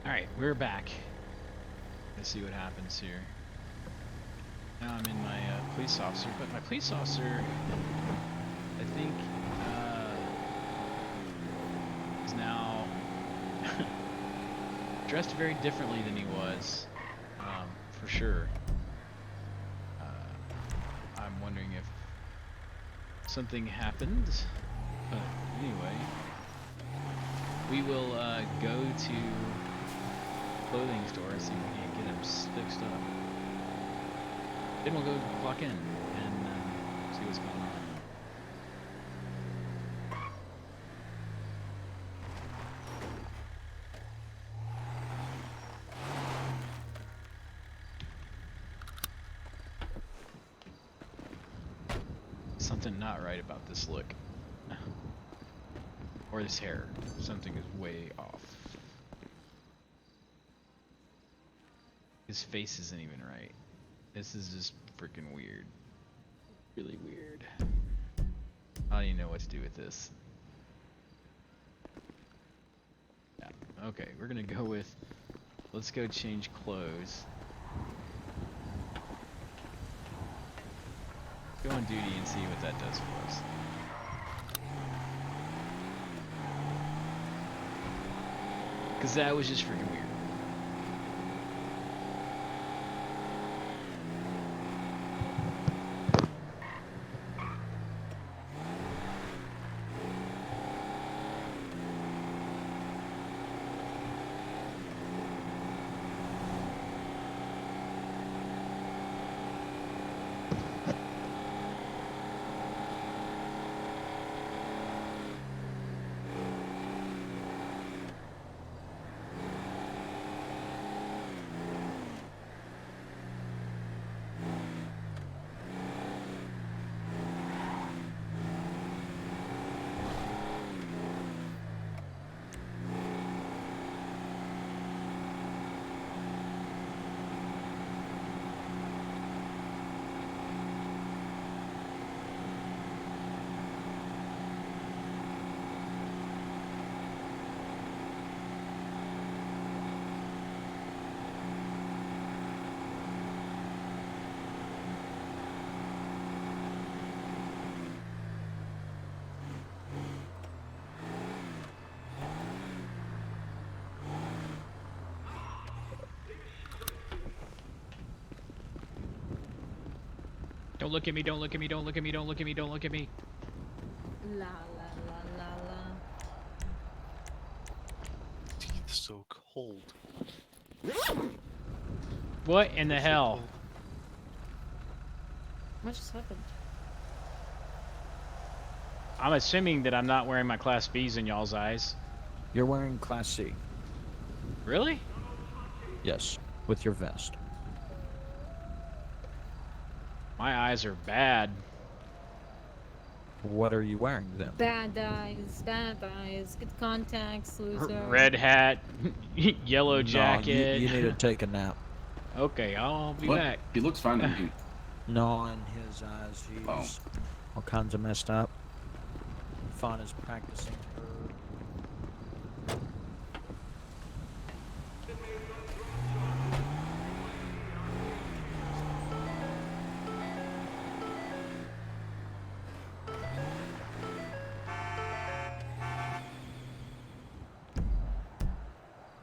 Alright, we're back. Let's see what happens here. Now I'm in my police officer, but my police officer, I think, is now dressed very differently than he was, for sure. I'm wondering if something happened, but anyway, we will go to clothing store and see if we can get him fixed up. Then we'll go clock in and see what's going on. Something not right about this look. Or this hair. Something is way off. His face isn't even right. This is just freaking weird. Really weird. I don't even know what to do with this. Yeah. Okay, we're gonna go with, let's go change clothes. Go on duty and see what that does for us. Cause that was just freaking weird. Don't look at me, don't look at me, don't look at me, don't look at me, don't look at me. La la la la la. Teeth so cold. What in the hell? What just happened? I'm assuming that I'm not wearing my Class B's in y'all's eyes. You're wearing Class C. Really? Yes, with your vest. My eyes are bad. What are you wearing then? Bad eyes, good contacts, loser. Red hat, yellow jacket. You need to take a nap. Okay, I'll be What? back. He looks fine to me. No, in his eyes, he's all kinds of messed up. Fawn is practicing her.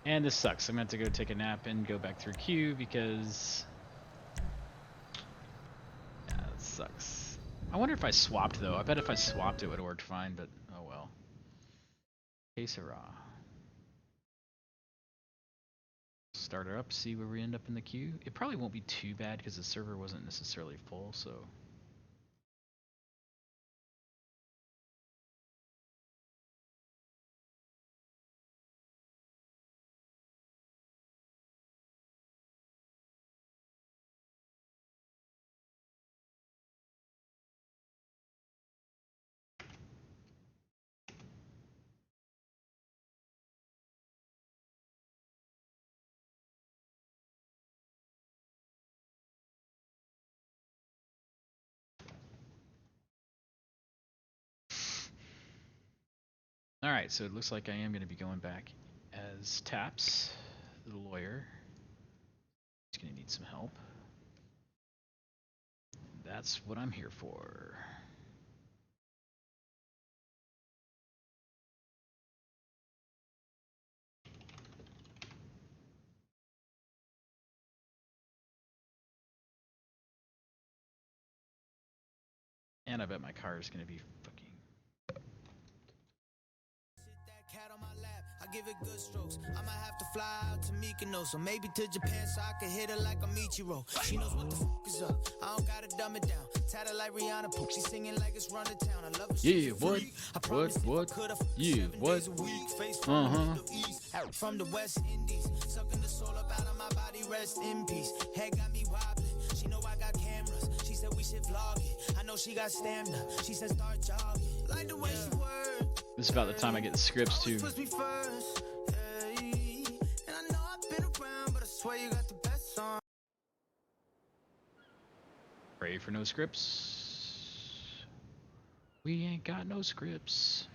And this sucks. I'm going to have to go take a nap and go back through queue because... yeah, that sucks. I wonder if I swapped, though. I bet if I swapped, it would have worked fine, but oh well. Que sera. Start her up, see where we end up in the queue. It probably won't be too bad because the server wasn't necessarily full, so... Alright, so it looks like I am going to be going back as Taps. the lawyer. He's gonna need some help. That's what I'm here for. And I bet my car is gonna be fucking. Cat on my lap, I give it good strokes. I might have to fly out to Mykonos, or maybe to Japan so I can hit her like a Michiro. She knows what the fuck is up. I don't gotta dumb it down. Tatted like Rihanna, poop. She singing like it's run to town. I love her. Yeah, what? Yeah, what? From the West Indies, sucking the soul up out of my body. Rest in peace. Head got me wobbling. She know I got cameras. She said we should vlog it. I know she got stamina. She said start jogging. Like the way she worked. This is about the time I get the scripts too. Push me first, yeah. And I know I've been around, but I swear you got the best song. Pray for no scripts. We ain't got no scripts.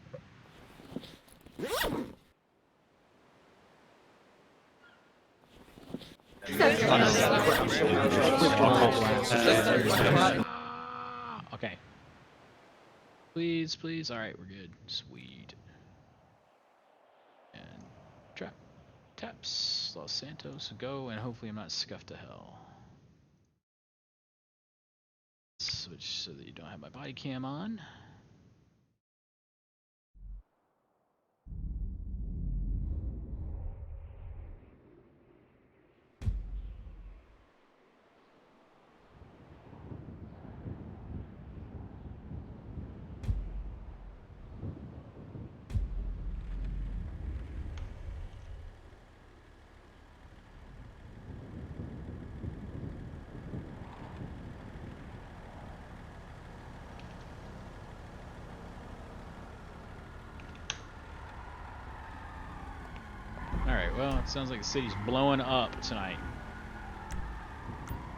Okay. Please, please. All right, we're good. Sweet. And trap, taps, Los Santos, go, and hopefully I'm not scuffed to hell. Switch so that you don't have my body cam on. Alright, well, it sounds like the city's blowing up tonight.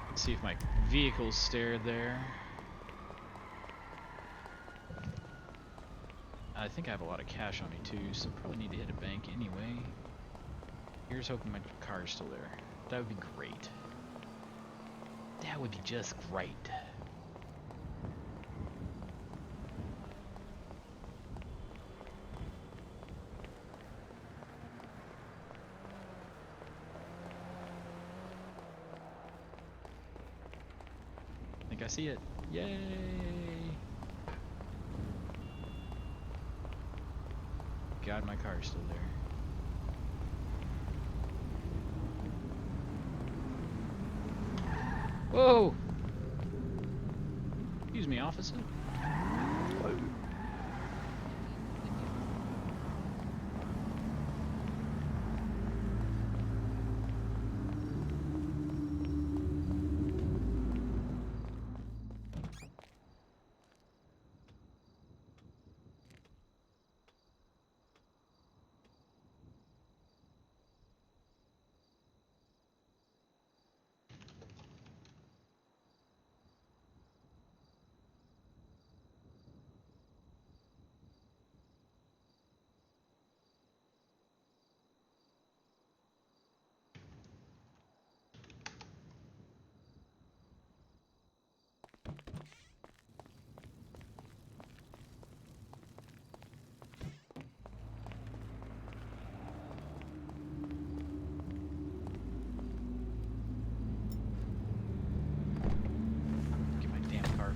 Let's see if my vehicle's stared there. I think I have a lot of cash on me too, so probably need to hit a bank anyway. Here's hoping my car's still there. That would be great. That would be just great. I see it. Yay! God, my car is still there. Whoa! Excuse me, officer.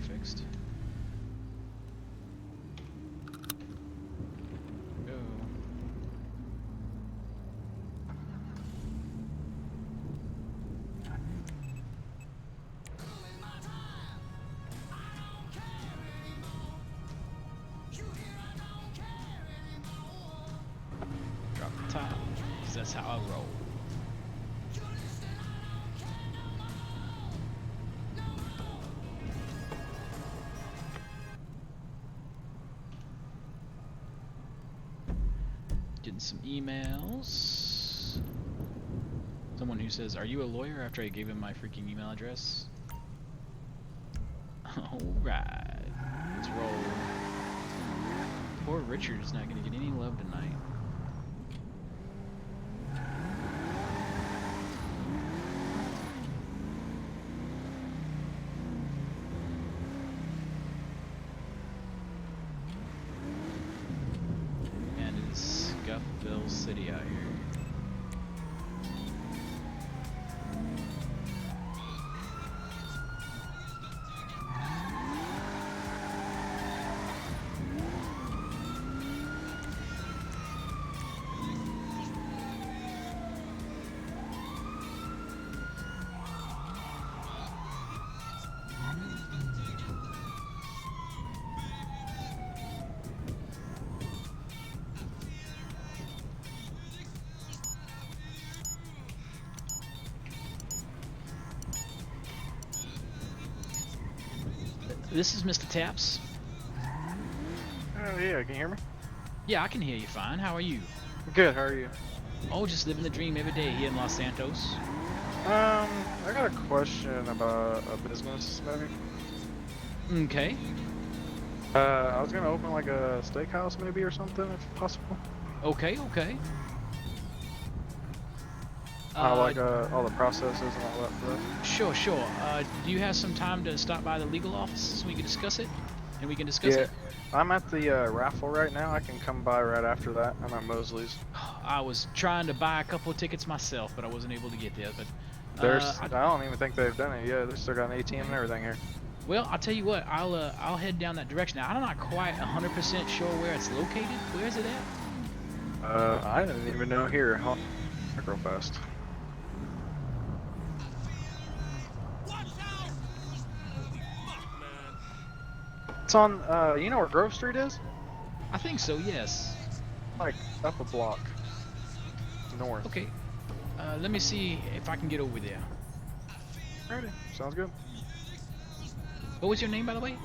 Fixed. Go. Drop the top, 'cause that's how I roll. Getting some emails. Someone who says, "Are you a lawyer?" after I gave him my freaking email address. Alright. Let's roll. Poor Richard's not gonna get any love tonight. city out here. This is Mr. Taps. Oh yeah, can you hear me? Yeah, I can hear you fine. How are you? Good, how are you? Oh, just living the dream every day here in Los Santos. I got a question about a business, maybe. Okay. I was gonna open like a steakhouse, maybe, or something, if possible. Okay, okay. Like all the processes and all that for that. Sure, sure. Do you have some time to stop by the legal office so we can discuss it? And we can discuss Yeah, it? I'm at the raffle right now. I can come by right after that. I'm at Mosley's. I was trying to buy a couple of tickets myself, but I wasn't able to get there. But I don't even think they've done it yet. They still got an ATM and everything here. well, I'll tell you what. I'll head down that direction. Now, I'm not quite 100% sure where it's located. Where is it at? I didn't even know here. Hold on, real fast. It's on, you know where Grove Street is? I think so. Yes. Like, up a block. North. Okay. Let me see if I can get over there. Alrighty, sounds good. What was your name, by the way?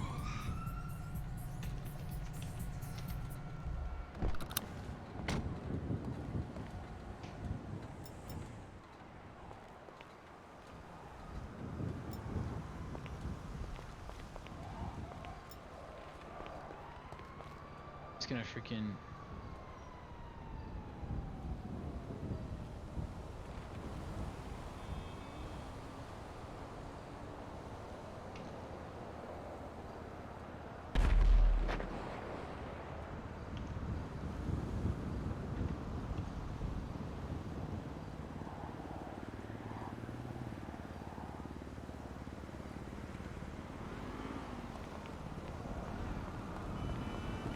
It's gonna freaking.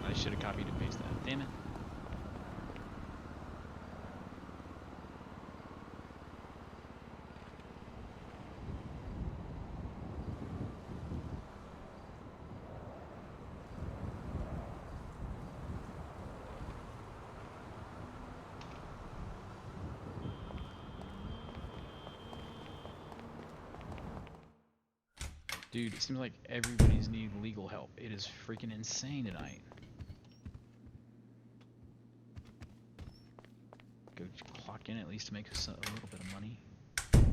I should have copied and pasted that. Damn it. Dude, it seems like everybody's needing legal help. It is freaking insane tonight. Go clock in at least to make us a little bit of money. Figure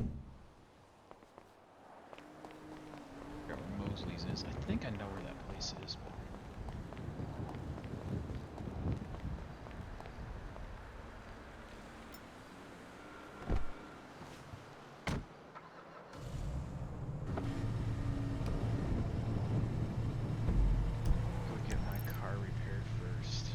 out where Mosley's is. I think I know where that place is, but go get my car repaired first.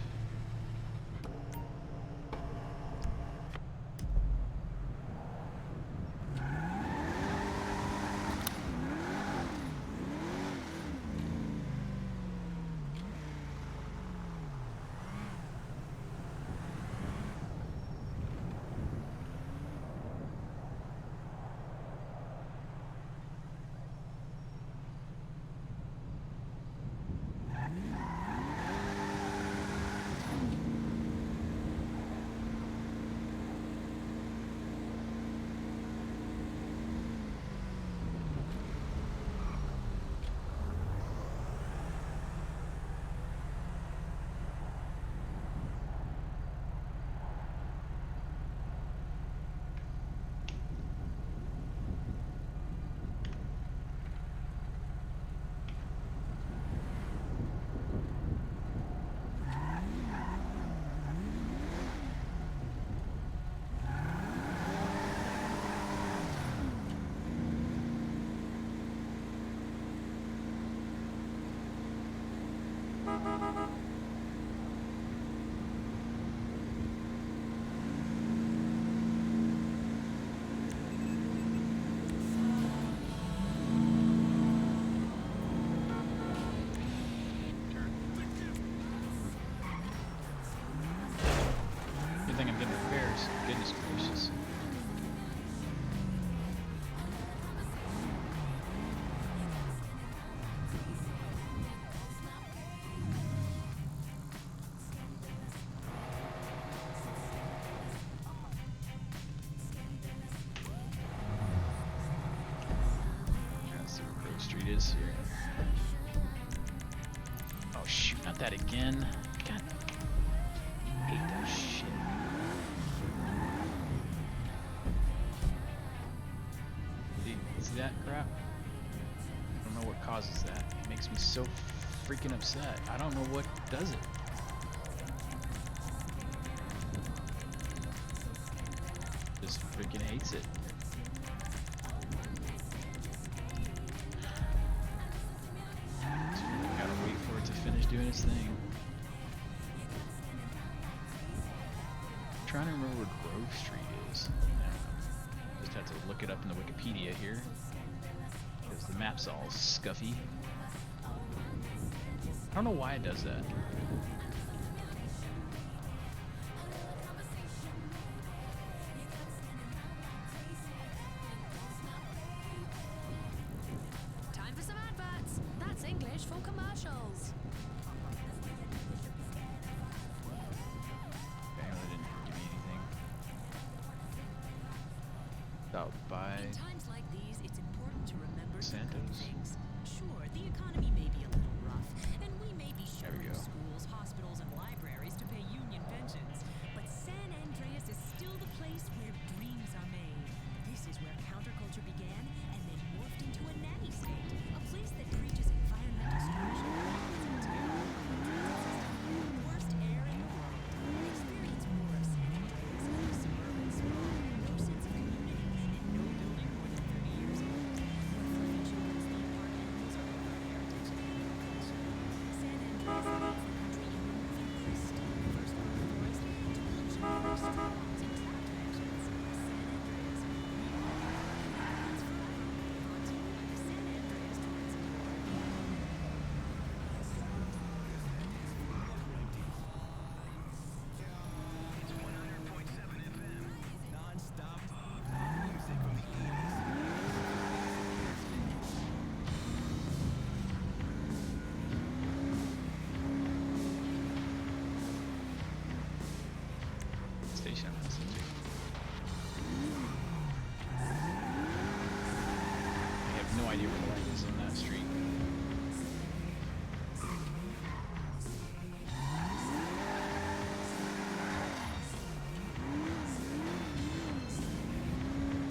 Goodness gracious. Let's see where Grove Street is here. Oh shoot, not that again. God, I hate that shit. See that crap? I don't know what causes that. It makes me so freaking upset. I don't know what does it. Just freaking hates it. Gotta wait for it to finish doing its thing. I'm trying to remember where Grove Street is. Just had to look it up in the Wikipedia here. Because the map's all scuffy. I don't know why it does that. Time for some adverts. That's English for commercials. Okay, well, they didn't give me anything. Out by In times like these, it's important to remember the good Santos. things. Sure, the economy may be a little rough, and we may be There we shuttering go. schools, hospitals, and libraries to pay union pensions. But San Andreas is still the place where dreams are made. This is where counterculture began and then morphed into a nanny state. A place that preaches environmental stewardship, worst air in the world. Experience more of San Andreas in a suburban sprawl. No sense of community, and no building more than 30 years old. Where fluffy children's theme park animals are over heritage and culture. San Andreas leads the country in removing pristine first-world forest to luxurious streetlights and track connections. San Andreas, we are it's forever. Brought to you by the San Andreas Tourism Board. station I'm listening to. I have no idea where the light is on that street.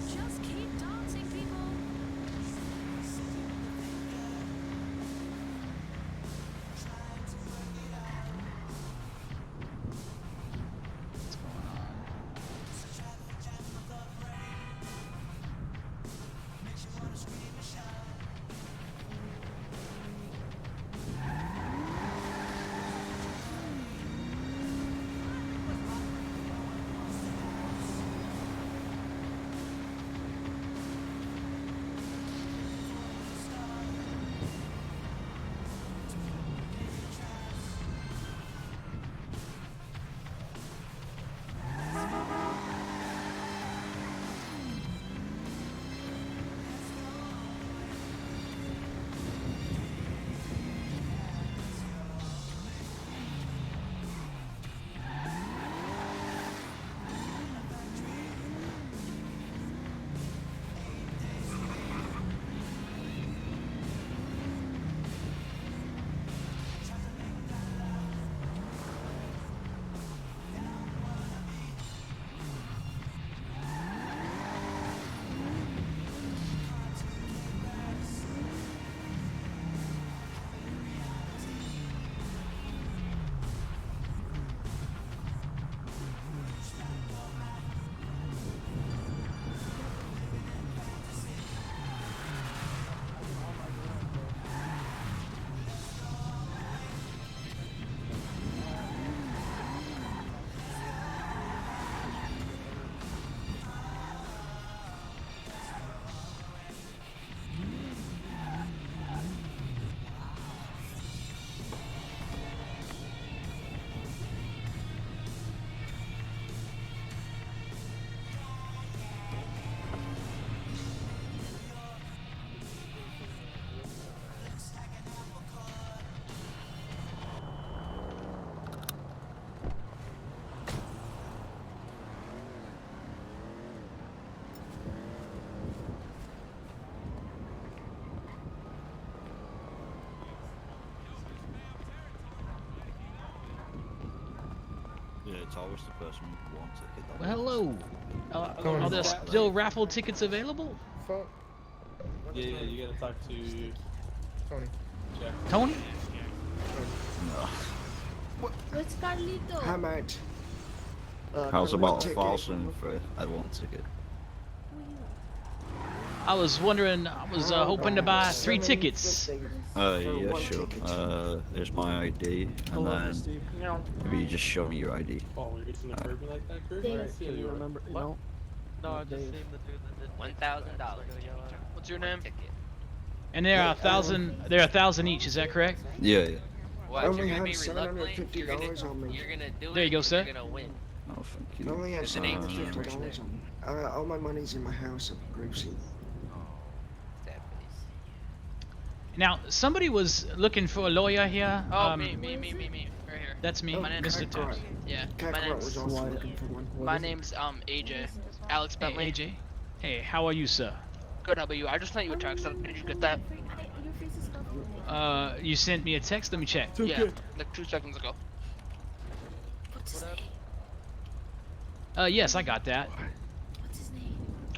Just keep dancing, people. What's going on? I was the person with one ticket. That Well, was- hello. Are there still raffle tickets available? Yeah, you gotta talk to Tony? No. Where's Carlito? How much? How's for about one a ticket? thousand for a one ticket? I was wondering, I was hoping to buy 3 tickets. Yeah, sure. There's my ID, and then maybe you just show me your ID. Oh, you're using the Kirby like that, Kirby? Thanks. I feel you. Remember, you know? No, I just seen the dude that did $1,000. What's your name? And there are 1,000. There are 1,000 each. Is that correct? Yeah, yeah. What, I you're only gonna have be reluctant? $750 on me. You're gonna do it. There you go, and sir. You're gonna win. Oh, thank I you. only have It's an ATM $750 right on me. All my money's in my house up in Gracie. Sad face. Now, somebody was looking for a lawyer here. Oh, me, right here. That's me, My name's Mr. Tibbs. Yeah, my Kakarot name's was also looking for one. my name's AJ, Alex Hey, Bentley. AJ. Hey, how are you, sir? Good, how about you? I just sent you a text. Did you get that? You sent me a text. Let me check. Yeah, like 2 seconds ago. Yes, I got that.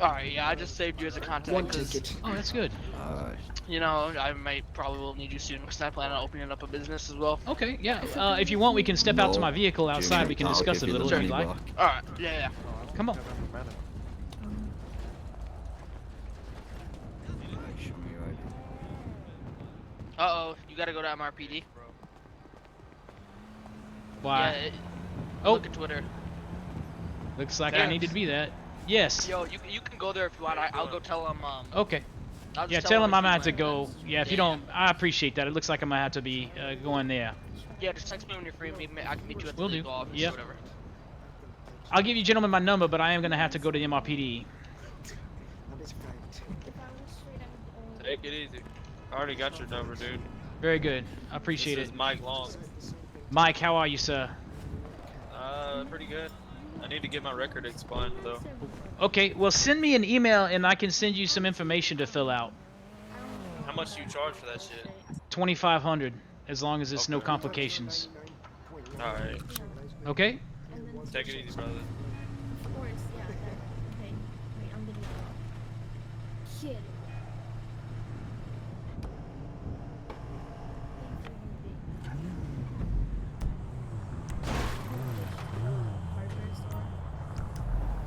All right, yeah, I just saved you as a contact One because ticket. Oh, that's good. you know I might probably will need you soon because I plan on opening up a business as well. Okay, yeah. If you want, we can step out to my vehicle outside. We can discuss it a little if you'd like. All right, yeah. Come on. Show me your ID. Uh-oh, you gotta go to MRPD. Why? Yeah, Oh. look at Twitter. Looks like I Yeah. need to be that. Yes. Yo, you can go there if you want. I'll go tell them. Okay. I'll just Yeah, tell him I'm if gonna you have to want. go. Yeah, if you don't, I appreciate that. It looks like I'm gonna have to be going there. Yeah, just text me when you're free. I can meet you at the Will do. legal office Yep. or whatever. I'll give you gentlemen my number, but I am gonna have to go to the MRPD. That is fact. Take it easy. I already got your number, dude. Very good. I appreciate This it. is Mike Long. Mike, how are you, sir? Pretty good. I need to get my record expunged though. Okay, well send me an email and I can send you some information to fill out. How much do you charge for that shit? 2,500, as long as it's no Okay. complications. Alright. Okay? Take it easy, brother. Of course, yeah. Okay, wait, I'm gonna go. Shit.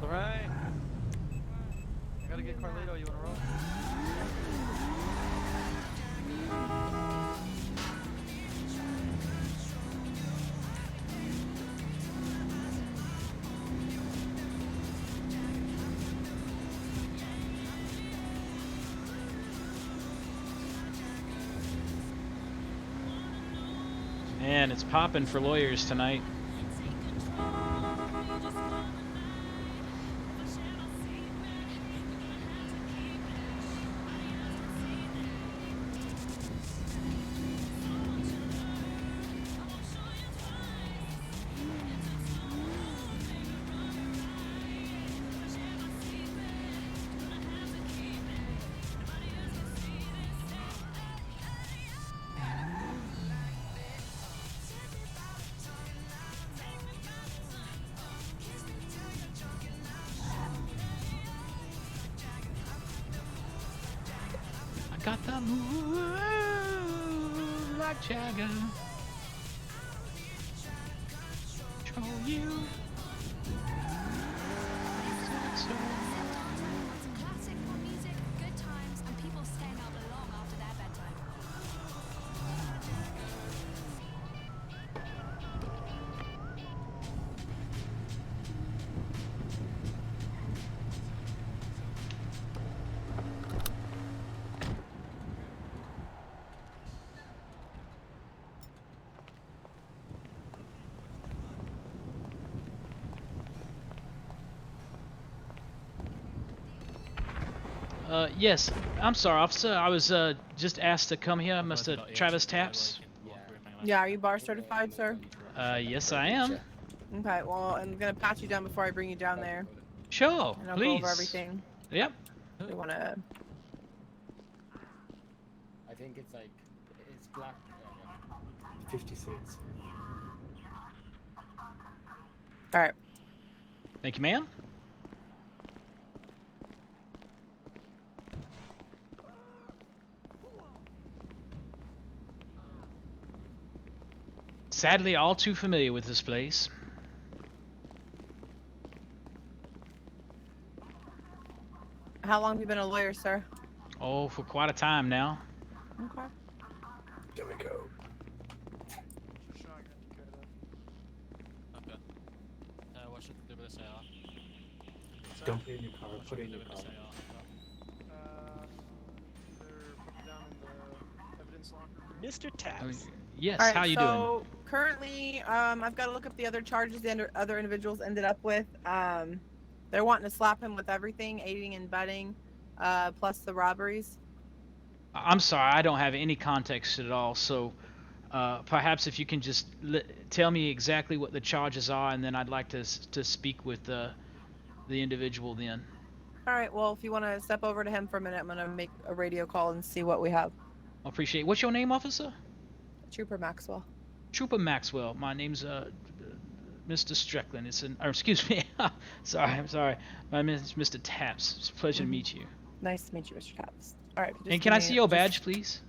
Alright. I gotta get Carlito. You wanna roll? Man, it's popping for lawyers tonight. I got that move like Jagger. Control you. Classic pop music, good times, and people staying up long after their bedtime. Yes. I'm sorry, officer. I was just asked to come here, Mr. Travis Taps. Yeah, are you bar certified, sir? Yes, I am. Okay, well, I'm gonna pat you down before I bring you down there. Sure, And I'll please. go over everything. Yep. We wanna. I think it's like, it's black. 56. All right. Thank you, ma'am. Sadly, all too familiar with this place. How long have you been a lawyer, sir? Oh, for quite a time now. Okay. There we go. Okay. What should we do with this AR? Don't put it in your car. What Put should it we in do your with car. this AR? They're put down in the evidence locker. Mr. Taps. Yes, All right, how you so currently, I've got to look up the other charges the other individuals ended up with. They're wanting to slap him with everything, aiding and abetting, plus the robberies. I'm sorry, I don't have any context at all, so perhaps if you can just tell me exactly what the charges are, and then I'd like to speak with the individual then. All right, well, if you want to step over to him for a minute, I'm going to make a radio call and see what we have. I appreciate it. What's your name, officer? Trooper Maxwell. Trooper Maxwell. My name's Mr. Strickland. Or excuse me. Sorry, I'm sorry. My name's Mr. Taps. It's a pleasure to meet you. Nice to meet you, Mr. Taps. All right. And can I see your badge, please?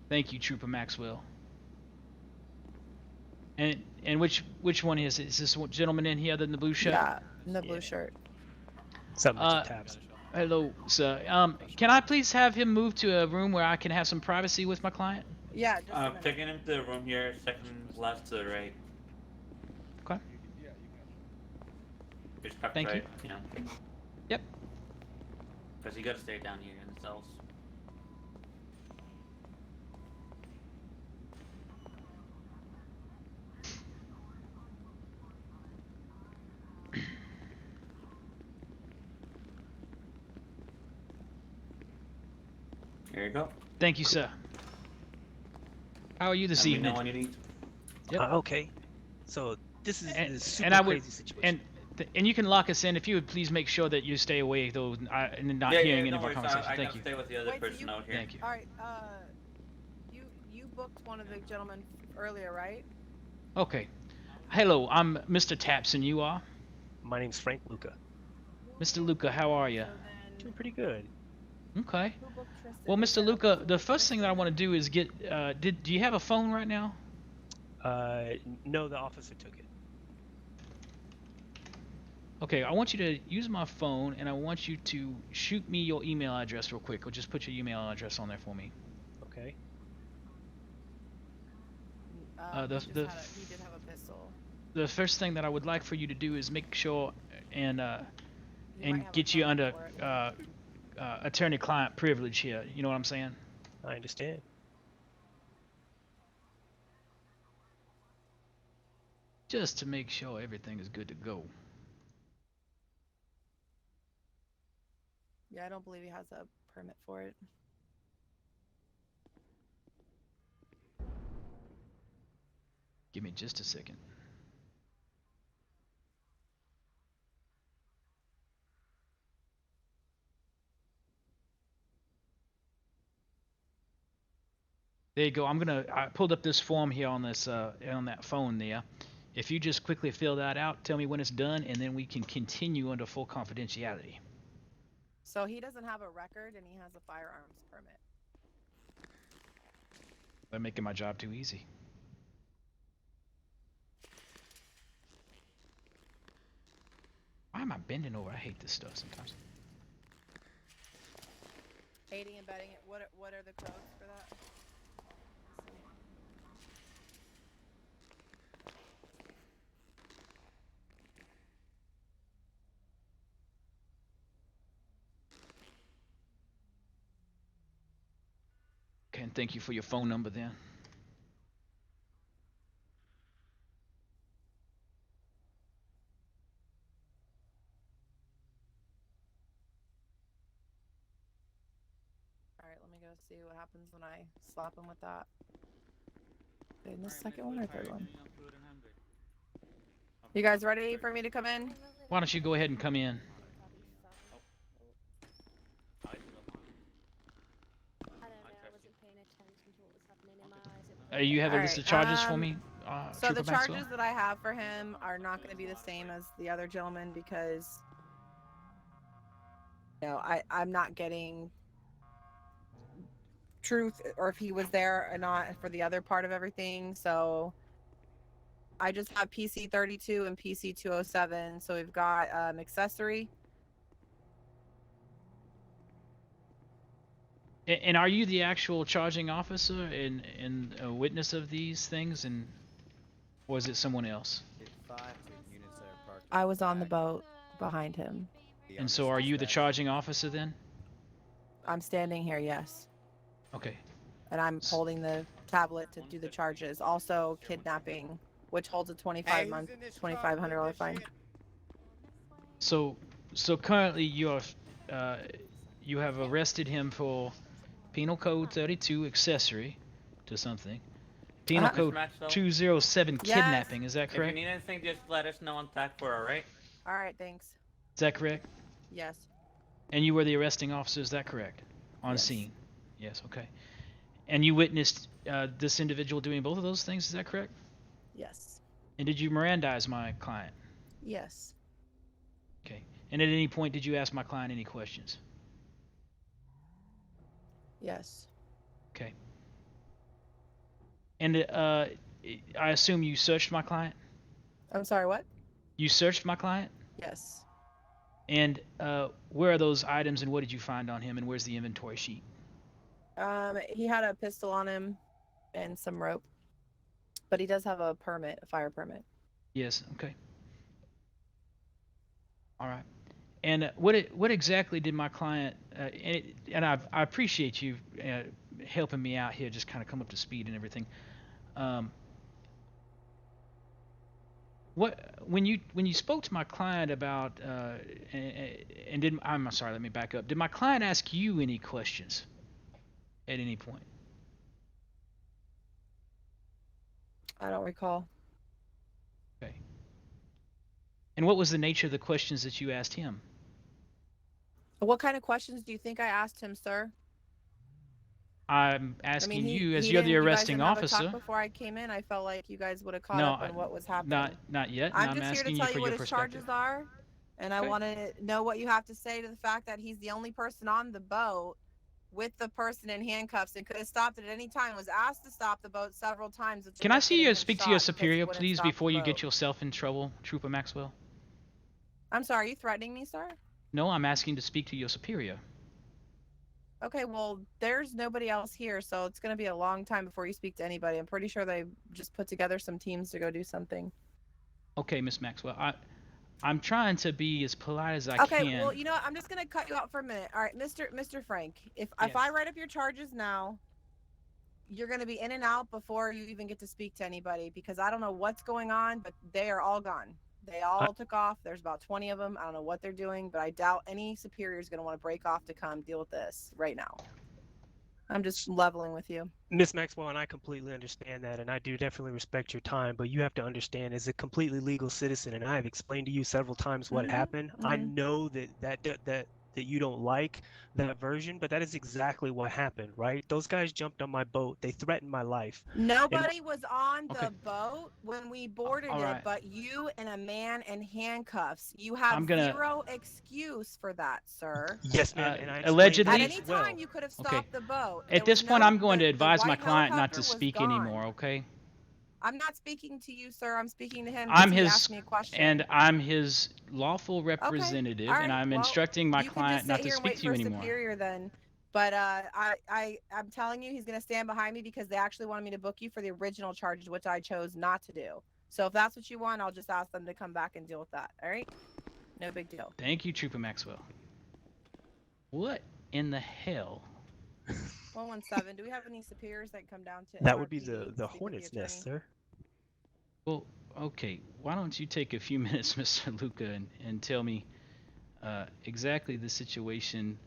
Thank you, Trooper Maxwell. And which one is it? Is this one gentleman in here in the blue shirt? Yeah, in the blue shirt. What's up, Mr. Taps? Hello, sir. Can I please have him move to a room where I can have some privacy with my client? Yeah, just a minute. Taking him to the room here, second left to the right. Okay. Just cut Thank right, you. know. Yep. Because you gotta stay down here in the cells. There you go. Thank you, sir. How are you this Let me evening? know when you need. Yep. Okay. So this is a super and I would, crazy situation. and you can lock us in if you would please make sure that you stay away though, and not hearing any of our conversation. I Thank can you. stay with the other Wait, so person you- out here. Thank you. All right. You booked one of the gentlemen earlier, right? Okay. Hello, I'm Mr. Taps, and you are? My name's Frank Luca. Mr. Luca, how are you? Doing pretty good. Okay. Well, Mr. Luca, the first thing that I want to do is get. Do you have a phone right now? No, the officer took it. Okay, I want you to use my phone, and I want you to shoot me your email address real quick, or just put your email address on there for me. Okay. He did have a pistol. The first thing that I would like for you to do is make sure and might have get a you phone under for attorney-client privilege here. You know what I'm saying? I understand. Just to make sure everything is good to go. Yeah, I don't believe he has a permit for it. Give me just a second. There you go. I pulled up this form here on this on that phone there. If you just quickly fill that out, tell me when it's done, and then we can continue under full confidentiality. So he doesn't have a record, and he has a firearms permit. They're making my job too easy. Why am I bending over? I hate this stuff sometimes. Aiding and abetting it. What are the codes for that? Okay, and thank you for your phone number then. All right, let me go see what happens when I slap him with that. In the second one or third one? You guys ready for me to come in? Why don't you go ahead and come in? You have a list Alright, of charges for me, so Trooper the Maxwell? charges that I have for him are not going to be the same as the other gentleman because, you know, I'm not getting truth or if he was there or not for the other part of everything. So I just have PC 32 and PC 207. So we've got accessory. And are you the actual charging officer and a witness of these things, and or is it someone else? I was on the boat behind him. And so are you the charging officer then? I'm standing here, yes. Okay. And I'm holding the tablet to do the charges. Also kidnapping, which holds a $2,500 fine. So currently you have arrested him for Penal Code 32 accessory to something. Penal Uh-huh. Code Mr. Maxwell? 207 Yes. kidnapping. Is that If you correct? need anything, just let us know on TAC4, alright? All right, thanks. Is that correct? Yes. And you were the arresting officer. Is that correct? On Yes. scene. Yes. Okay. And you witnessed this individual doing both of those things. Is that correct? Yes. And did you Mirandize my client? Yes. Okay. And at any point, did you ask my client any questions? Yes. Okay. And I assume you searched my client? I'm sorry, what? You searched my client? Yes. And where are those items and what did you find on him and where's the inventory sheet? He had a pistol on him and some rope. But he does have a permit, a fire permit. Yes, okay. All right. And what exactly did my client and I appreciate you helping me out here, just kind of come up to speed and everything. When you spoke to my client about I'm sorry, let me back up. Did my client ask you any questions at any point? I don't recall. Okay. And what was the nature of the questions that you asked him? What kind of questions do you think I asked him, sir? I'm asking you, as he you're the didn't- arresting you guys didn't have a officer. talk before I came in. I felt like you guys would have caught No, up on what was happening. not yet. I'm I'm just here to asking you tell for you what your his perspective. charges are, and I Okay. want to know what you have to say to the fact that he's the only person on the boat with the person in handcuffs and could have stopped at any time. Was asked to stop the boat several times. Can I see you speak to your shot because he superior, wouldn't please, stop the before you boat. get yourself in trouble, Trooper Maxwell? I'm sorry, are you threatening me, sir? No, I'm asking to speak to your superior. Okay, well, there's nobody else here, so it's going to be a long time before you speak to anybody. I'm pretty sure they just put together some teams to go do something. Okay, Miss Maxwell. I'm trying to be as polite as I Okay, can. well, you know what? I'm just going to cut you out for a minute. All right, Mr. Frank, if Yes. I write up your charges now, you're going to be in and out before you even get to speak to anybody because I don't know what's going on, but they are all gone. They all took off. There's about 20 of them. I don't know what they're doing, but I doubt any superior is going to want to break off to come deal with this right now. I'm just leveling with you. Miss Maxwell, and I completely understand that, and I do definitely respect your time, but you have to understand, as a completely legal citizen, and I have explained to you several times what happened, I know that you don't like that version, but that is exactly what happened, right? Those guys jumped on my boat. They threatened my life. Nobody was on the Okay. boat when we boarded All it, right. but you and a man in handcuffs. You have I'm gonna- zero excuse for that, sir. Yes, ma'am, and I explained allegedly- At that any as well. time, you could have stopped Okay. the boat. At this point, I'm going to advise my client not to speak gone. anymore, okay? I'm not speaking to you, sir. I'm speaking to him. I'm He his asked me a question. and I'm his lawful representative, all right, and I'm well, instructing my you can client just not sit to here and speak wait to you for anymore. superior then. But I'm telling you, he's going to stand behind me because they actually wanted me to book you for the original charges, which I chose not to do. So if that's what you want, I'll just ask them to come back and deal with that. All right? No big deal. Thank you, Trooper Maxwell. What in the hell? 117. Do we have any superiors that come down to? That would be NYPD the to speak with hornet's nest, attorney? sir. Well, okay. Why don't you take a few minutes, Mr. Luca, and tell me exactly the situation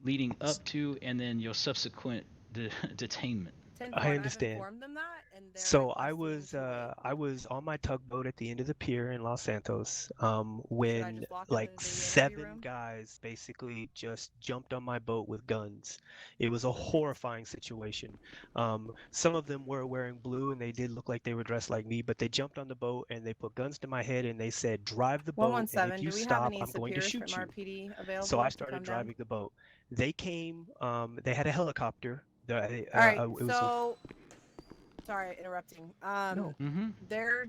leading up to and then your subsequent detainment. I understand. I've informed them that, and they're So requesting to wait. I was on my tugboat at the end of the pier in Los Santos Should I when just walk into like the interview 7 room? guys basically just jumped on my boat with guns. It was a horrifying situation. Some of them were wearing blue and they did look like they were dressed like me, but they jumped on the boat and they put guns to my head and they said, "Drive the boat, and if 117. you Do we have stop, any I'm going to superiors from shoot you." RPD So I available to started come down? driving the boat. They came. They had a helicopter. All right. It was a So, sorry, interrupting. no. They're.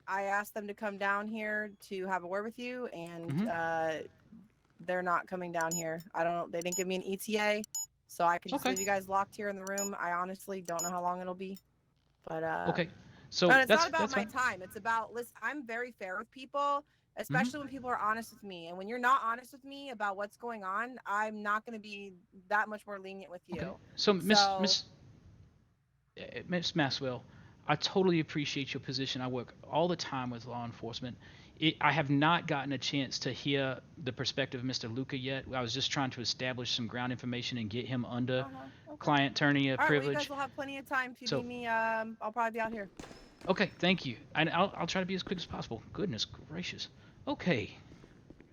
I asked them to come down here to have a word with you, and they're not coming down here. I don't know. They didn't give me an ETA, so I can just leave you guys locked here in the room. I honestly don't know how long it'll be, but Okay. So but it's not that's about my fine. time. It's about listen. I'm very fair with people, especially when people are honest with me. And when you're not honest with me about what's going on, I'm not going to be that much more lenient with you. Okay. So Miss Maxwell, I totally appreciate your position. I work all the time with law enforcement. I have not gotten a chance to hear the perspective of Mr. Luca yet. I was just trying to establish some ground information and get him under client attorney All right, well, you privilege. guys will have plenty of time. If you So- need me, I'll probably be out here. Okay, thank you. And I'll try to be as quick as possible. Goodness gracious. Okay.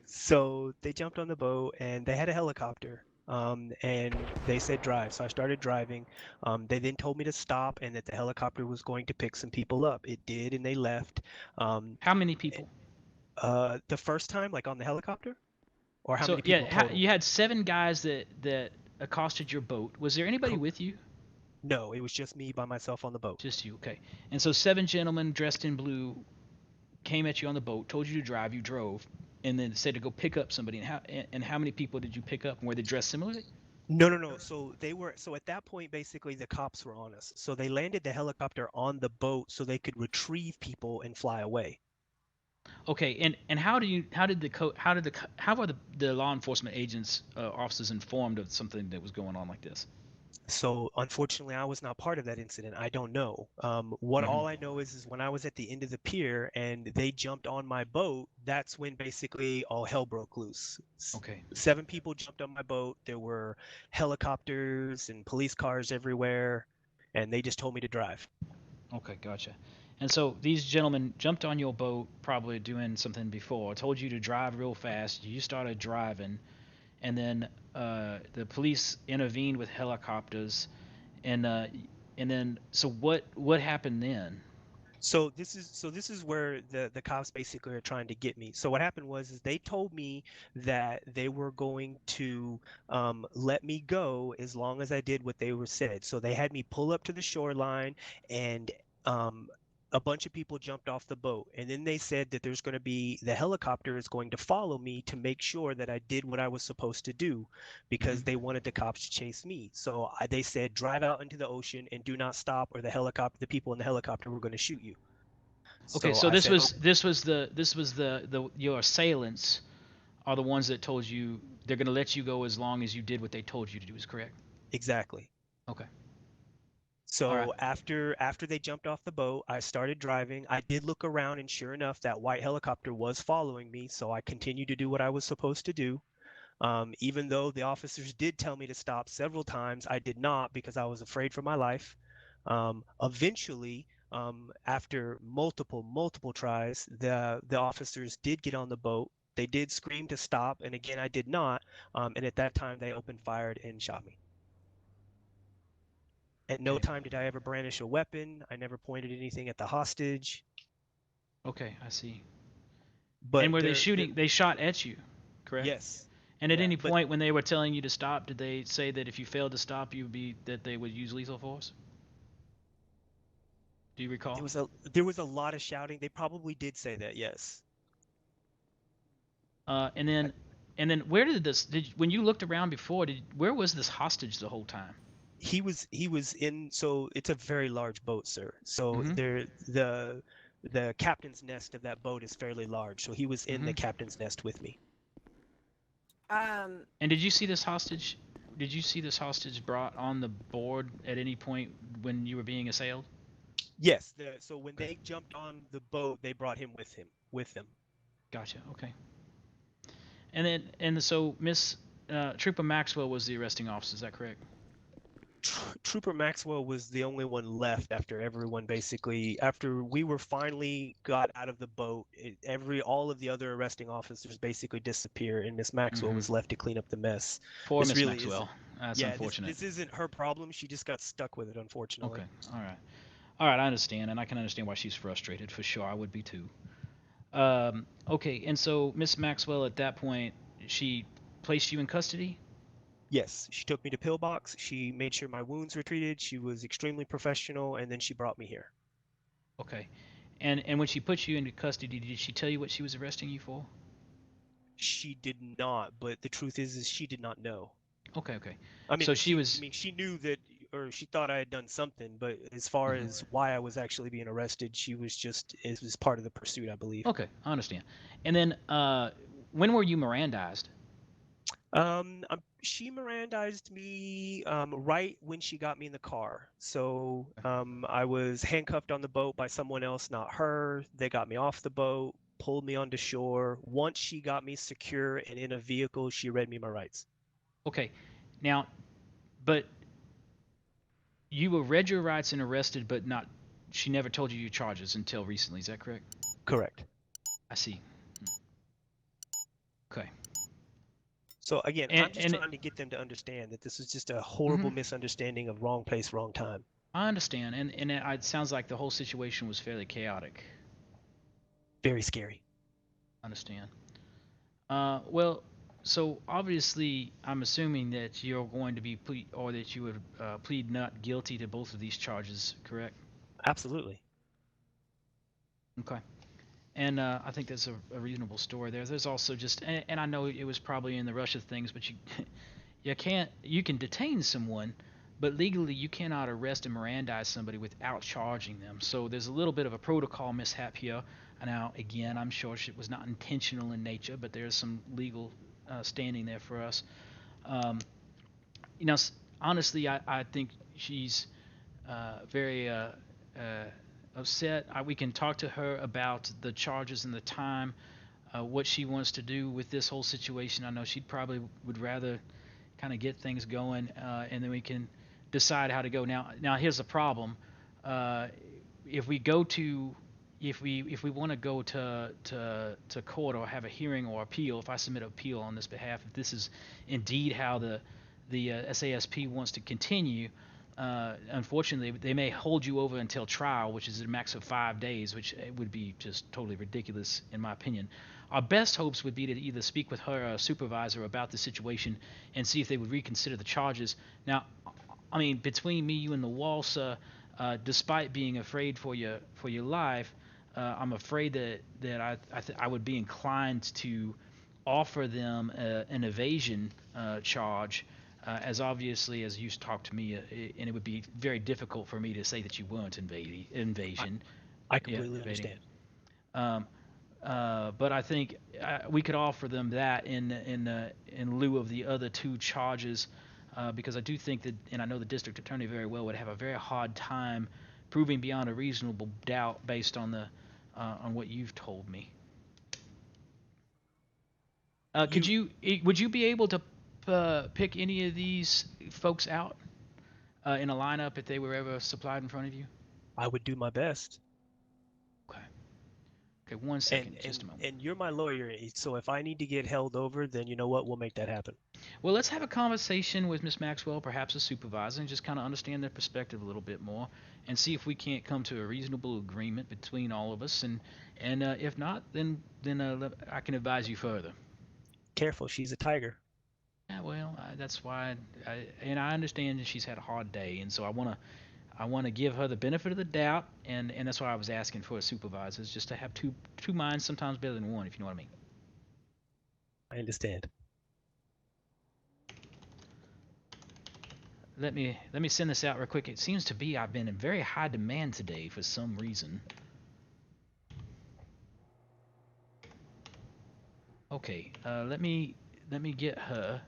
So they jumped on the boat and they had a helicopter. And they said drive. So I started driving. They then told me to stop and that the helicopter was going to pick some people up. It did, and they left. How many people? The first time, like on the helicopter, or how So many people total? you had 7 guys that accosted your boat. Was there anybody with you? No, it was just me by myself on the boat. Just you, okay. And so 7 gentlemen dressed in blue came at you on the boat, told you to drive, you drove, and then said to go pick up somebody. And how many people did you pick up? And were they dressed similarly? No. So at that point, basically the cops were on us. So they landed the helicopter on the boat so they could retrieve people and fly away. Okay, and how are the law enforcement agents officers informed of something that was going on like this? So unfortunately, I was not part of that incident. I don't know. All I know is when I was at the end of the pier and they jumped on my boat, that's when basically all hell broke loose. Okay. 7 people jumped on my boat. There were helicopters and police cars everywhere, and they just told me to drive. Okay, gotcha. And so these gentlemen jumped on your boat, probably doing something before, told you to drive real fast. You started driving, and then the police intervened with helicopters, and then so what happened then? So this is where the cops basically are trying to get me. So what happened was they told me that they were going to let me go as long as I did what they were said. So they had me pull up to the shoreline, and a bunch of people jumped off the boat, and then they said that the helicopter is going to follow me to make sure that I did what I was supposed to do, because they wanted the cops to chase me. So they said drive out into the ocean and do not stop, or the people in the helicopter were going to shoot you. Okay, so this was your assailants are the ones that told you they're going to let you go as long as you did what they told you to do. Is correct? Exactly. Okay. So after they jumped off the boat, I started driving. I did look around, and sure enough, that white helicopter was following me. So I continued to do what I was supposed to do. Even though the officers did tell me to stop several times, I did not because I was afraid for my life. Eventually, after multiple tries, the officers did get on the boat. They did scream to stop, and again, I did not. And at that time, they opened fire and shot me. At no time did I ever brandish a weapon. I never pointed anything at the hostage. Okay, I see. But and were they shooting? They shot at you, correct? Yes. And at any point when they were telling you to stop, did they say that if you failed to stop, that they would use lethal force? Do you recall? There was a lot of shouting. They probably did say that, yes. And then where when you looked around before, where was this hostage the whole time? He was in, so it's a very large boat, sir. So the captain's nest of that boat is fairly large. So he was in the captain's nest with me. And did you see this hostage? Did you see this hostage brought on the board at any point when you were being assailed? Yes. So when they jumped on the boat, they brought him with them. Gotcha. Okay. And so Miss Trooper Maxwell was the arresting officer. Is that correct? Trooper Maxwell was the only one left after everyone after we were finally got out of the boat. All of the other arresting officers basically disappear, and Miss Maxwell was left to clean up the mess. Poor This Miss really Maxwell. isn't. That's Yeah, unfortunate. this isn't her problem. She just got stuck with it, unfortunately. Okay. All right. All right. I understand, and I can understand why she's frustrated. For sure, I would be too. Okay. And so Miss Maxwell, at that point, she placed you in custody. Yes, she took me to Pillbox. She made sure my wounds were treated. She was extremely professional, and then she brought me here. Okay. And when she put you into custody, did she tell you what she was arresting you for? She did not, but the truth is she did not know. Okay. Okay. I mean, So she was. I mean, she knew that, or she thought I had done something, but as far as why I was actually being arrested, it was part of the pursuit, I believe. Okay, I understand. And then, when were you Mirandized? She Mirandized me right when she got me in the car. So I was handcuffed on the boat by someone else, not her. They got me off the boat, pulled me onto shore. Once she got me secure and in a vehicle, she read me my rights. Okay, now, but you were read your rights and arrested, but not. She never told you your charges until recently. Is that correct? Correct. I see. Okay. So again, I'm just trying to get them to understand that this is just a horrible misunderstanding of wrong place, wrong time. I understand, and it sounds like the whole situation was fairly chaotic. Very scary. Understand. Well, so obviously, I'm assuming that you're going to be that you would plead not guilty to both of these charges, correct? Absolutely. Okay. And I think that's a reasonable story there. There's also just, and I know it was probably in the rush of things, but you can detain someone, but legally you cannot arrest and Mirandize somebody without charging them. So there's a little bit of a protocol mishap here. Now, again, I'm sure it was not intentional in nature, but there's some legal standing there for us. Honestly, I think she's very upset. We can talk to her about the charges and the time, what she wants to do with this whole situation. I know she probably would rather kind of get things going, and then we can decide how to go. Now here's the problem. If we want to go to court or have a hearing or appeal, if I submit an appeal on this behalf, if this is indeed how the SASP wants to continue, unfortunately, they may hold you over until trial, which is a max of 5 days, which would be just totally ridiculous in my opinion. Our best hopes would be to either speak with her supervisor about the situation and see if they would reconsider the charges. Now, I mean, between me, you, and the Walsa, despite being afraid for your life, I'm afraid that I would be inclined to offer them an evasion charge. As obviously as you talked to me, and it would be very difficult for me to say that you weren't invasion. I completely understand. But I think we could offer them that in lieu of the other two charges, because I do think that, and I know the district attorney very well, would have a very hard time proving beyond a reasonable doubt based on on what you've told me. Would you be able to pick any of these folks out in a lineup if they were ever supplied in front of you? I would do my best. Okay, 1 second, just a moment. And you're my lawyer, so if I need to get held over, then you know what? We'll make that happen. Well, let's have a conversation with Miss Maxwell, perhaps a supervisor, and just kind of understand their perspective a little bit more, and see if we can't come to a reasonable agreement between all of us. And if not, then I can advise you further. Careful, she's a tiger. Yeah, well, that's why, I understand that she's had a hard day, and so I want to give her the benefit of the doubt, and that's why I was asking for a supervisor, is just to have two minds sometimes better than one, if you know what I mean. I understand. Let me send this out real quick. It seems to be I've been in very high demand today for some reason. Okay, let me get her,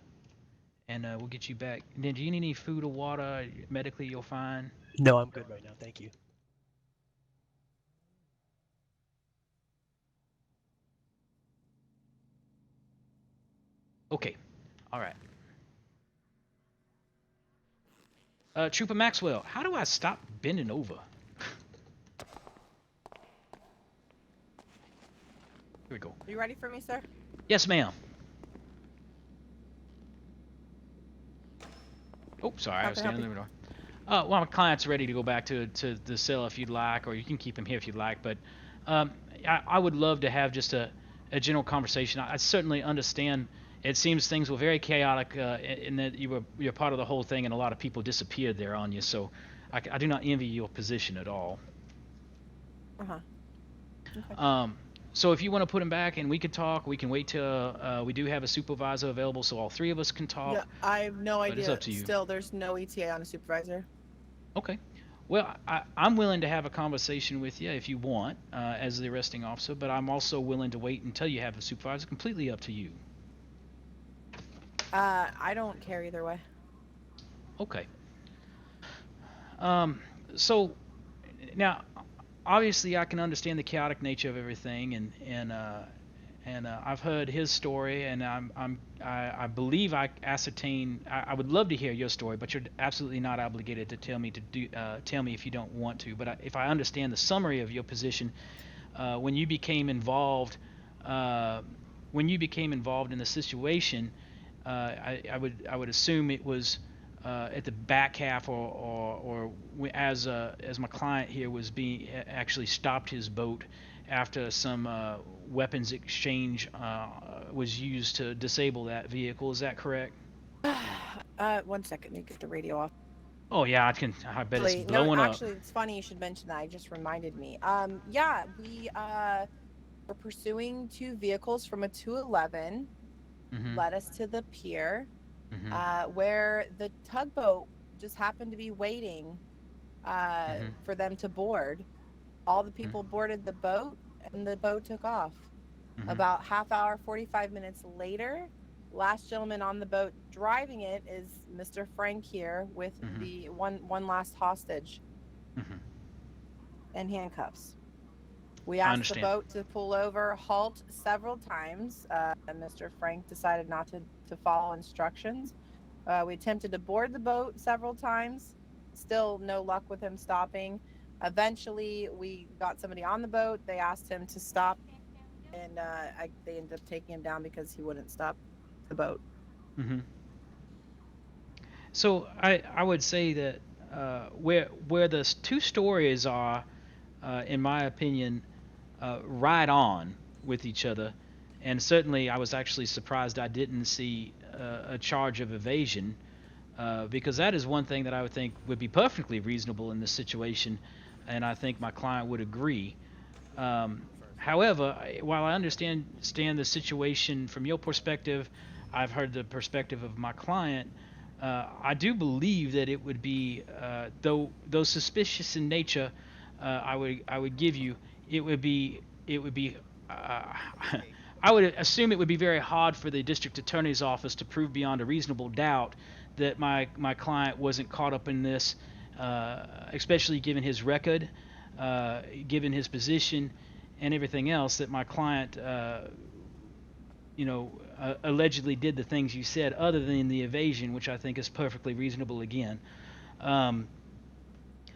and we'll get you back. And then, do you need any food or water? Medically, you're fine. No, I'm good right now. Thank you. Okay, all right. Trooper Maxwell, how do I stop bending over? Here we go. You ready for me, sir? Yes, ma'am. Oh, sorry, I was standing in the door. Well, my client's ready to go back to the cell if you'd like, or you can keep him here if you'd like. But I would love to have just a general conversation. I certainly understand. It seems things were very chaotic in that you're part of the whole thing, and a lot of people disappeared there on you. So I do not envy your position at all. Okay. So if you want to put him back and we could talk, we can wait till we do have a supervisor available, so all three of us can talk. Yeah, I have no idea. It's up to you. Still, there's no ETA on a supervisor. Okay. Well, I'm willing to have a conversation with you if you want, as the arresting officer, but I'm also willing to wait until you have a supervisor. Completely up to you. I don't care either way. Okay. So now, obviously, I can understand the chaotic nature of everything, and I've heard his story, and I believe I ascertain. I would love to hear your story, but you're absolutely not obligated to tell me if you don't want to. But if I understand the summary of your position, when you became involved in the situation, I would assume it was at the back half, or as my client here was actually stopped his boat after some weapons exchange was used to disable that vehicle. Is that correct? 1 second, let me get the radio off. Oh yeah, I bet it's blowing up. Actually, it's funny you should mention that. It just reminded me. Yeah, we were pursuing two vehicles from a 211. Led us to the pier, where the tugboat just happened to be waiting for them to board. All the people boarded the boat, and the boat took off. About half hour, 45 minutes later, last gentleman on the boat driving it is Mr. Frank here with the one last hostage in handcuffs. We asked the boat to pull over, halt several times, and Mr. Frank decided not to follow instructions. We attempted to board the boat several times, still no luck with him stopping. Eventually, we got somebody on the boat. They asked him to stop, and they ended up taking him down because he wouldn't stop the boat. So I would say that where the two stories are, in my opinion, right on with each other, and certainly I was actually surprised I didn't see a charge of evasion, because that is one thing that I would think would be perfectly reasonable in this situation, and I think my client would agree. However, while I understand the situation from your perspective, I've heard the perspective of my client. I do believe that it would be, though suspicious in nature, I would give you, it would be I would assume it would be very hard for the district attorney's office to prove beyond a reasonable doubt that my client wasn't caught up in this, especially given his record, given his position, and everything else, that my client allegedly did the things you said, other than the evasion, which I think is perfectly reasonable again.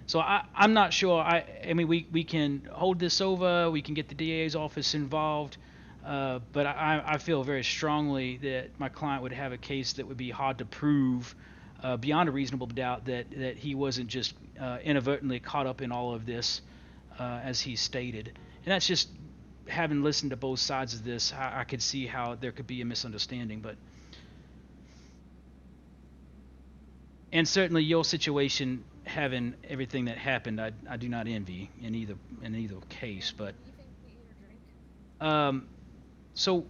So I'm not sure. I mean, we can hold this over. We can get the DA's office involved. But I feel very strongly that my client would have a case that would be hard to prove beyond a reasonable doubt that he wasn't just inadvertently caught up in all of this, as he stated. And that's just, having listened to both sides of this, I could see how there could be a misunderstanding. And certainly your situation, having everything that happened, I do not envy in either case. But so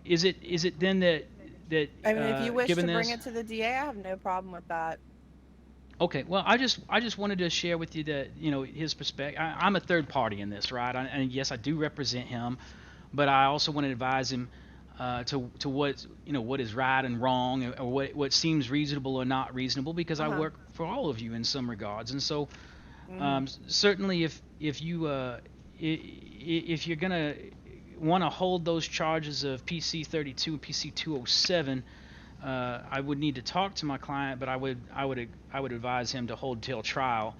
is it then that I mean, if you wish to given bring this, it to the DA, I have no problem with that. Okay, well, I just wanted to share with you that, his perspective. I'm a third party in this, right? And yes, I do represent him, but I also want to advise him to what is right and wrong, or what seems reasonable or not reasonable, because I work for all of you in some regards. And so certainly if you're gonna want to hold those charges of PC 32 and PC 207, I would need to talk to my client, but I would advise him to hold till trial.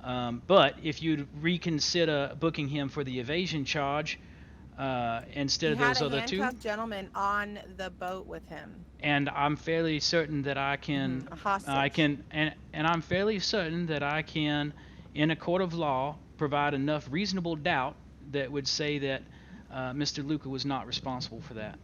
But if you'd reconsider booking him for the evasion charge instead He of had those a other two, handcuffed gentleman on the boat with him. and I'm fairly certain that I can, A hostage. and I'm fairly certain that I can, in a court of law, provide enough reasonable doubt that would say that Mr. Luca was not responsible for that.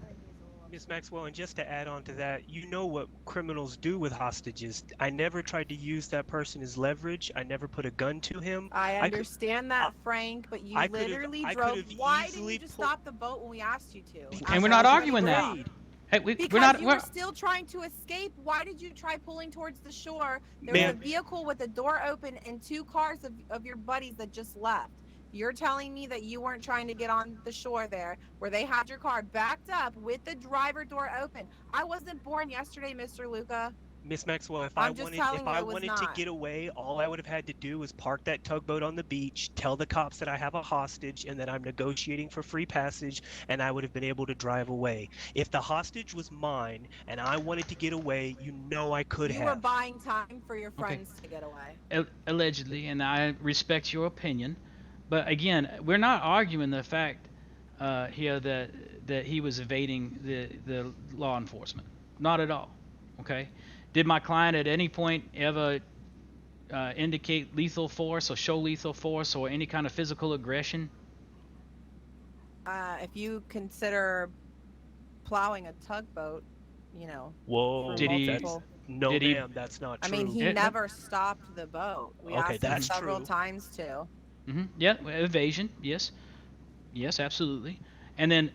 Ms. Maxwell, and just to add on to that, you know what criminals do with hostages. I never tried to use that person as leverage. I never put a gun to him. I understand that, Frank, but you literally drove. Why didn't you just stop the boat when we asked you to? And we're not arguing that. Hey, we're not. You were still trying to escape. Why did you try pulling towards the shore? There was a vehicle with the door open and 2 cars of your buddies that just left. You're telling me that you weren't trying to get on the shore there where they had your car backed up with the driver door open. I wasn't born yesterday, Mr. Luca. Miss Maxwell, if I wanted to get away, all I would have had to do was park that tugboat on the beach, tell the cops that I have a hostage and that I'm negotiating for free passage, and I would have been able to drive away. If the hostage was mine and I wanted to get away, you know I could have. You were buying time for your friends to get away. Allegedly, and I respect your opinion. But again, we're not arguing the fact here that he was evading the law enforcement. Not at all. Okay. Did my client at any point ever indicate lethal force or show lethal force or any kind of physical aggression? If you consider plowing a tugboat, you know. Whoa. Did he? No, ma'am, that's not true. I mean, he never stopped the boat. We asked him several times to. Yeah, evasion. Yes, absolutely. And then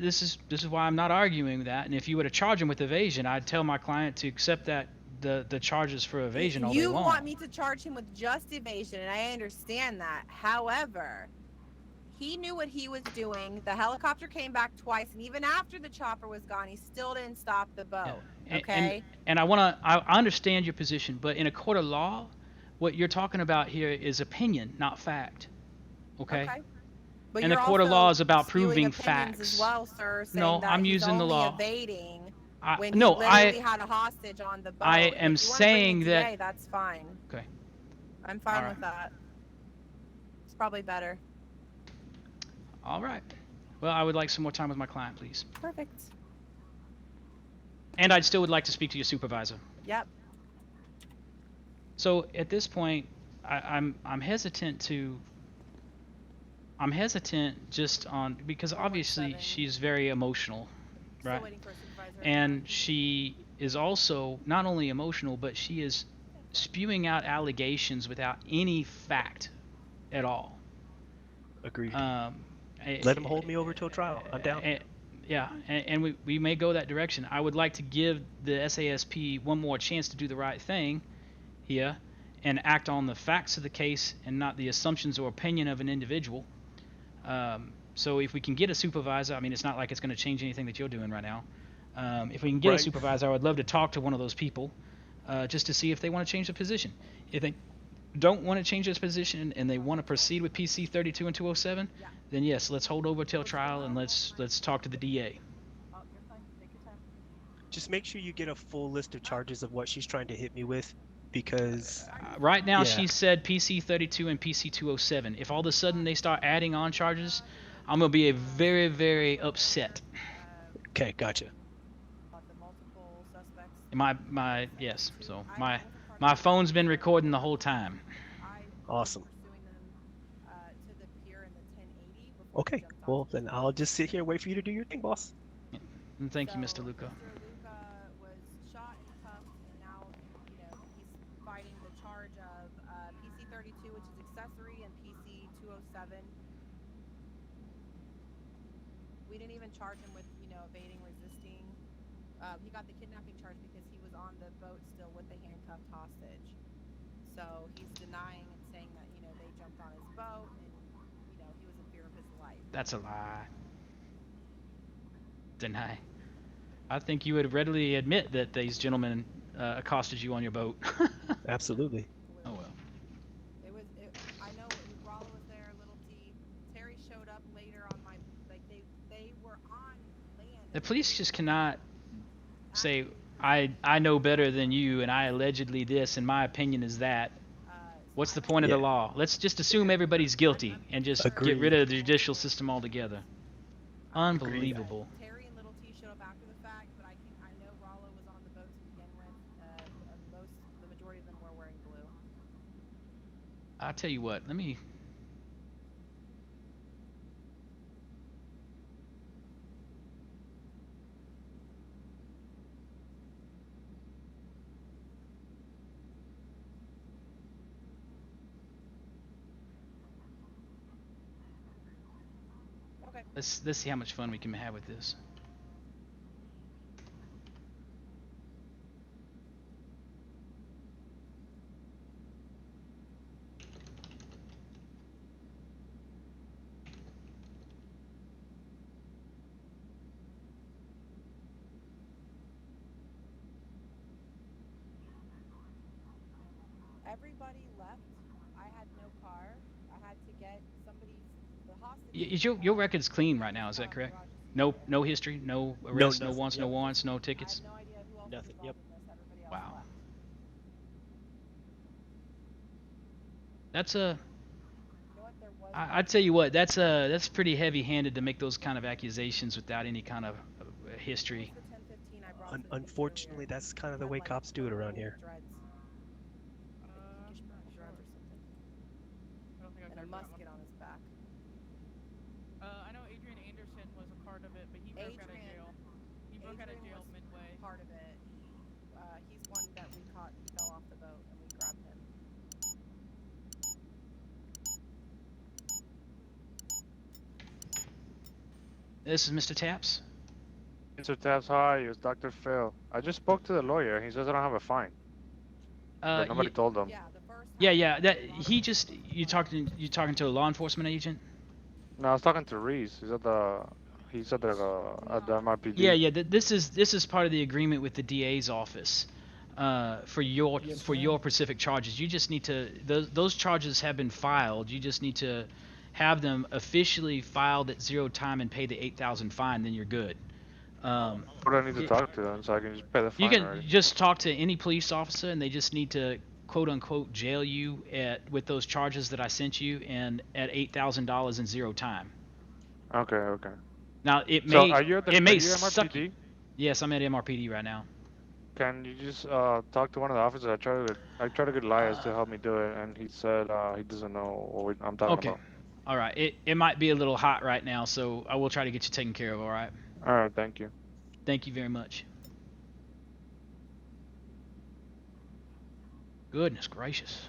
this is why I'm not arguing that. And if you were to charge him with evasion, I'd tell my client to accept that the charges for evasion all day long. You want me to charge him with just evasion, and I understand that. However, he knew what he was doing. The helicopter came back twice, and even after the chopper was gone, he still didn't stop the boat. Yeah. Okay. And I understand your position, but in a court of law, what you're talking about here is opinion, not fact. Okay? But and the court of law is about proving facts. As well, sir, no, I'm using the law. Evading when no, he literally had a hostage on the boat. I am saying that. That's fine. Okay. I'm fine with that. It's probably better. All right. Well, I would like some more time with my client, please. Perfect. And I still would like to speak to your supervisor. Yep. So at this point, I'm hesitant to. I'm hesitant just on because obviously she's very emotional, right? And she is also not only emotional, but she is spewing out allegations without any fact at all. Agreed. Let him hold me over till trial. I'm down. Yeah, and we may go that direction. I would like to give the SASP one more chance to do the right thing here and act on the facts of the case and not the assumptions or opinion of an individual. So if we can get a supervisor, I mean, it's not like it's going to change anything that you're doing right now. If we can get a supervisor, I would love to talk to one of those people just to see if they want to change the position. If they don't want to change this position and they want to proceed with PC 32 and 207, then yes, let's hold over till trial and let's talk to the DA. Just make sure you get a full list of charges of what she's trying to hit me with, because right now she said PC 32 and PC 207. If all of a sudden they start adding on charges, I'm gonna be very, very upset. Okay, gotcha. Yes. So my phone's been recording the whole time. Awesome. Okay, well then I'll just sit here and wait for you to do your thing, boss. And thank you, Mr. Luca. Was shot and cuffed, and now he's fighting the charge of PC 32, which is accessory, and PC 207. We didn't even charge him with evading, resisting. He got the kidnapping charge because he was on the boat still with the handcuffed hostage. So he's denying and saying that they jumped on his boat and he was in fear of his life. That's a lie. Deny. I think you would readily admit that these gentlemen accosted you on your boat. Absolutely. Oh well. I know Rolla was there, Little T. Terry showed up later on they were on land. The police just cannot say I know better than you, and I allegedly this, and my opinion is that. What's the point of the Yeah. law? Let's just assume everybody's guilty and just get rid Agreed. of the judicial system altogether. Agreed. Unbelievable. Terry and Little T showed up after the fact, but I know Rollo was on the boat to begin with. The majority of them were wearing blue. I'll tell you what. Let me. Okay. Let's see how much fun we can have with this. Everybody left. I had no car. I had to get the hostage. Is your record's clean right now? Is that correct? No history, no arrests, no wants, no warrants, no tickets. No idea who else Nothing. was Yep. involved in this. Everybody else Wow. left. That's You know what? There was. I tell you what, that's pretty heavy-handed to make those kind of accusations without any kind of history. The 1015 I brought to the Unfortunately, that's kind of the way cops do it around here. dreads. Like pinkish dreads or something. I don't think I've And a heard that one. musket on his back. I know Adrian Anderson was a part of it, but he broke out of jail. He broke out of jail midway. Part of it. He's one that we caught. He fell off the boat, and we grabbed him. This is Mr. Taps. Mr. Taps, how are you? It's Dr. Phil. I just spoke to the lawyer. He says I don't have a fine. But nobody told him. Yeah. That you talking to a law enforcement agent? No, I was talking to Reese. He said at the MRPD. Yeah. This is part of the agreement with the DA's office. For your specific charges, you just need to those charges have been filed. You just need to have them officially filed at 0 time and pay the $8,000 fine. Then you're good. What do I need to talk to them so I can just pay the fine? You can already? just talk to any police officer, and they just need to quote unquote jail you with those charges that I sent you, and at $8,000 in 0 time. Okay. Now it So may are you at the suck. MRPD? Yes, I'm at MRPD right now. Can you just talk to one of the officers? I tried to get Elias to help me do it, and he said he doesn't know what I'm talking about. All right. It might be a little hot right now, so I will try to get you taken care of. All right. All right. Thank you. Thank you very much. Goodness gracious.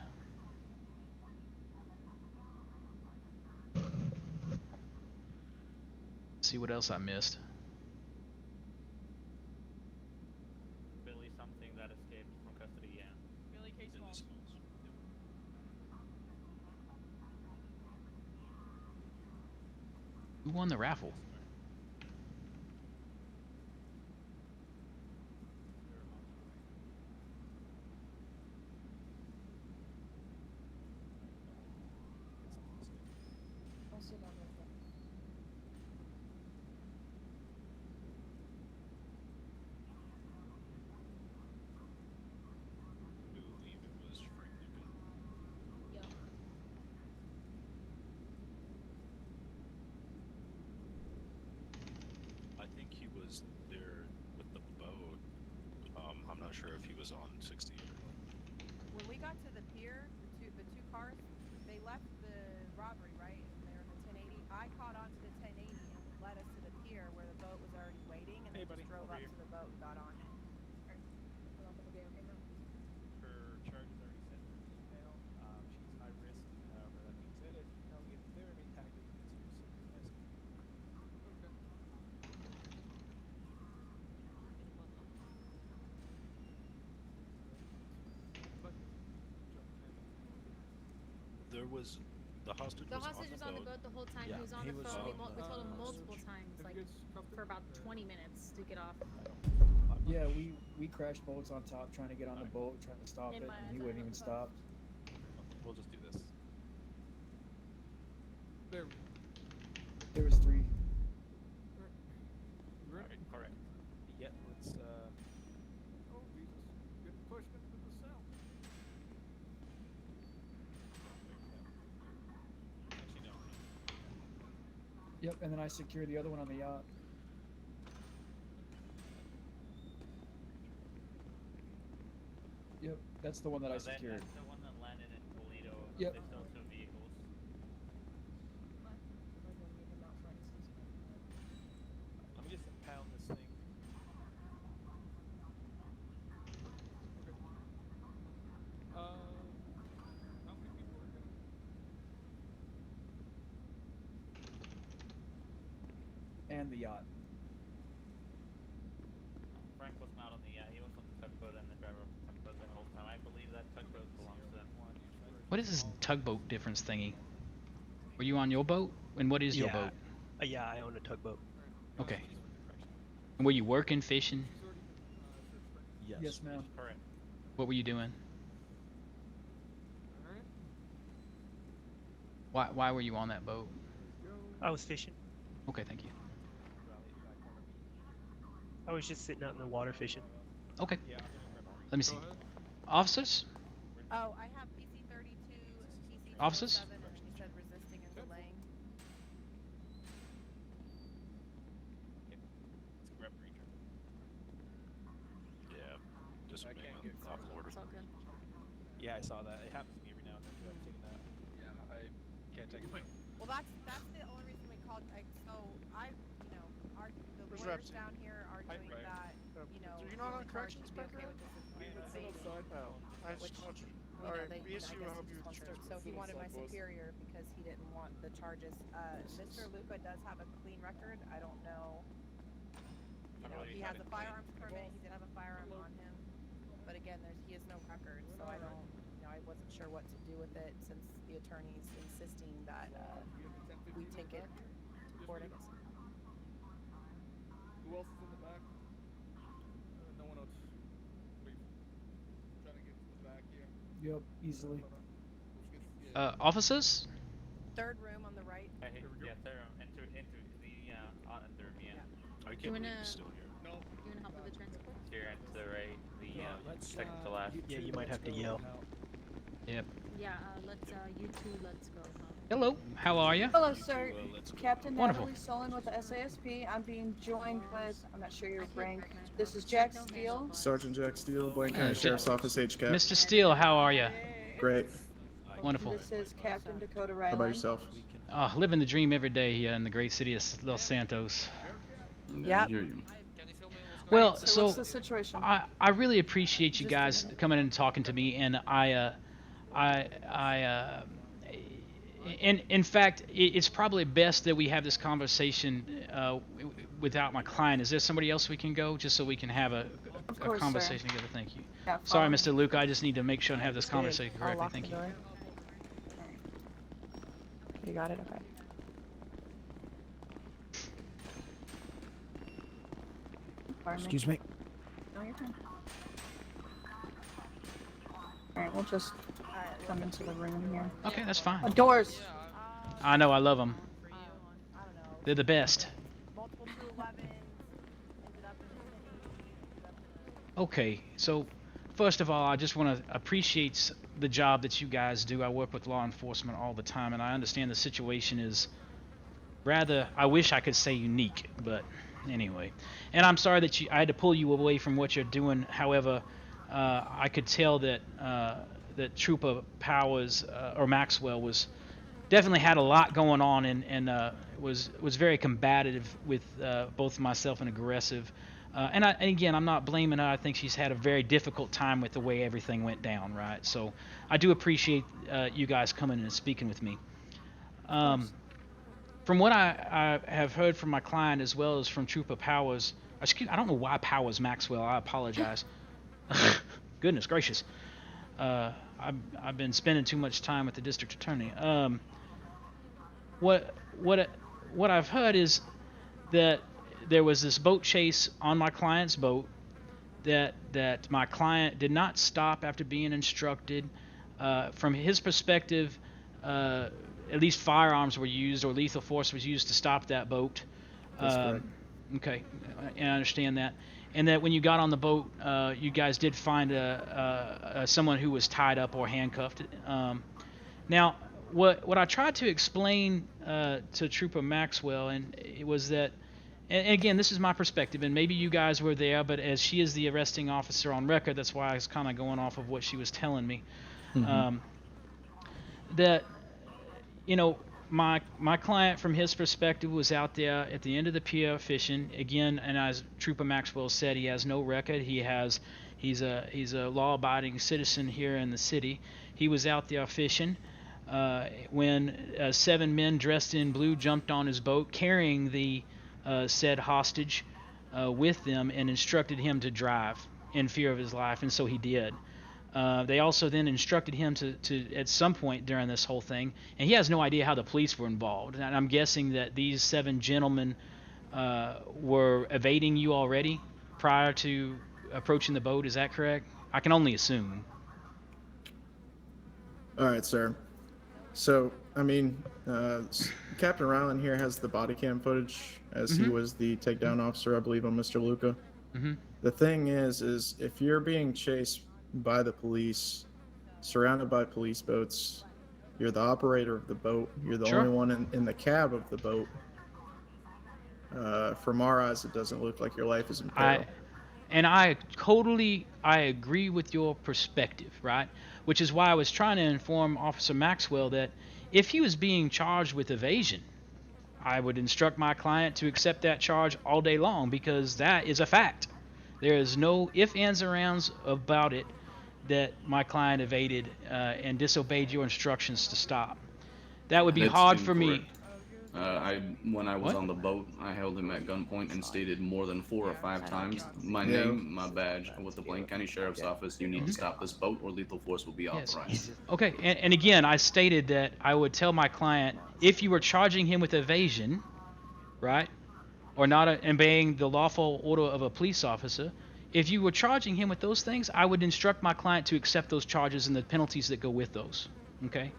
See what else I missed. Billy something that escaped from custody, yeah. Billy Case Small. Who won the raffle? I think he was there with the boat. I'm not sure if he was on 60 or not. When we got to the pier, the two cars, they left the robbery, right? And they were in the 1080. I caught onto the 1080 and led us to the pier where the boat was already waiting, and they just drove up to the boat and got on. Her charge is already sent through email. She's high risk. However, that being said, if they remain active, There was the hostage. The was hostage was on the boat the whole time. Yeah, he was on he the was phone. on We told him the multiple hostage. times, like for about 20 minutes to get off. Yeah, we crashed boats on top trying to get on the boat, trying to stop it, and he wouldn't even stop. We'll just do this. There was 3. Alright, correct. Yeah, let's Yep, and then I secured the other one on the yacht. Yep, that's the one that I secured. That's the one that landed in Toledo. Yep. They stole 2 vehicles. Let me just impound this thing. Okay. How many people are gonna? And the yacht. Frank was not on the yacht. He was on the tugboat and the driver of the tugboat the whole time. I believe that tugboat belongs to them. What is this tugboat difference thingy? Were you on your boat? And what is your boat? Yeah, I own a tugboat. Okay. And were you working, fishing? Yes, ma'am. Correct. What were you doing? Why were you on that boat? I was fishing. Okay, thank you. I was just sitting out in the water fishing. Okay. Let me see. Officers? Oh, I have PC 32, PC Officers? 7, and he said resisting and delaying. It's grab breacher. Yeah, just I can't get off order. It's all good. Yeah, I saw that. It happens to me every now and then too. I've taken that. Yeah, I can't take it. Well, that's the only reason we called. The lawyers down here arguing that You're not on corrections, Becker? I just called you. Alright, BSU will help you with transfer. So he wanted my superior because he didn't want the charges. Mr. Luca does have a clean record. I don't know. He has a firearms permit. He did have a firearm on him, but again, he has no record. So I don't. I wasn't sure what to do with it since the attorney's insisting that we take it to court. I guess. Who else is in the back? No one else. Trying to get to the back here. Yep, easily. Officers? Third room on the right. Yeah, third room. Into the on the room. Yeah. I You can't believe wanna- he's still here. No. You wanna help with the transport? Here and to the right. The second to uh, last. Yeah, you might have to yell. Yep. Yeah, let's go. Hello. How are you? Hello, sir. Captain Wonderful. Natalie Solon with the SASP. I'm being joined with, I'm not sure your rank. This is Jack Steele. Sergeant Jack Steele, Blaine County Sheriff's Office, HCAP. Mr. Steele, how are you? Great. Wonderful. This is Captain Dakota How Riley. about yourself? Living the dream every day here in the great city of Los Santos. Yep. Well, So what's the situation? I really appreciate you guys coming in and talking to me, and in fact, it's probably best that we have this conversation without my client. Is there somebody else we can go, just so we can have a course, conversation sir. together? Thank you. Yeah, Sorry, follow Mr. Luke. I just need to make sure and have this conversation I'll correctly. lock Thank the you. door. You got it? Okay. Pardon Excuse me. No, you're fine. Alright, we'll just come into the room here. Okay, that's fine. Doors! I know. I love them. They're the best. Okay, so first of all, I just want to appreciate the job that you guys do. I work with law enforcement all the time, and I understand the situation is rather, I wish I could say unique, but anyway. And I'm sorry that I had to pull you away from what you're doing. However, I could tell that that Trooper Powers or Maxwell was definitely had a lot going on, and was very combative with both myself and aggressive. And again, I'm not blaming her. I think she's had a very difficult time with the way everything went down, right? So I do appreciate you guys coming in and speaking with me. From what I have heard from my client as well as from Trooper Powers, I don't know why Powers Maxwell, I apologize. Goodness gracious. I've been spending too much time with the district attorney. What I've heard is that there was this boat chase on my client's boat that my client did not stop after being instructed. From his perspective, at least firearms were used or lethal force was used to stop that boat. That's correct. Okay, and I understand that. And that when you got on the boat, you guys did find someone who was tied up or handcuffed. Now, what I tried to explain to Trooper Maxwell, and it was that, and again, this is my perspective, and maybe you guys were there, but as she is the arresting officer on record, that's why I was kind of going off of what she was telling me. That, you know, my client, from his perspective, was out there at the end of the pier fishing again, and as Trooper Maxwell said, he has no record. He's a law-abiding citizen here in the city. He was out there fishing when 7 men dressed in blue jumped on his boat carrying the said hostage with them and instructed him to drive in fear of his life, and so he did. They also then instructed him to at some point during this whole thing, and he has no idea how the police were involved. And I'm guessing that these 7 gentlemen were evading you already prior to approaching the boat. Is that correct? I can only assume. All right, sir. So, I mean, Captain Ryland here has the body cam footage as he was the takedown officer, I believe, on Mr. Luca. The thing is if you're being chased by the police, surrounded by police boats, you're the operator of the boat, you're the only one in the cab of the boat, from our eyes, it doesn't look like your life is in peril. I agree with your perspective, right? Which is why I was trying to inform Officer Maxwell that if he was being charged with evasion, I would instruct my client to accept that charge all day long, because that is a fact. There is no ifs, ands, or rounds about it that my client evaded and disobeyed your instructions to stop. That would be hard for me. When I was on the boat, I held him at gunpoint and stated more than 4 or 5 times, my name, my badge, with the Blaine County Sheriff's Office, you need to stop this boat or lethal force will be authorized. Okay, and again, I stated that I would tell my client, if you were charging him with evasion, right, or not obeying the lawful order of a police officer, if you were charging him with those things, I would instruct my client to accept those charges and the penalties that go with those. Okay?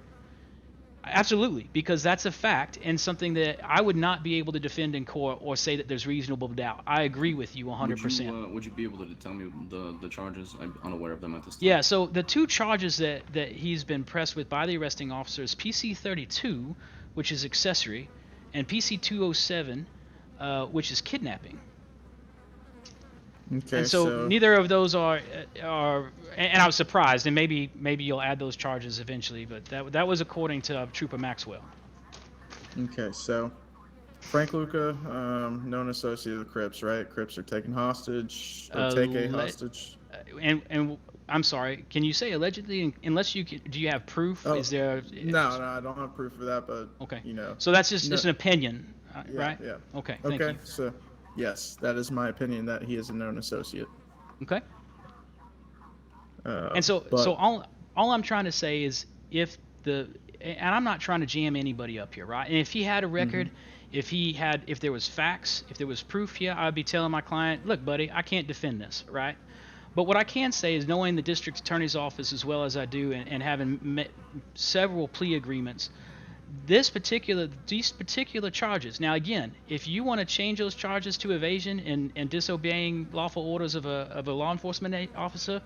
Absolutely, because that's a fact and something that I would not be able to defend in court or say that there's reasonable doubt. I agree with you 100%. Would you be able to tell me the charges? I'm unaware of them at this time. Yeah, so the 2 charges that he's been pressed with by the arresting officer is PC 32, which is accessory, and PC 207, which is kidnapping. Okay, and so neither of those are, and I was surprised, and maybe you'll add those charges eventually, but that was according to Trooper Maxwell. Okay, so Frank Luca, known associate of the Crips, right? Crips are taking hostage, or take a hostage. And I'm sorry, can you say allegedly? Unless do you have proof? Oh, is there? No, I don't have proof of that, but okay, you know. So that's just an opinion, right? Yeah. Okay. Thank you. So. Yes, that is my opinion that he is a known associate. Okay. And so all I'm trying to say is and I'm not trying to jam anybody up here, right? And if he had a record, if there was facts, if there was proof here, I'd be telling my client, look, buddy, I can't defend this, right? But what I can say is, knowing the district attorney's office as well as I do, and having met several plea agreements, these particular charges. Now, again, if you want to change those charges to evasion and disobeying lawful orders of a law enforcement officer,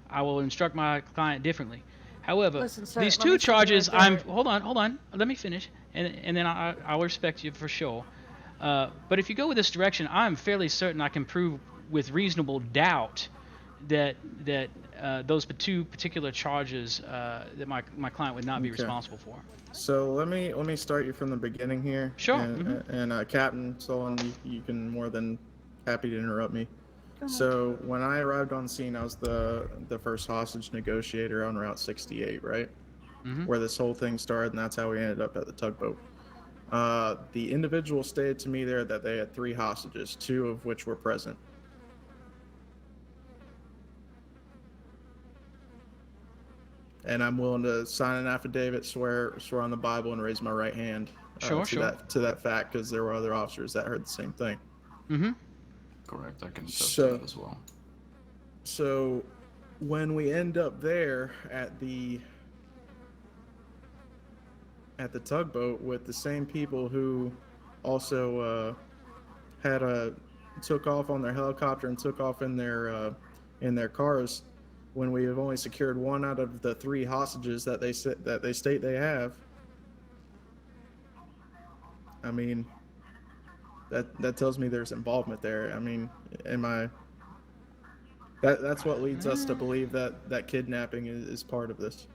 I will instruct my client differently. However, Listen, sir, these 2 charges, hold on, let me finish, and then I'll respect you for sure. But if you go with this direction, I'm fairly certain I can prove with reasonable doubt that those 2 particular charges that my client would not be responsible for. So let me start you from the beginning here. Sure. And Captain Solon, you can more than happy to interrupt me. So when I arrived on scene, I was the first hostage negotiator on Route 68, right? Where this whole thing started, and that's how we ended up at the tugboat. The individual stated to me there that they had 3 hostages, 2 of which were present. And I'm willing to sign an affidavit, swear on the Bible, and raise my right hand to that fact, because there were other officers that heard the same thing. Correct. I can attest to that as well. So when we end up there at the tugboat with the same people who also took off on their helicopter and took off in their cars, when we have only secured 1 out of the 3 hostages that they state they have, I mean, that tells me there's involvement there. I mean, am I? That's what leads us to believe that kidnapping is part of this.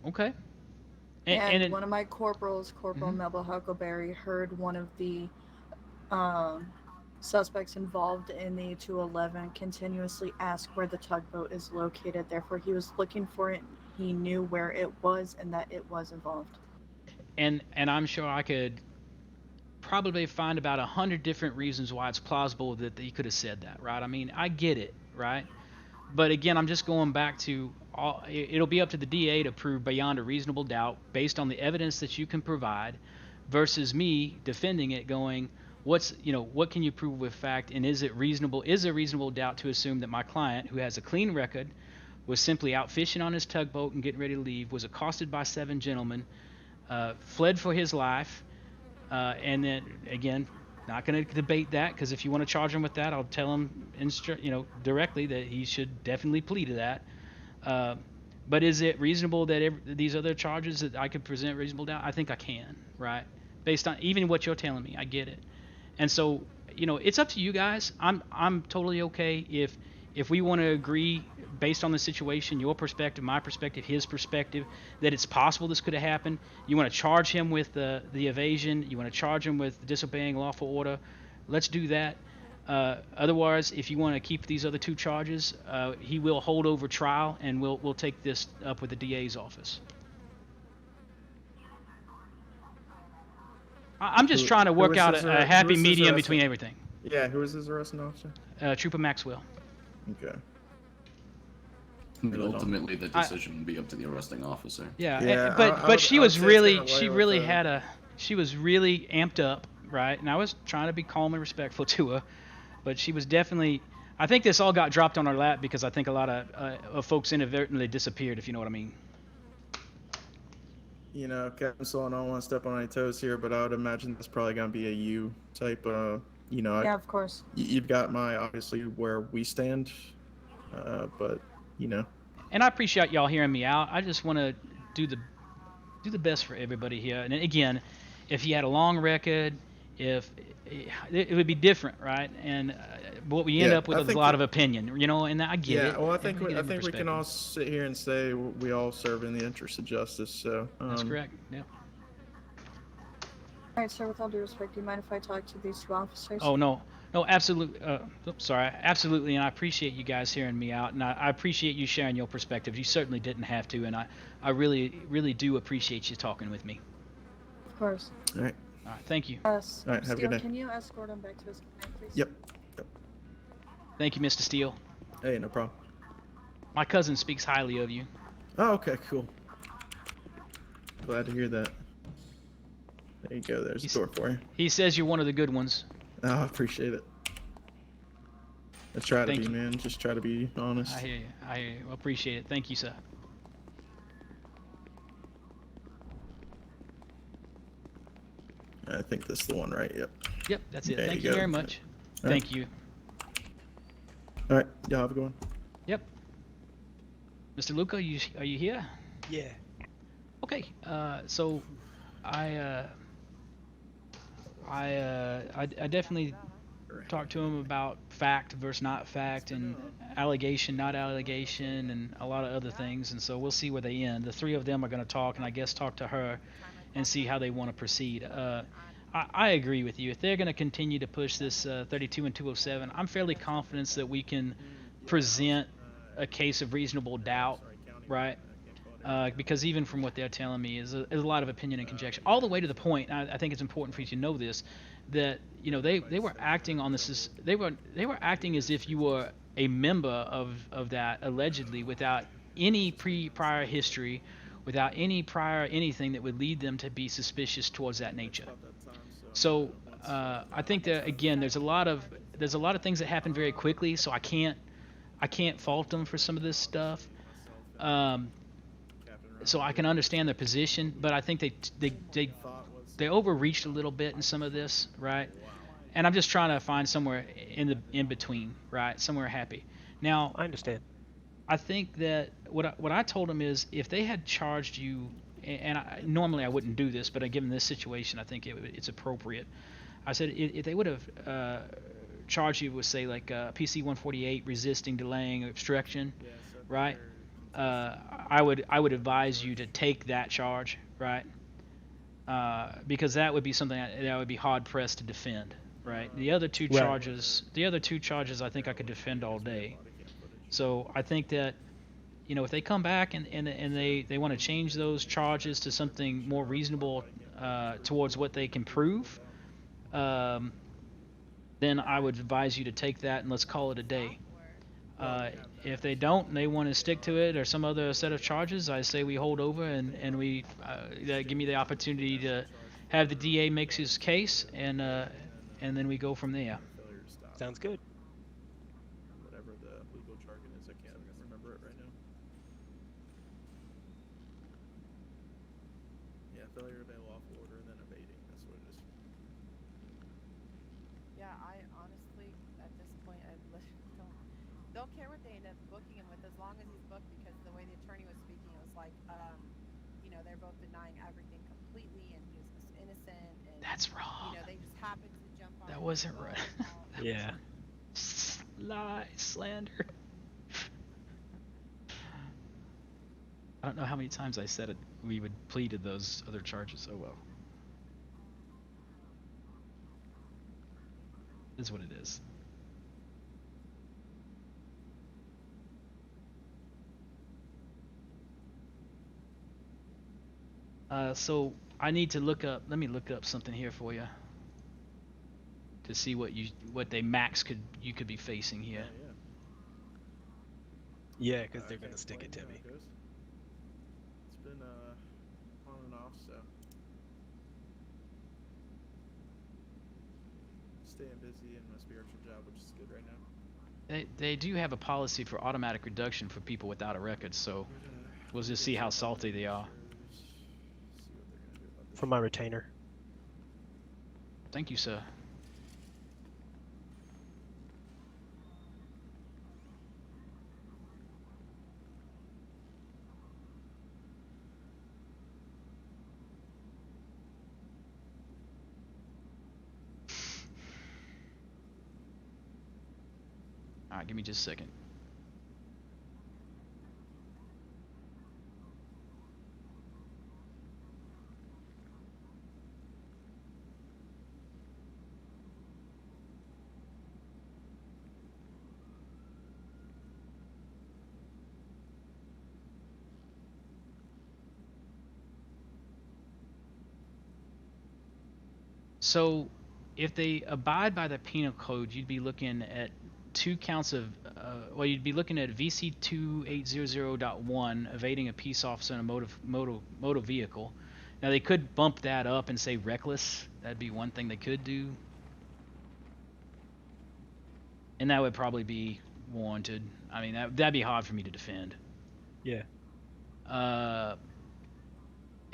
Okay. And one of my corporals, Corporal Melba Huckleberry, heard one of the suspects involved in the 211 continuously ask where the tugboat is located. Therefore, he was looking for it. He knew where it was and that it was involved. And I'm sure I could probably find about 100 different reasons why it's plausible that he could have said that, right? I mean, I get it, right? But again, I'm just going back to it'll be up to the DA to prove beyond a reasonable doubt based on the evidence that you can provide versus me defending it going, what can you prove with fact, and is there a reasonable doubt to assume that my client, who has a clean record, was simply out fishing on his tugboat and getting ready to leave, was accosted by 7 gentlemen, fled for his life, and then again, not going to debate that, because if you want to charge him with that, I'll tell him directly that he should definitely plead to that. But is it reasonable that these other charges that I could present reasonable doubt? I think I can, right? Based on even what you're telling me, I get it. And so, it's up to you guys. I'm totally okay if we want to agree based on the situation, your perspective, my perspective, his perspective, that it's possible this could have happened. You want to charge him with the evasion. You want to charge him with disobeying lawful order. Let's do that. Otherwise, if you want to keep these other 2 charges, he will hold over trial, and we'll take this up with the DA's office. I'm just trying to work out a happy medium between everything. Yeah, who is his arresting officer? Trooper Maxwell. Okay. But ultimately, the decision would be up to the arresting officer. Yeah, but she was really amped up, right? And I was trying to be calm and respectful to her, but she was definitely. I think this all got dropped on her lap because I think a lot of folks inadvertently disappeared, if you know what I mean. Captain Sloan, I don't want to step on any toes here, but I would imagine that's probably going to be a you type. Yeah, of course. You've got obviously where we stand, but And I appreciate y'all hearing me out. I just want to do the best for everybody here. And again, if he had a long record, if it would be different, right? And what we end up with is a lot of opinion, and I get it. Yeah, well, I think we can all sit here and say we all serve in the interest of justice. So that's correct. Yeah. All right, sir. With all due respect, do you mind if I talk to these 2 officers? Oh no, absolutely. Absolutely. And I appreciate you guys hearing me out, and I appreciate you sharing your perspective. You certainly didn't have to, and I really, really do appreciate you talking with me. Of course. All right. All right. Thank you. All right. Have a good day. Can you escort him back to his command, please? Yep. Thank you, Mr. Steele. Hey, no problem. My cousin speaks highly of you. Oh, okay, cool. Glad to hear that. There you go. There's a door for you. He says you're one of the good ones. Oh, I appreciate it. I try to be, man. Just try to be honest. I hear you. I appreciate it. Thank you, sir. I think this is the one, right? Yep. Yep, that's it. Thank you very much. Thank you. All right. Y'all have a good one. Yep. Mr. Luca, are you here? Yeah. Okay. So I definitely talked to him about fact versus not fact, and allegation, not allegation, and a lot of other things. And so we'll see where they end. The 3 of them are going to talk, and I guess talk to her and see how they want to proceed. I agree with you. If they're going to continue to push this 32 and 207, I'm fairly confident that we can present a case of reasonable doubt, right? Because even from what they're telling me is a lot of opinion and conjecture, all the way to the point. I think it's important for you to know this, that they were acting on this. They were acting as if you were a member of that, allegedly, without any prior history, without any prior anything that would lead them to be suspicious towards that nature. So I think that again, there's a lot of things that happen very quickly. So I can't fault them for some of this stuff. So I can understand their position, but I think they overreached a little bit in some of this, right? And I'm just trying to find somewhere in between, right? Somewhere happy. Now I understand. I think that what I told them is, if they had charged you and normally I wouldn't do this, but given this situation, I think it's appropriate. I said if they would have charged you with, say, like PC 148, resisting, delaying, obstruction, right? I would advise you to take that charge, right? Because that would be something that I would be hard pressed to defend, right? The other two charges, I think I could defend all day. So I think that, if they come back and they want to change those charges to something more reasonable towards what they can prove, then I would advise you to take that and let's call it a day. If they don't and they want to stick to it or some other set of charges, I say we hold over and we give me the opportunity to have the DA make his case, and then we go from there. Sounds good. Whatever the legal jargon is, I can't remember it right now. Yeah, failure to obey lawful order and then evading. That's what it is. Yeah, I honestly, at this point, I don't care what they end up booking him with, as long as he's booked, because the way the attorney was speaking, it was like, they're both denying everything completely, and he was innocent, and that's wrong. They just happened to jump on. That wasn't right. Yeah. Lie, slander. I don't know how many times I said it. We would pleaded those other charges. Oh well. It is what it is. So I need to look up. Let me look up something here for you to see what they max you could be facing here. Yeah, because they're gonna stick it to me. It's been on and off, so staying busy in my spiritual job, which is good right now. They do have a policy for automatic reduction for people without a record, so we'll just see how salty they are. For my retainer. Thank you, sir. All right, give me just a second. So, if they abide by the penal code, you'd be looking at 2 counts of, you'd be looking at VC 2800.1, evading a peace officer in a motor vehicle. Now, they could bump that up and say reckless. That'd be one thing they could do. And that would probably be warranted. I mean, that'd be hard for me to defend. Yeah.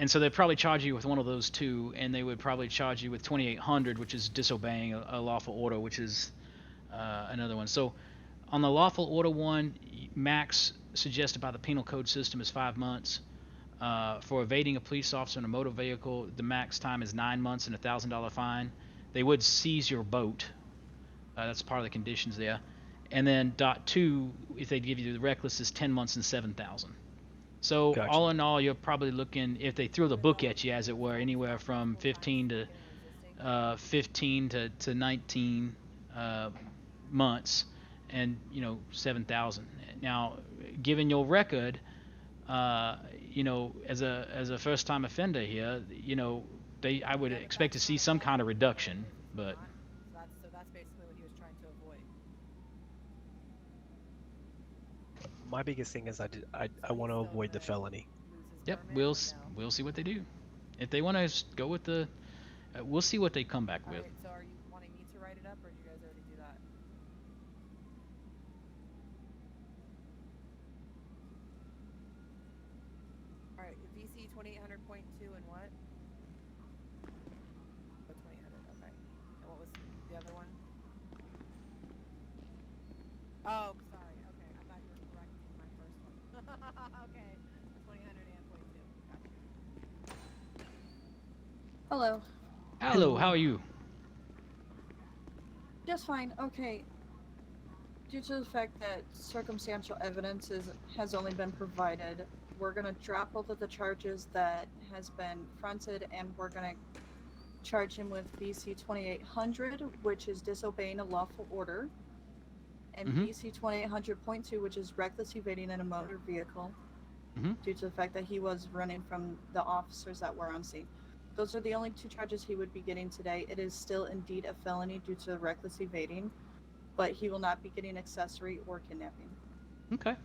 And so they'd probably charge you with one of those two, and they would probably charge you with 2800, which is disobeying a lawful order, which is another one. So on the lawful order one, max suggested by the penal code system is 5 months. For evading a police officer in a motor vehicle, the max time is 9 months and $1,000 fine. They would seize your boat. That's part of the conditions there. And then dot 2, if they give you the reckless, is 10 months and 7,000. So Gotcha. all in all, you're probably looking, if they throw the book at you, as it were, anywhere from 15 to 19 months, and 7,000. Now, given your record, as a first-time offender here, I would expect to see some kind of reduction, but. So that's basically what he was trying to avoid. My biggest thing is I want to avoid the felony. Yep, we'll see what they do. If they want to go with the, we'll see what they come back with. Alright, so are you wanting me to write it up, or did you guys already do that? Alright, VC 2800.2 and what? Oh, 2800, okay. And what was the other one? Oh, sorry, okay. I thought you were correcting my first one. Okay, 2800 and .2. Gotcha. Hello. Hello, how are you? Just fine. Okay. Due to the fact that circumstantial evidence has only been provided, we're gonna drop both of the charges that has been fronted, and we're gonna charge him with BC 2800, which is disobeying a lawful order, and BC 2800.2, which is reckless evading in a motor vehicle, due to the fact that he was running from the officers that were on scene. Those are the only 2 charges he would be getting today. It is still indeed a felony due to reckless evading, but he will not be getting accessory or kidnapping. Okay.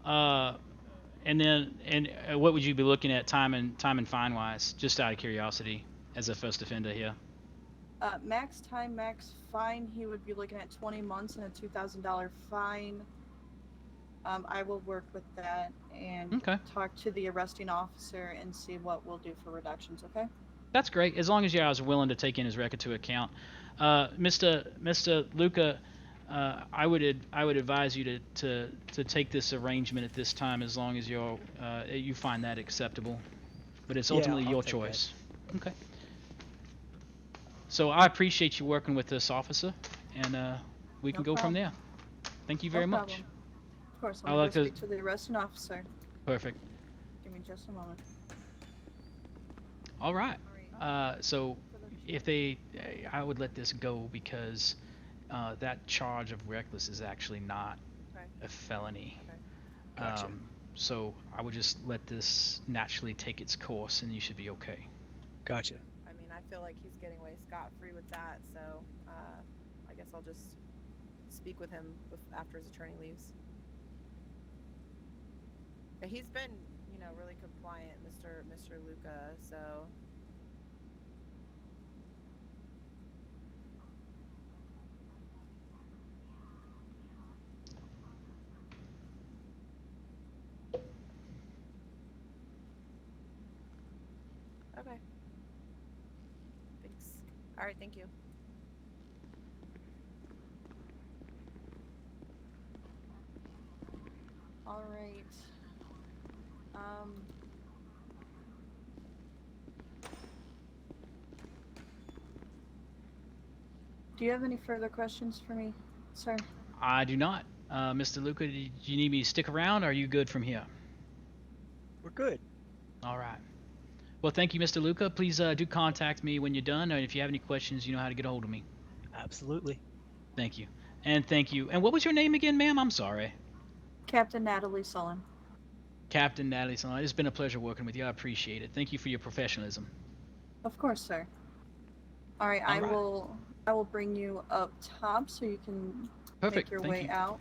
And then, what would you be looking at time and fine wise, just out of curiosity, as a first offender here? Max time, max fine, he would be looking at 20 months and a $2,000 fine. I will work with that and talk to the arresting officer and see what we'll do for reductions, okay? That's great, as long as you guys are willing to take in his record to account. Mr. Luca, I would advise you to take this arrangement at this time, as long as you find that acceptable. But it's ultimately your choice. Okay. So I appreciate you working with this officer, and we can go from there. Thank you very much. Of course, I'll go speak to the arresting officer. Perfect. Give me just a moment. All right. So if I would let this go, because that charge of reckless is actually not a felony. Gotcha. So I would just let this naturally take its course, and you should be okay. Gotcha. I mean, I feel like he's getting away scot-free with that, so I guess I'll just speak with him after his attorney leaves. But he's been, really compliant, Mr. Luca, so. Okay. Thanks. All right, thank you. All right. Do you have any further questions for me, sir? I do not. Mr. Luca, do you need me to stick around, or are you good from here? We're good. All right. Well, thank you, Mr. Luca. Please do contact me when you're done, and if you have any questions, you know how to get a hold of me. Absolutely. Thank you. And thank you. And what was your name again, ma'am? I'm sorry. Captain Natalie Sullen. Captain Natalie Sullen. It's been a pleasure working with you. I appreciate it. Thank you for your professionalism. Of course, sir. All right, I will bring you up top so you can make your way out.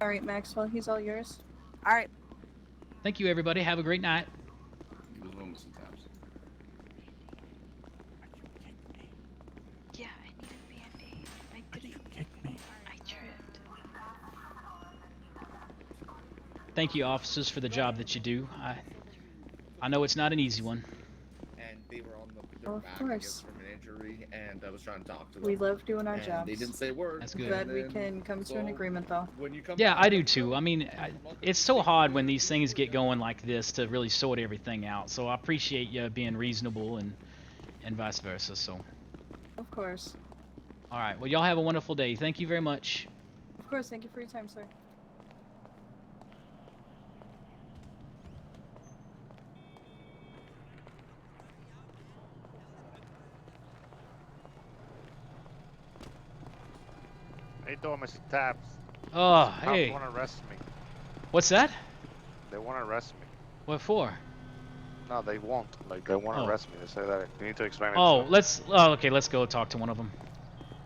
All right, Maxwell, he's all yours. All right. Thank you, everybody. Have a great night. Yeah, I need a band-aid. I couldn't. I tripped. Thank you, officers, for the job that you do. I know it's not an easy one. And they were on Oh, of back, I course. guess, from an injury, and I was trying to talk to them. We love doing our and jobs. They didn't say a word. That's good. Glad we can come to an agreement, though. When you come Yeah, I do too. I mean, it's so hard when these things get going like this to really sort everything out. So I appreciate you being reasonable and vice versa. So. Of course. All right. Well, y'all have a wonderful day. Thank you very much. Of course. Thank you for your time, sir. How you doing, Mr. Taps? Oh, Cops hey. want to arrest me. What's that? They want to arrest me. What for? No, they won't. Like, they want to arrest me. They say that. You need to explain it. Oh, okay, let's go talk to one of them.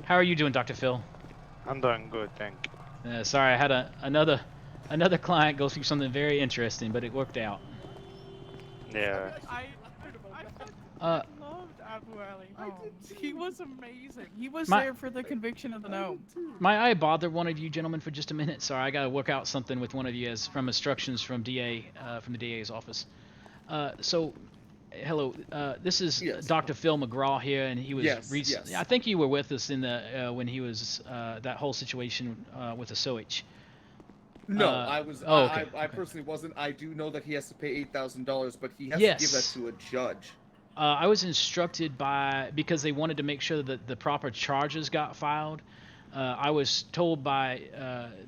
How are you doing, Dr. Phil? I'm doing good, thank you. Sorry, I had another client go through something very interesting, but it worked out. Yeah. I loved Abu Ali. He was amazing. He was there for the conviction of the gnome. Might I bother one of you gentlemen for just a minute? Sorry, I gotta work out something with one of you as from instructions from the DA's office. So, hello, this is Dr. Phil McGraw here, and he was recently. I think you were with us in the when he was that whole situation with the sewage. No, I was. Oh, okay. I personally wasn't. I do know that he has to pay $8,000, but he has Yes. to give that to a judge. I was instructed because they wanted to make sure that the proper charges got filed. I was told by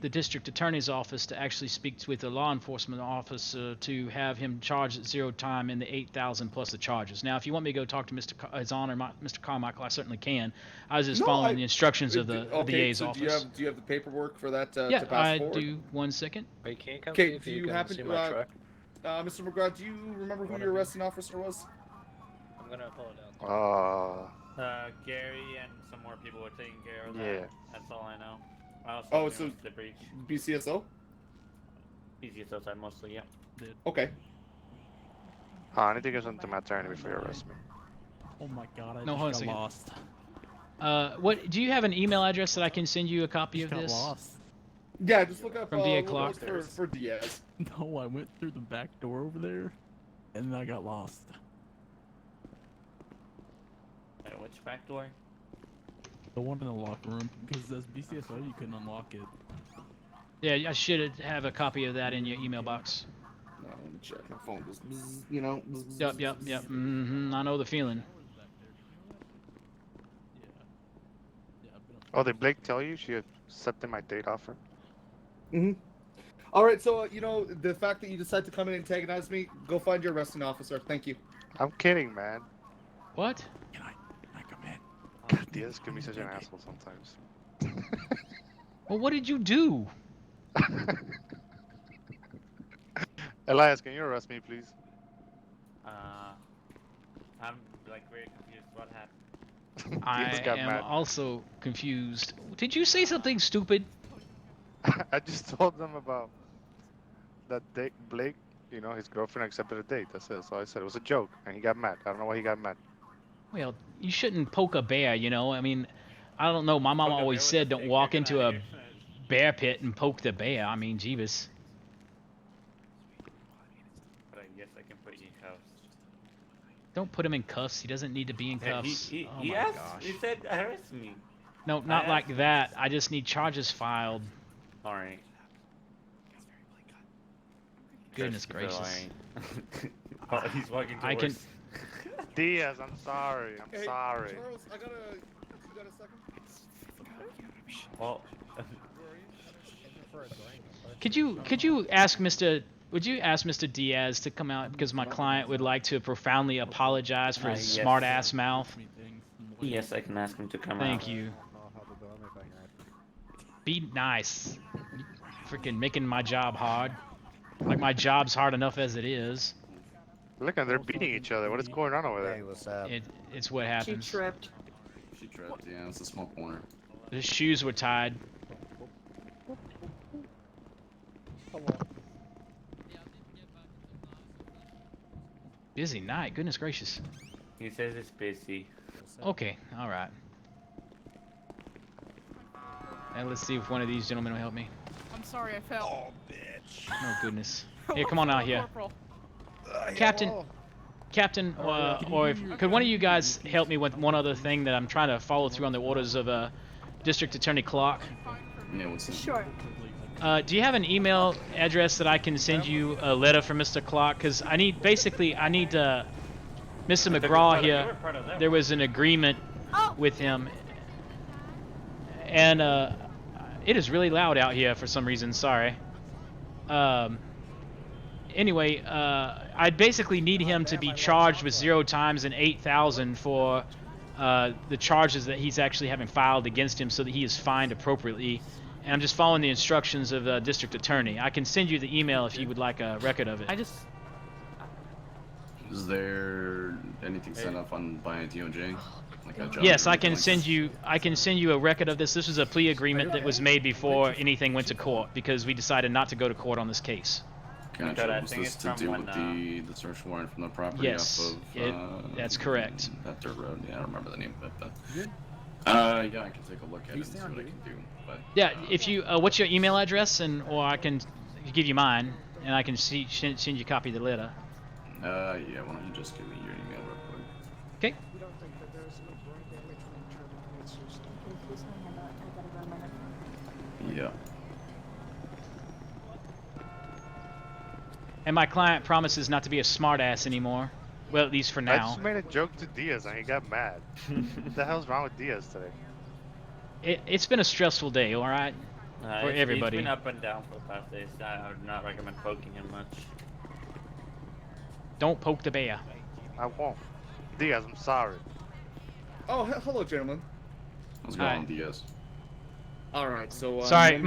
the district attorney's office to actually speak with the law enforcement officer to have him charged at 0 time in the $8,000 plus the charges. Now, if you want me to go talk to His Honor, Mr. Carmichael, I certainly can. I was just following the instructions of the DA's so office. Do you have the paperwork for that Yeah, to pass I forward? do. 1 second. Wait, can you come see Okay, if do you you can happen see to, my truck? Mr. McGrath, do you remember who your arresting officer was? I'm gonna pull it out. Gary and some more people were taking care of that. Yeah. That's all I know. I also Oh, knew so it was the breach. BCSO? BCSO side mostly, yeah. Okay. I need to get something to my attorney before you arrest me. Oh my god, I No, just hold on a got second. lost. What do you have an email address that I can send you a copy of Got this? lost. Yeah, just look up From DA look Clock. for Diaz. No, I went through the back door over there, and then I got lost. Wait, which back door? The one in the locker room, because as BCSO you couldn't unlock it. Yeah, I should have a copy of that in your email box. No, let me check. My phone just, bzz, you know. Bzz, Yep. Mm-hmm. I know the feeling. Oh, did Blake tell you she accepted my date offer? Mm-hmm. All right, so you know the fact that you decided to come in and antagonize me, go find your arresting officer. Thank you. I'm kidding, man. What? Can I come in? God, Diaz can be such an asshole sometimes. Well, what did you do? Elias, can you arrest me, please? I'm like very confused. What happened? I got am mad. also confused. Did you say something stupid? I just told them about that date. Blake, you know, his girlfriend accepted a date. That's it. So I said it was a joke, and he got mad. I don't know why he got mad. Well, you shouldn't poke a bear, you know? I mean, I don't know. My mom always said don't walk into a bear pit and poke the bear. I mean, Jeebus. But I guess I can put you in cuffs. Don't put him in cuffs. He doesn't need to be in cuffs. He Oh my asked, gosh. he said arrest me. No, not like that. I just need charges filed. Alright. Goodness gracious. Oh, he's walking towards. I can. Diaz, I'm sorry. I'm Hey, sorry. Charles, you got a second? Well, Could you ask Mr. Would you ask Mr. Diaz to come out because my client would like to profoundly apologize for his yes. smart-ass mouth? yes, I can ask him to come out. Thank you. Be nice. Freaking making my job hard. Like my job's hard enough as it is. Look, and they're beating each other. What is going on over there? Hey, what's up? It's what She happens. tripped. She tripped, yeah, it's a small corner. The shoes were tied. Busy night, goodness gracious. He says it's busy. Okay, alright. And let's see if one of these gentlemen will help me. I'm sorry, I fell. Oh goodness. Here, come on out here. Corporal. Captain, or could one of you guys help me with one other thing that I'm trying to follow through on the orders of District Attorney Clark? Yeah, what's that? Sure. Do you have an email address that I can send you a letter from Mr. Clark? Because I need Mr. McGraw here. There was an agreement with him, and it is really loud out here for some reason. Sorry. Anyway, I basically need him to be charged with 0 times and 8,000 for the charges that he's actually having filed against him, so that he is fined appropriately. And I'm just following the instructions of the district attorney. I can send you the email if you would like a record of it. Is there anything set up by a DOJ? Like a job Yes, or I can anything like send you a record of this. This was a plea agreement that was made before anything went to court because we decided not to go to court on this case. Gotcha. Was this to do with the search warrant from the property Yes, off of? that's correct. That dirt road. Yeah, I don't remember the name of it, but. Yeah, I can take a look at it and see what I can do. But Yeah, if you, what's your email address, or I can give you mine, and I can send you a copy of the letter. yeah, why don't you just give me your email real quick? Okay. We don't think that there's no brain damage from the turbine. It's just Yeah. And my client promises not to be a smartass anymore. Well, at least for I now. just made a joke to Diaz and he got mad. What the hell's wrong with Diaz today? It's been a stressful day, all right, for everybody. He's been up and down for the past days. I would not recommend poking him much. Don't poke the bear. I won't. Diaz, I'm sorry. Oh, hello, gentlemen. What's going on, Diaz? All right, so Sorry,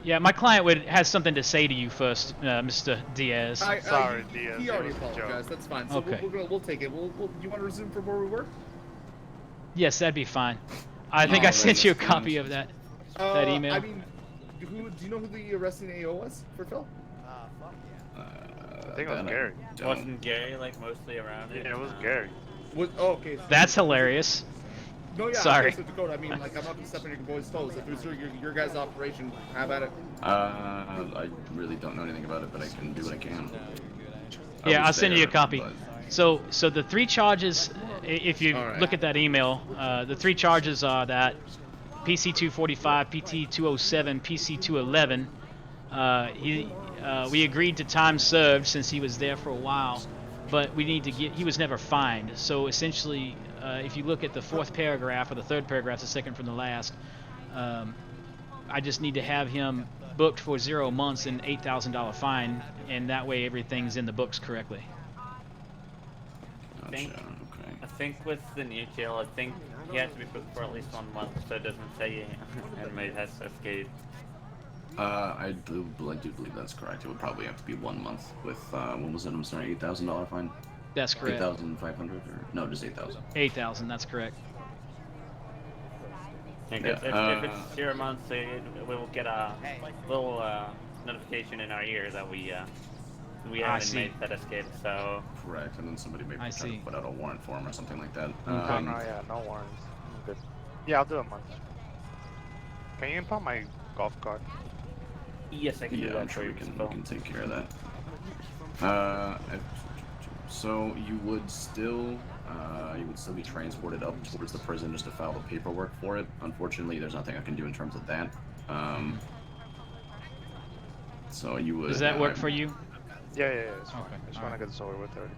yeah, my client has something to say to you first, Mr. Diaz. Sorry, Diaz. He already apologized. That's fine. So Okay. we'll take it. You want to resume from where we were? Yes, that'd be fine. I think I sent you a copy of that email. I mean, do you know who the arresting AO was for Phil? I think it was Gary. Wasn't Gary like mostly around it? Yeah, it was Gary. Okay. So That's hilarious. No, yeah. Sorry. Okay, so Dakota, I mean, like, I'm not gonna step on your boys' toes. If it's your guys' operation, have at it. I really don't know anything about it, but I can do what I can. Yeah, I'll send you a copy. So the 3 charges, if you look at that email, the 3 charges are that PC-245, PT-207, PC-211. We agreed to time served since he was there for a while, but we need to he was never fined. So essentially, if you look at the 4th paragraph or the 3rd paragraph, the second from the last, I just need to have him booked for 0 months and $8,000 fine, and that way everything's in the books correctly. I think with the new jail, I think he has to be booked for at least 1 month, so it doesn't say inmate has escaped. I do believe that's correct. It would probably have to be 1 month with, what was it, I'm sorry, $8,000 fine? That's correct. 8,500 or, no, just 8,000. 8,000, that's correct. If it's 0 months, we will get a little notification in our ear that we have an inmate that escaped, so... Correct, and then somebody may try to put out a warrant for him or something like that. No, yeah, no warrants. I'm good. Yeah, I'll do a month. Can you impound my golf cart? Yes, I can do that. Yeah, I'm sure we can take care of that. So you would still be transported up towards the prison just to file the paperwork for it. Unfortunately, there's nothing I can do in terms of that. So you would. Does that work for you? Yeah, it's fine. I just want to get this over with already.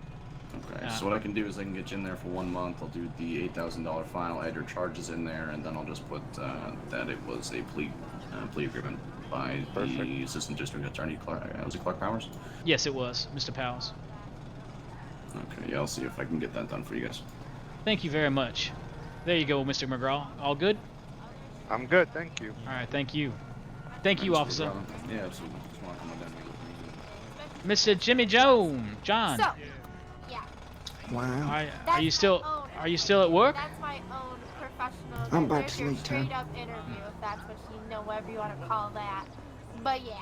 Okay, so what I can do is I can get you in there for 1 month. I'll do the $8,000 fine. I'll add your charges in there, and then I'll just put that it was a plea agreement by the Assistant District Attorney Clark. Was it Clark Powers? Yes, it was, Mr. Powers. Okay, yeah, I'll see if I can get that done for you guys. Thank you very much. There you go, Mr. McGraw. All good? I'm good, thank you. All right, thank you. Thank you, officer. Yeah, absolutely. Just want to come down here. Mr. Jimmy John. So, yeah. Wow. Are you still at work? That's my own professional. I'm about there's to your leave town. straight up interview, if that's what you know, whatever you want to call that. But yeah.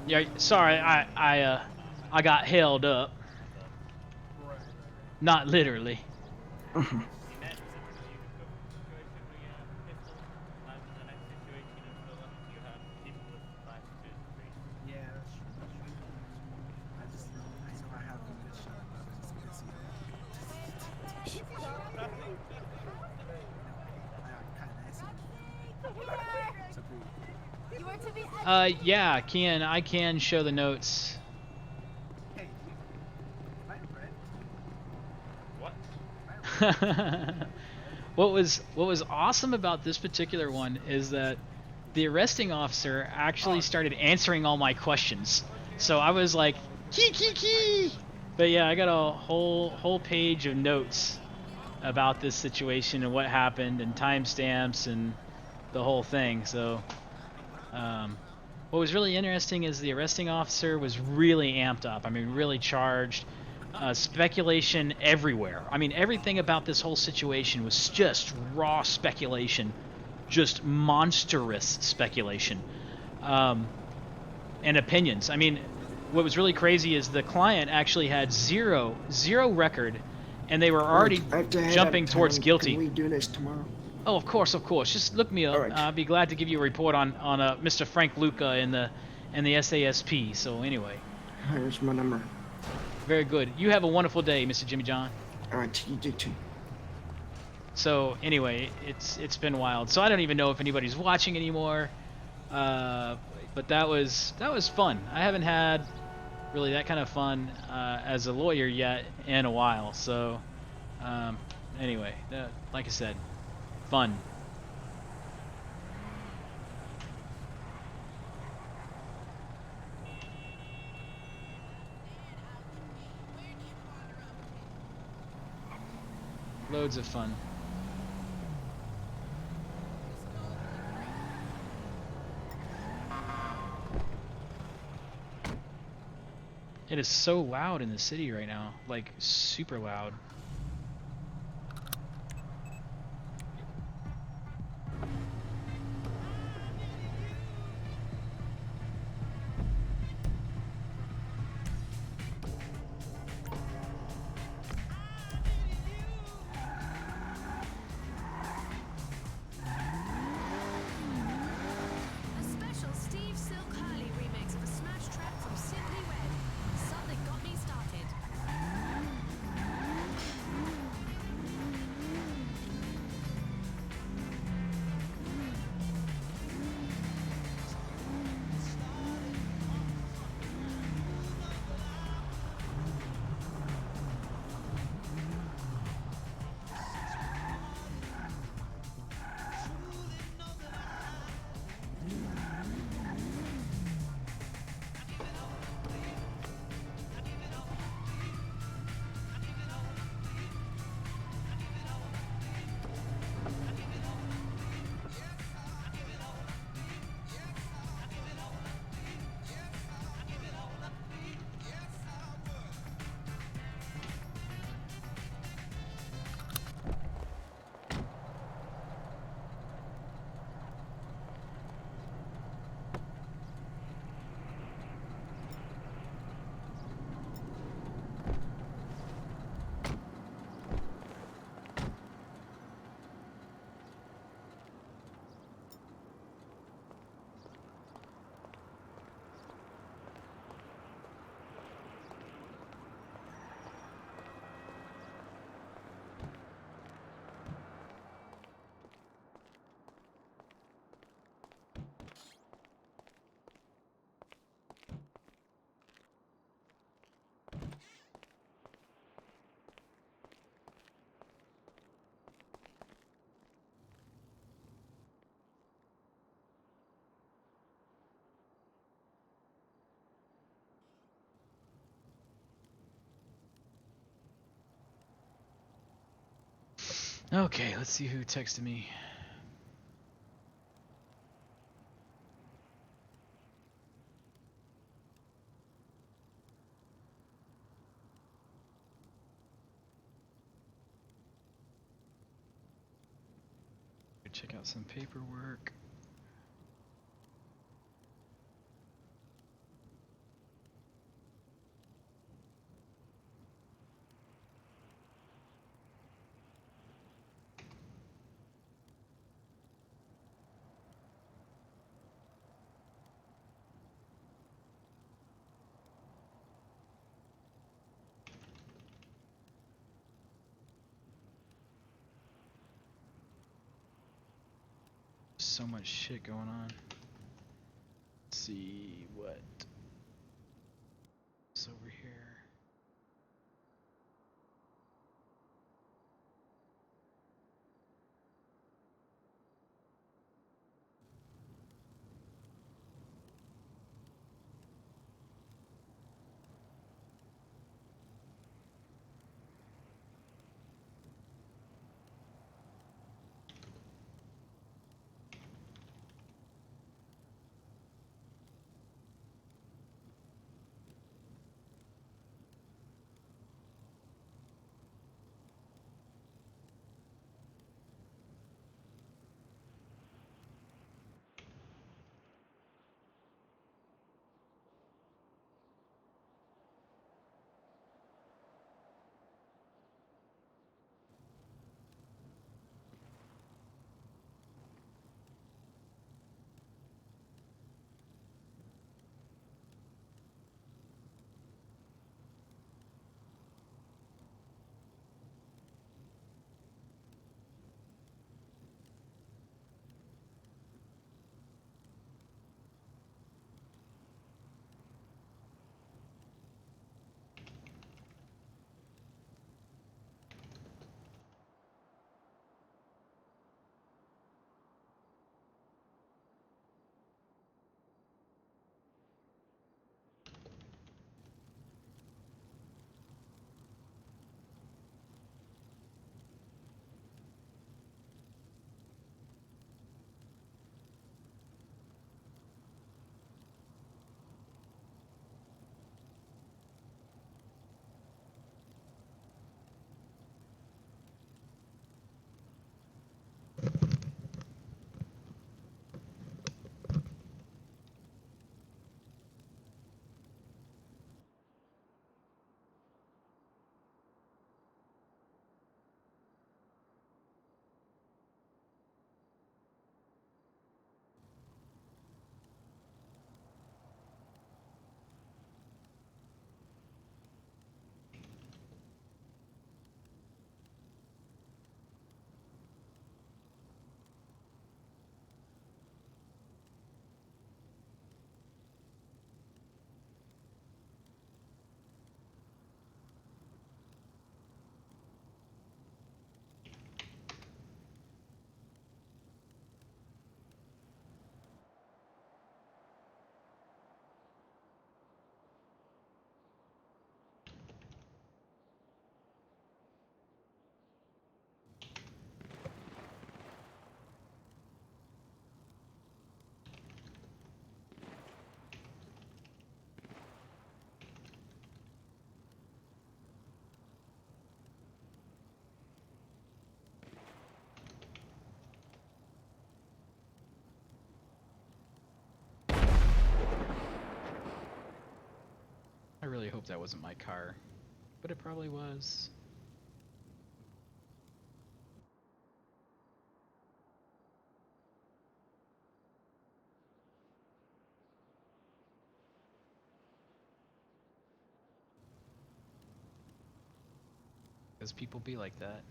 Yeah, sorry, I got held up. Not literally. Yeah, I can show the notes. What was awesome about this particular one is that the arresting officer actually started answering all my questions. So I was like, key. But yeah, I got a whole page of notes about this situation and what happened and timestamps and the whole thing. So what was really interesting is the arresting officer was really amped up. I mean, really charged. Speculation everywhere. I mean, everything about this whole situation was just raw speculation, just monstrous speculation, and opinions. I mean, what was really crazy is the client actually had zero record, and they were already jumping towards guilty. Can we do this tomorrow? Oh, of course. Just look me up. Right. I'll be glad to give you a report on Mr. Frank Luca and the SASP. So anyway. Here's my number. Very good. You have a wonderful day, Mr. Jimmy John. All right, you do too. So anyway, it's been wild. So I don't even know if anybody's watching anymore. But that was fun. I haven't had really that kind of fun as a lawyer yet in a while. So anyway, like I said, fun. Loads of fun. It is so loud in the city right now, like super loud. A special Steve Silk Hurley remix of a smash track from Simply Red. Something got me started. Okay, let's see who texted me. Check out some paperwork. So much shit going on. Let's see what's over here. really hope that wasn't my car, but it probably was. Because people be like that.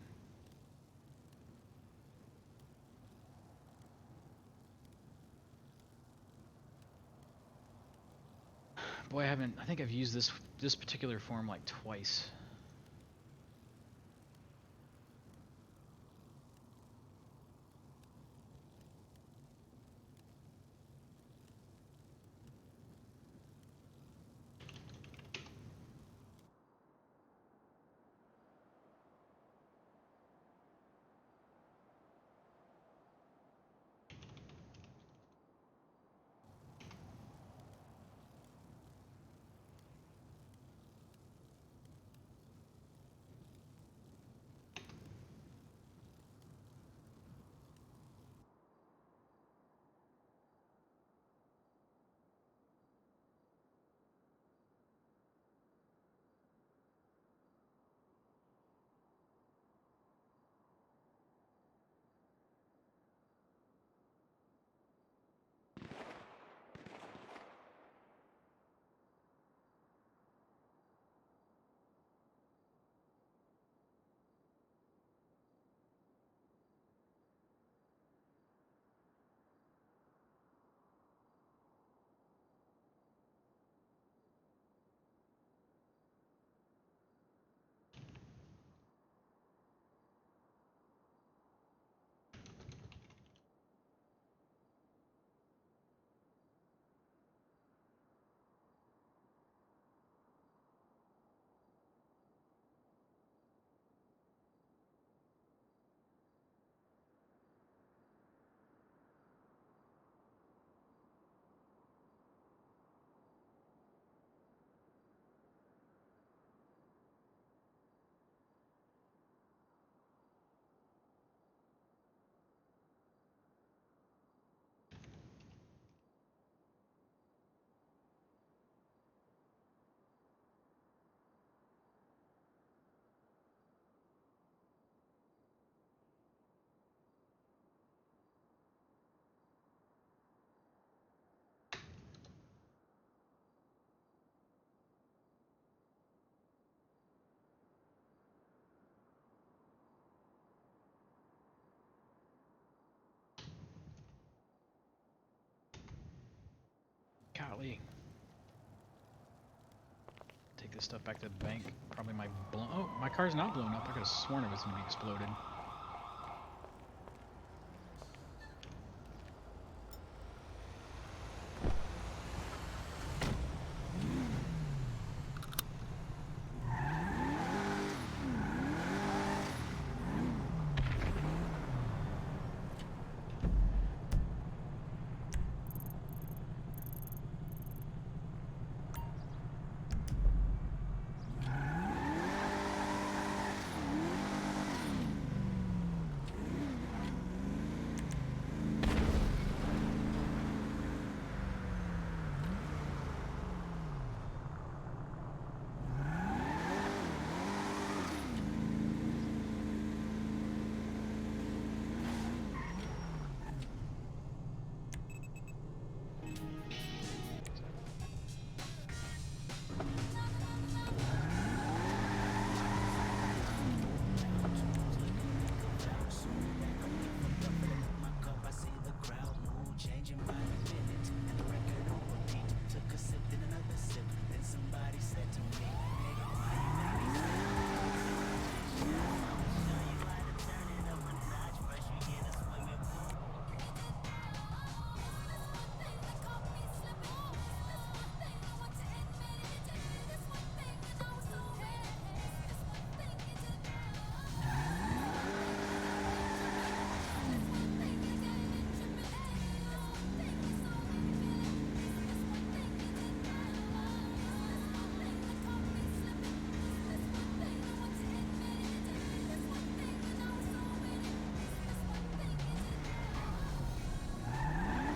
Boy, I think I've used this particular form like twice. Golly. Take this stuff back to the bank. Probably my oh, my car's not blown up. I could have sworn it was going to be exploded.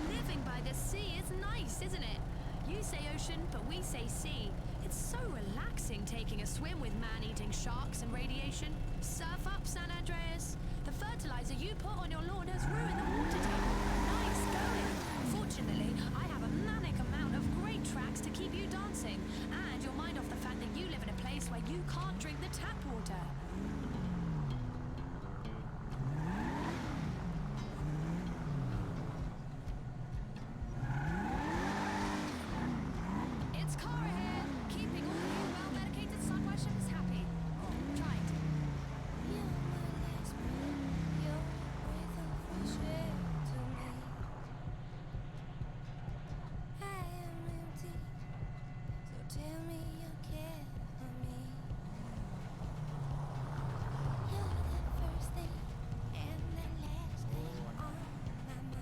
Living by the sea is nice, isn't it? You say ocean, but we say sea. It's It's so relaxing taking a swim with man-eating sharks and radiation. Surf up, San Andreas. The fertilizer you put on your lawn has ruined the water table. Nice going. Fortunately, I have a manic amount of great tracks to keep you dancing, and your mind off the fact that you live in a place where you can't drink the tap water. It's Cara here, keeping all you well-medicated Sunwise shippers happy. Trying to. Tell me you care for me. You're the first thing and the last thing on my mind.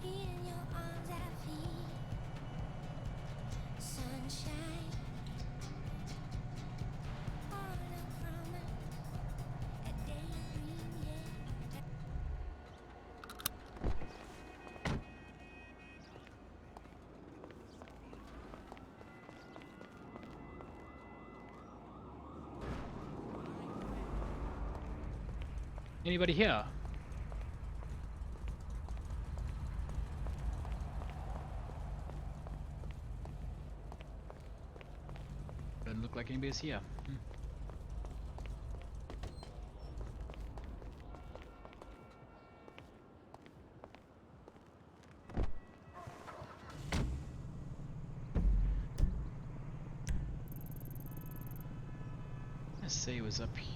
In your arms I feel sunshine. On a promise, a daydream, yeah. Anybody here? Doesn't look like anybody's here. I say it was up here.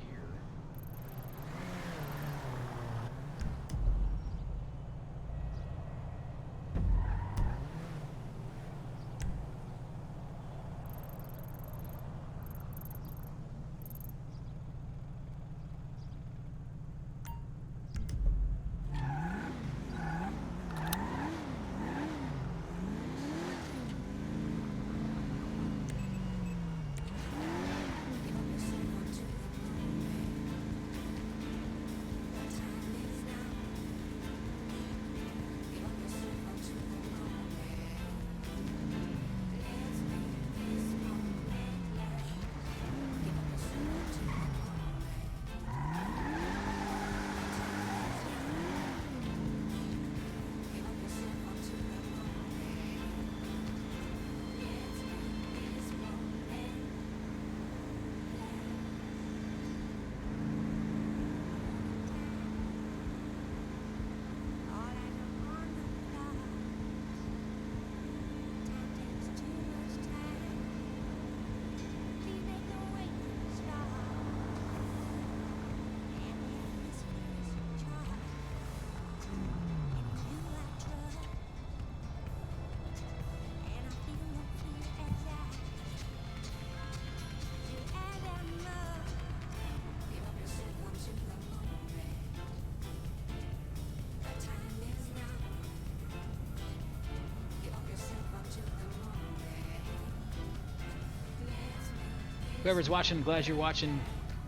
Whoever's watching, glad you're watching.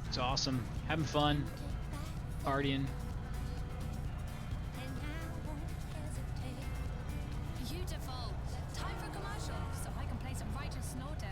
It's awesome. Having fun. Partying. Beautiful. Time for a commercial, so I can play some righteous snorter.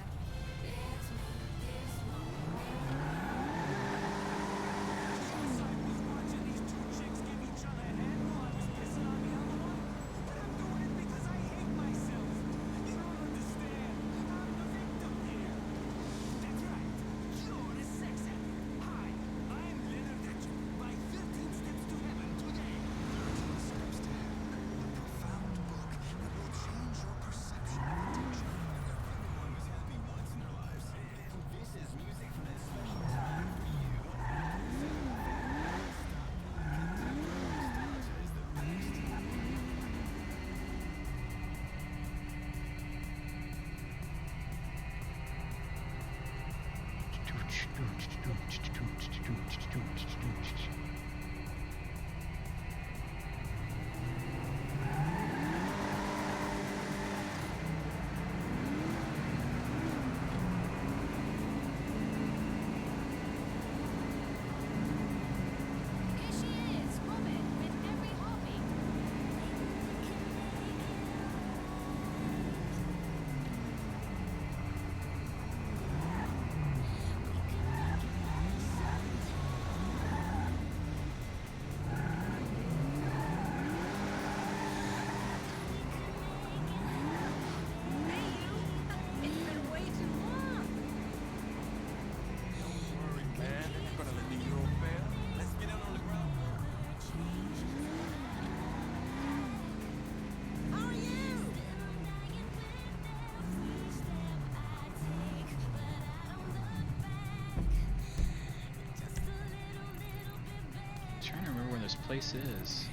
trying to remember where this place is.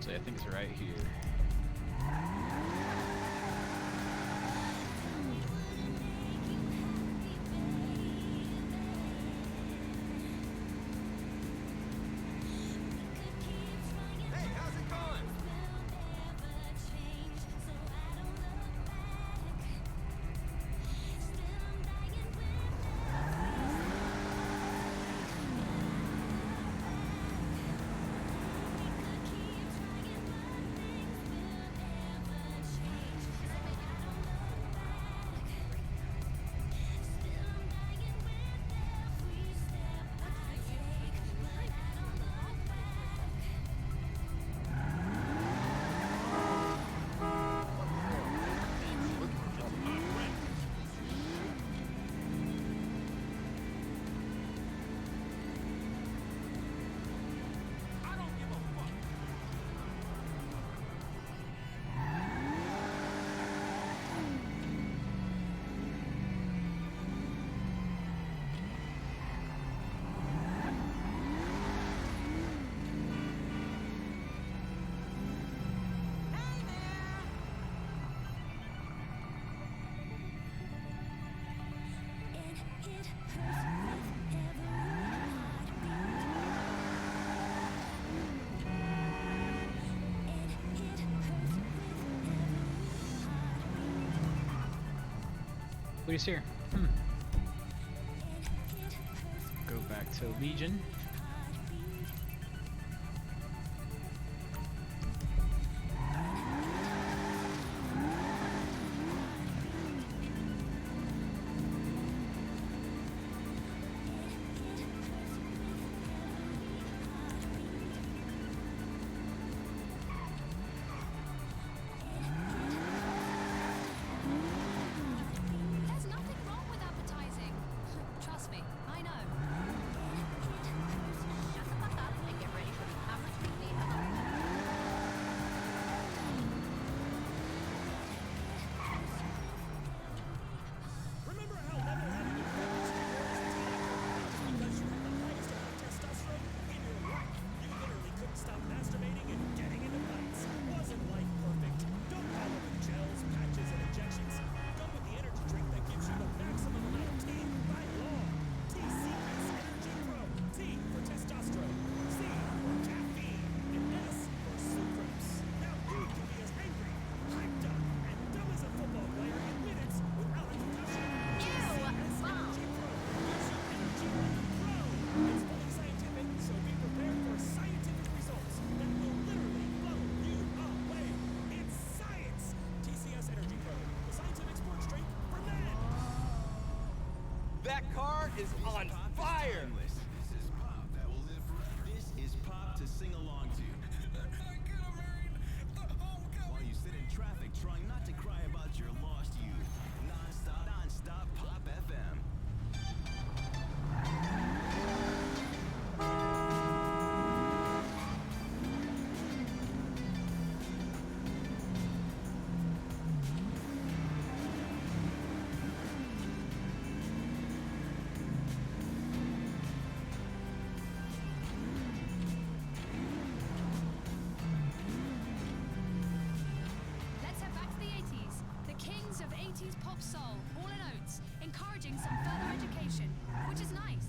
So I think it's right here. Hey, how's it going? What is here? Go back to Legion. There's nothing wrong with advertising. Trust me, I know. Shut the fuck up and get ready for the average weekly Remember how level-headed and focused you were as a teenager? Because you had the highest amount of testosterone in your life. You literally couldn't stop masturbating and getting into fights. Wasn't life perfect? Don't follow with gels, patches, and injections. Go with the energy drink that gives you the maximum amount of T by law. TCS Energy Pro. T for testosterone. C for caffeine. And S for sucrose. Now you can be as angry, hyped up, and dumb as a football player in minutes without a concussion. TCS Energy Pro. Gives you energy like a pro. It's fully scientific, so be prepared for scientific results that will literally blow you away. It's science. TCS Energy Pro. The scientific sports drink for men. That car is on fire! This is pop that will live forever. This is pop to sing along to. While you sit in traffic trying not to cry about your lost youth. Non-stop Pop FM. Let's head back to the 80s. The kings of 80s pop soul, Hall & Oates, encouraging some further education, which is nice.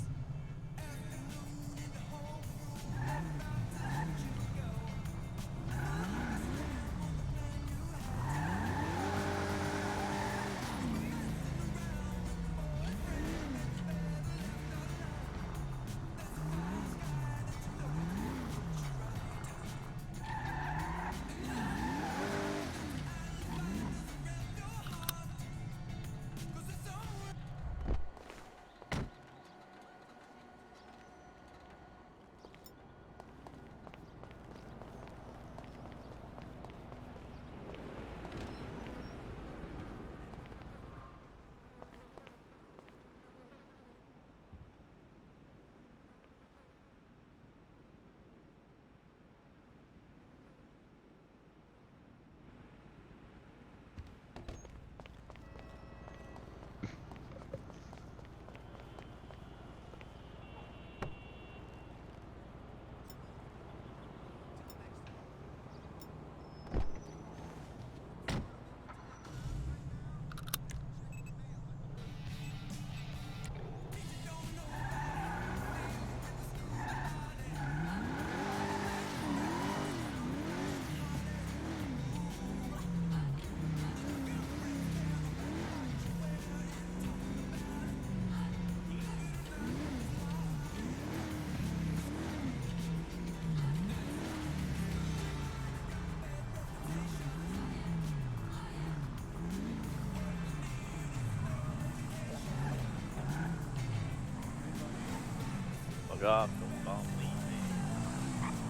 God, don't leave me.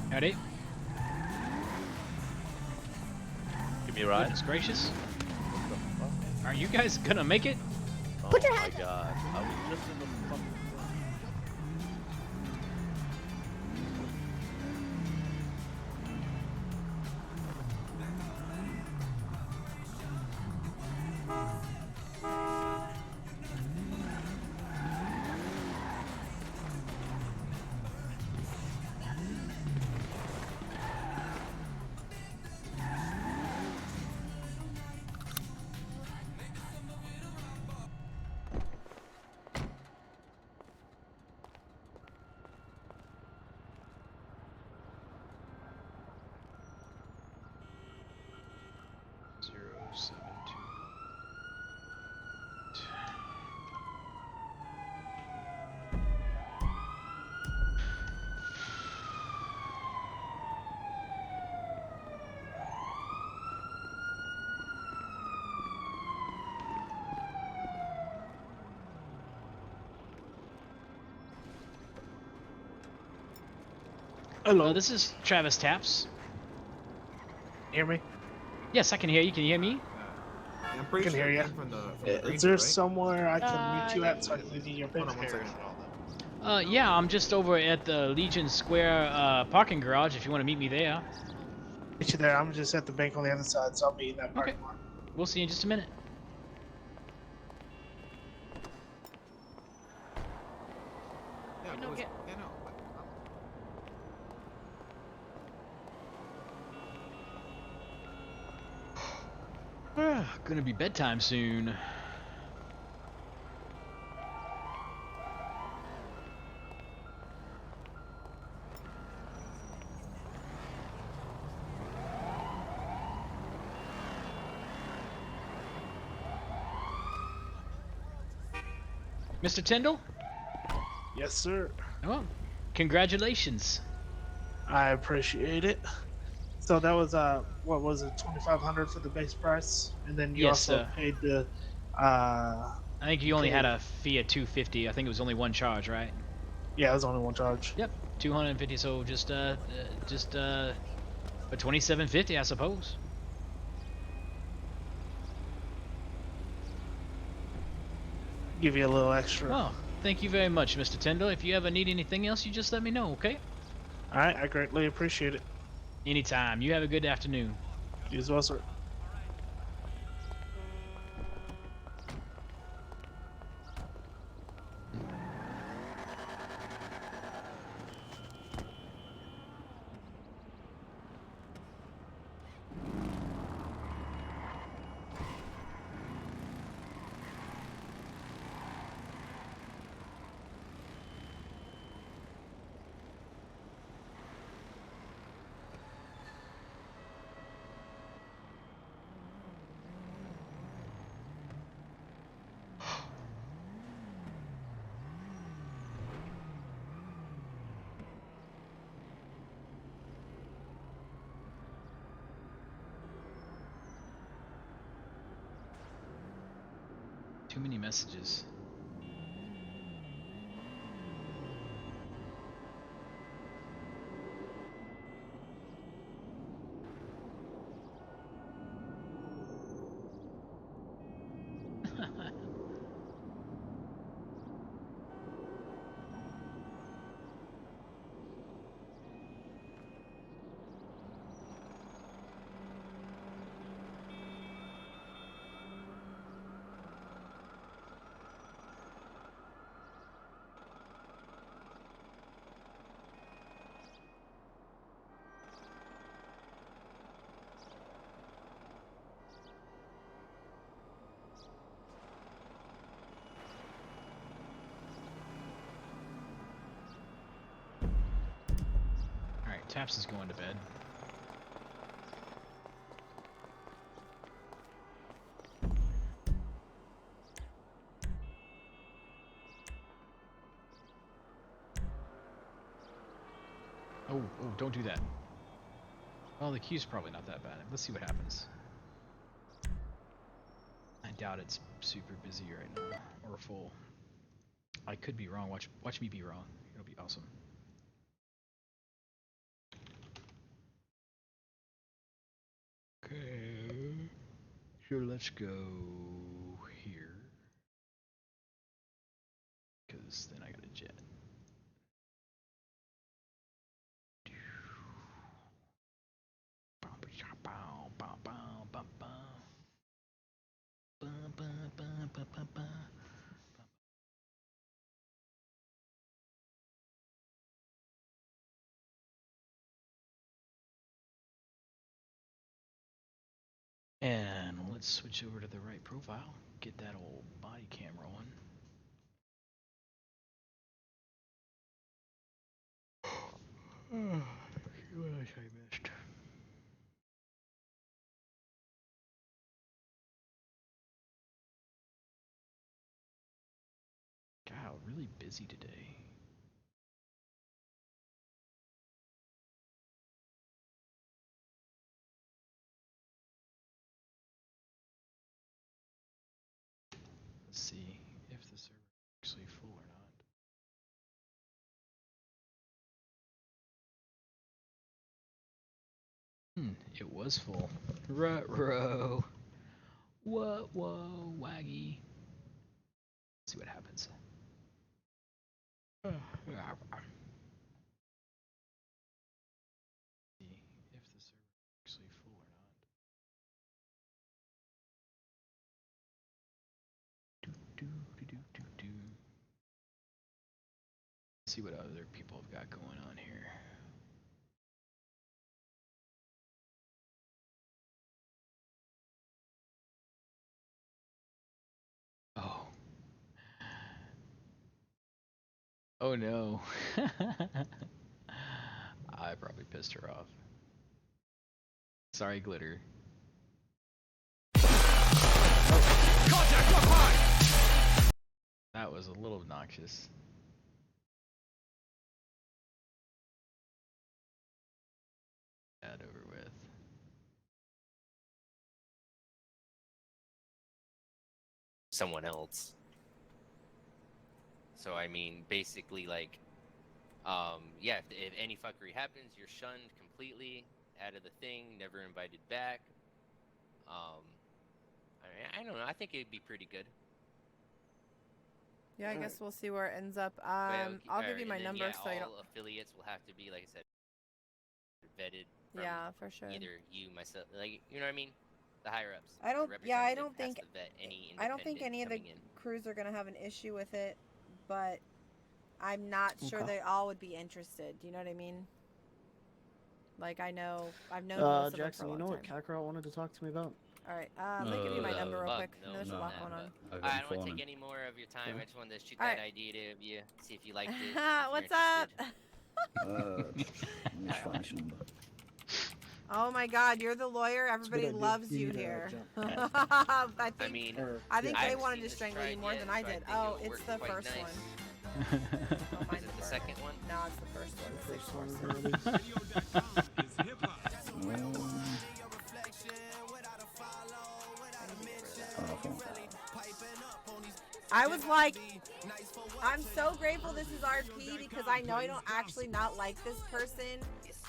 Howdy. Give me a ride. Goodness gracious. Are you guys gonna make it? Oh my God. I was just in the fucking Hello. This is Travis Taps. Hear me? Yes, I can hear you. Can you hear me? I'm pretty sure you. Is there somewhere I can meet you at so I can give you your Hold on one picture? second. Yeah, I'm just over at the Legion Square parking garage if you want to meet me there. Meet you there. I'm just at the bank on the other side, so I'll meet you in that parking lot. We'll see you in just a minute. Gonna be bedtime soon. Mr. Tyndall? Yes, sir. Oh, congratulations. I appreciate it. So that was what was it, 2,500 for the base price, and then you Yes, also paid the. I think you only had a fee of 250. I think it was only one charge, right? Yeah, it was only one charge. Yep, 250. So just for 2750, I suppose. Give you a little extra. Oh, thank you very much, Mr. Tyndall. If you ever need anything else, you just let me know, okay? All right, I greatly appreciate it. Anytime. You have a good afternoon. You as well, sir. Too many messages. Alright, Taps is going to bed. Oh, don't do that. Well, the queue's probably not that bad. Let's see what happens. I doubt it's super busy right now, or full. I could be wrong. Watch me be wrong. It'll be awesome. Okay. So let's go here. Because then I got a jet. And let's switch over to the right profile. Get that old body cam rolling. What else I missed? God, really busy today. Let's see if the server is actually full or not. It was full. Ruh-roh. Whoa, waggy. Let's see what happens. See if the server is actually full or not. See what other people have got going on here. Oh. Oh no. I probably pissed her off. Sorry, Glitter. That was a little obnoxious. That over with. Someone else. So I mean, basically, like, yeah, if any fuckery happens, you're shunned completely out of the thing, never invited back. I don't know. I think it'd be pretty good. Yeah, I guess we'll see where it ends up. Well, I'll give you my number so you don't. all affiliates will have to be, like I said, vetted. From Yeah, for sure. Either you, myself, like, you know what I mean? The higher ups. I don't. The Yeah, I representative don't think. has to vet any I don't think independent any of the coming in. crews are gonna have an issue with it, but I'm not sure Okay. they all would be interested. Do you know what I mean? Like I've known most of them Jackson, for a you know long what time. Kakarot wanted to talk to me about? All right, let me give you my number real quick. I know there's a lot going on. I don't want to take any more of your time. Yeah. I just wanted to shoot All that right. idea to you, see if you liked it. What's up? Let me find his number. Oh my God, you're the lawyer. Everybody idea. loves You you need to here. jump. I think mean, I think I they haven't wanted seen to this strangle you tried more yet, than I so did. think Oh, it'll it's work the quite first nice. one. Don't mind Is it the second one? No, it's the first one. The first one 646. already. I was like, I'm so grateful this is RP because I know I don't actually not like this person.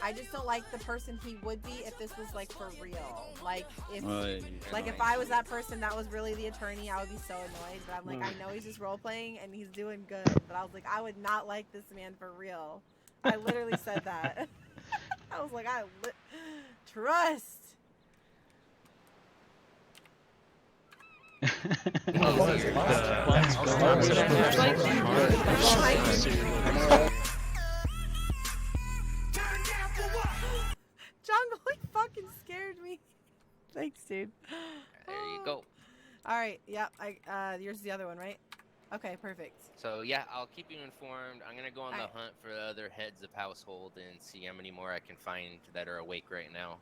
I just don't like the person he would be if this was like for real. Like if I was that person that was really the attorney, I would be so annoyed. But I'm like, I know he's just role playing and he's doing good. But I was like, I would not like this man for real. I literally said that. I was like, trust. Jungle, he fucking scared me. Thanks, dude. There you go. All right, yep. Yours is the other one, right? Okay, perfect. So yeah, I'll keep you informed. I'm gonna go on the Alright. hunt for other heads of household and see how many more I can find that are awake right now.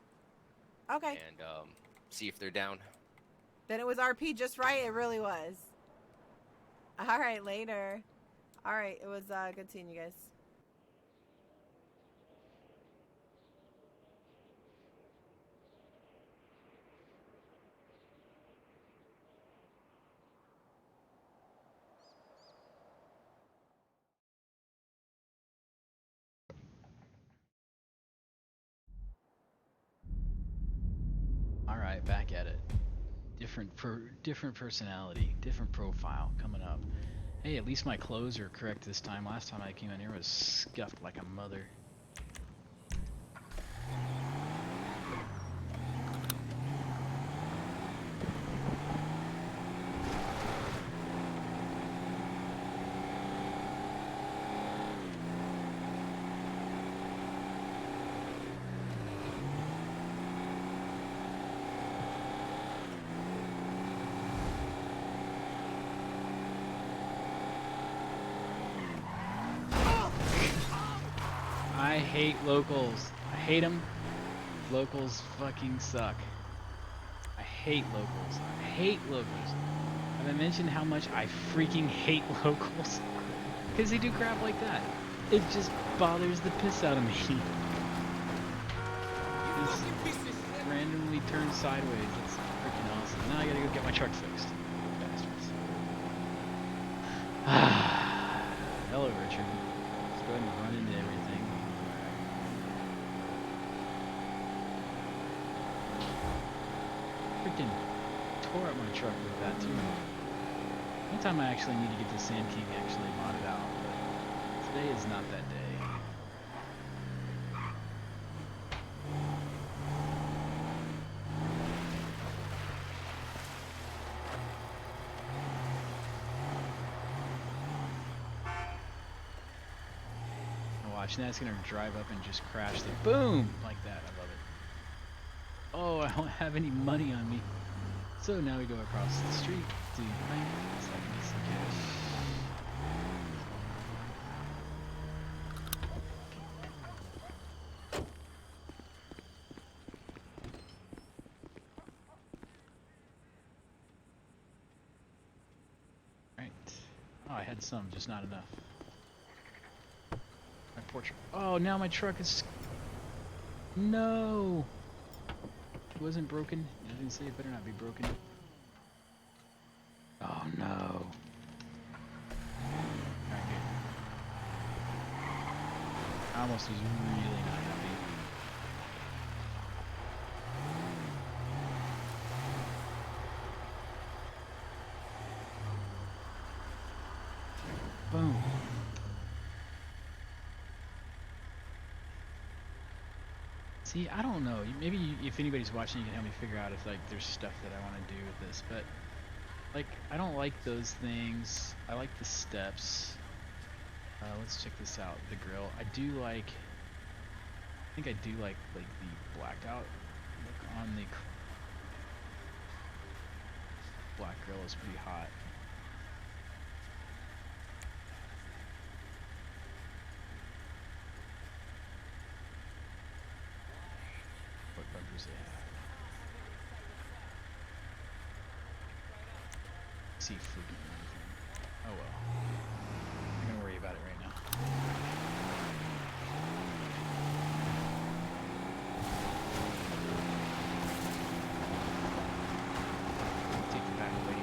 Okay. And see if they're down. Then it was RP just right. It really was. All right, later. All right, it was good seeing you guys. right back at it. Different personality, different profile coming up. Hey, at least my clothes are correct this time. Last time I came in here was scuffed like a mother. I hate locals. I hate them. Locals fucking suck. I hate locals. I hate locals. Have I mentioned how much I freaking hate locals? Because they do crap like that. It just bothers the piss out of me. Just randomly turn sideways. It's freaking awesome. Now I gotta go get my truck fixed. Bastards. Hello, Richard. Let's go ahead and run into everything. Freaking tore up my truck with that too. One time I actually need to get the Sand King actually modded out, but today is not that day. Watch, now it's gonna drive up and just crash the boom like that. I love it. Oh, I don't have any money on me. So now we go across the street to the bank so I can get some cash. Right. Oh, I had some, just not enough. My poor truck. Oh, now my truck is... No! It wasn't broken. I didn't say it better not be broken. Oh no. Alright, good. I almost was really not happy. Boom. See, I don't know. Maybe if anybody's watching, you can help me figure out if like there's stuff that I want to do with this. But like, I don't like those things. I like the steps. Let's check this out. The grill. I think I do like the blacked out look on the black grill is pretty hot. What bumpers they have? See fruit or anything. Oh well. I'm not gonna worry about it right now. Take the back away.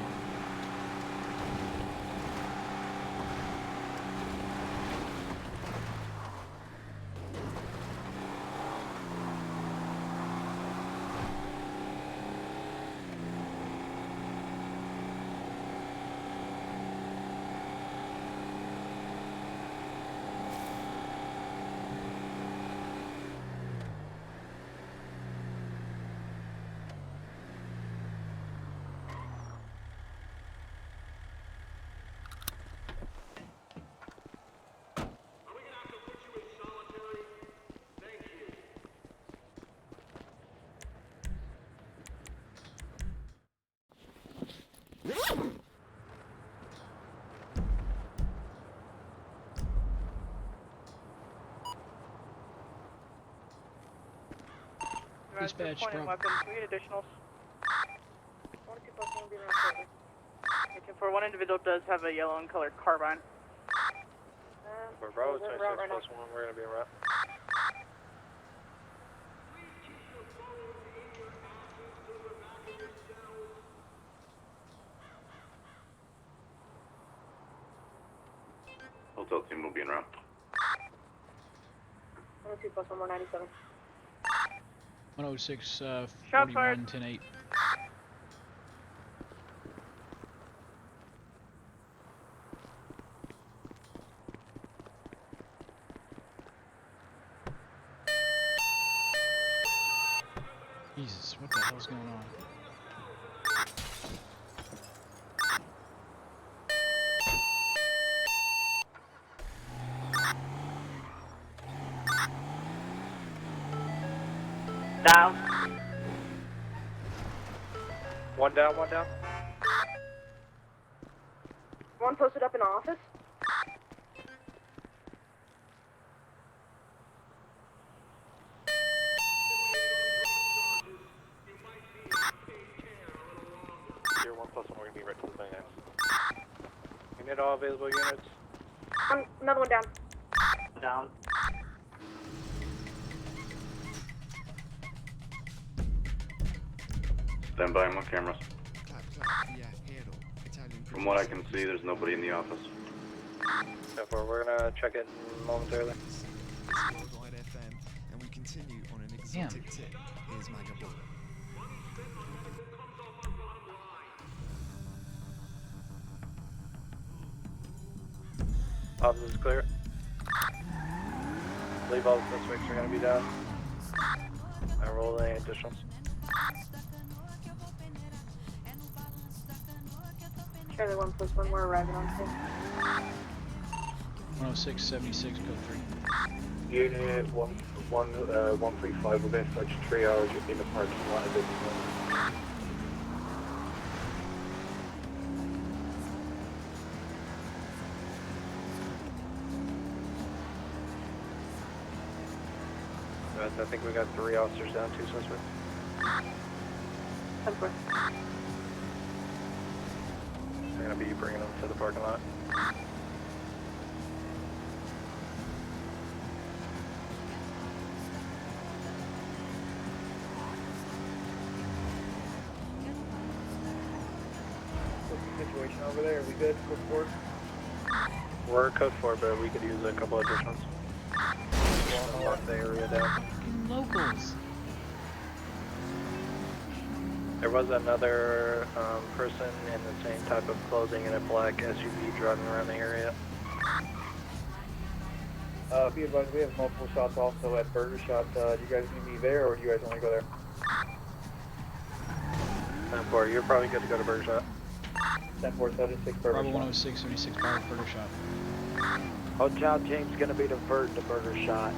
Dispatch, bro. Weapons. Can we get additionals? 1841 individual does have a yellow and colored carbine. For Bravo 26 plus 1, we're going to be in route. Hotel team will be in route. 102 plus 1 more 97. 106, Shot 41, fired. 10-8. Jesus, what the hell's going on? Down. One down, one down. One posted up in office. Tier 1+1, we're gonna be right to the 29. Unit all available units. Another one down. Down. Stand by, I'm on cameras. From what I can see, there's nobody in the office. Therefore, we're gonna check it momentarily. Worldwide FM, and we continue on an exotic tip. Here's Magaball. Office is clear. I believe all the suspects are gonna be down. I roll any additionals. Charlie 1+1, we're arriving on scene. 106, 76, code 3. Unit 135, we're going to search 3 hours in the parking lot at this point. I think we got 3 officers down, 2 suspects. 10-4. We're going to be bringing them to the parking lot. What's the situation over there? Are we good? Code 4? We're code 4, but we could use a couple additionals. Lock the area down. Locals. There was another person in the same type of clothing in a black SUV driving around the area. Be advised, we have multiple shots also at Burger Shot. Do you guys need me there, or do you guys want to go there? 10-4, you're probably good to go to Burger Shot. 10-4, 76 Burger Bravo Shot. 106, 76, Bravo Burger Shot. Hotel team's gonna be diverted to Burger Shot.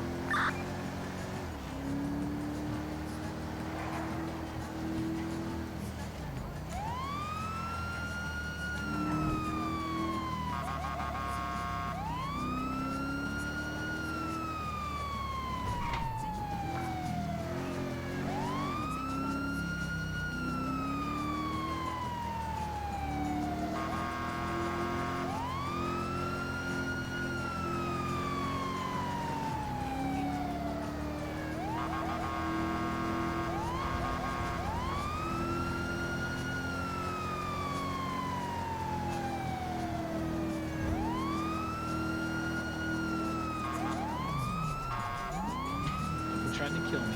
He tried to kill me.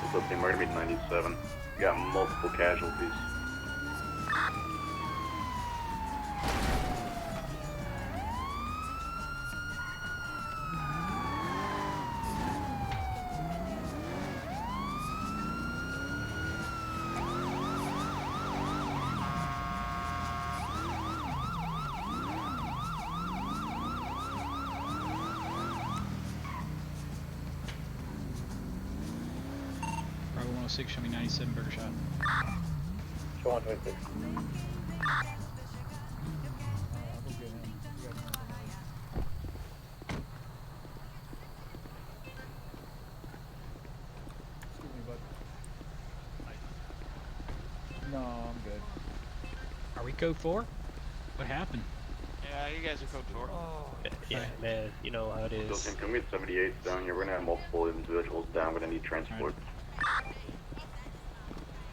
What's up, team? We're gonna be 97. We got multiple casualties. Bravo 106, show me 97, Burger Shot. Show 126. Excuse me, bud. No, I'm good. Are we code 4? What happened? Yeah, you guys are code 4. Yeah, man, you know how it Still, is. team, can we get 78 down here? We're gonna have multiple individuals down. We're gonna need transport.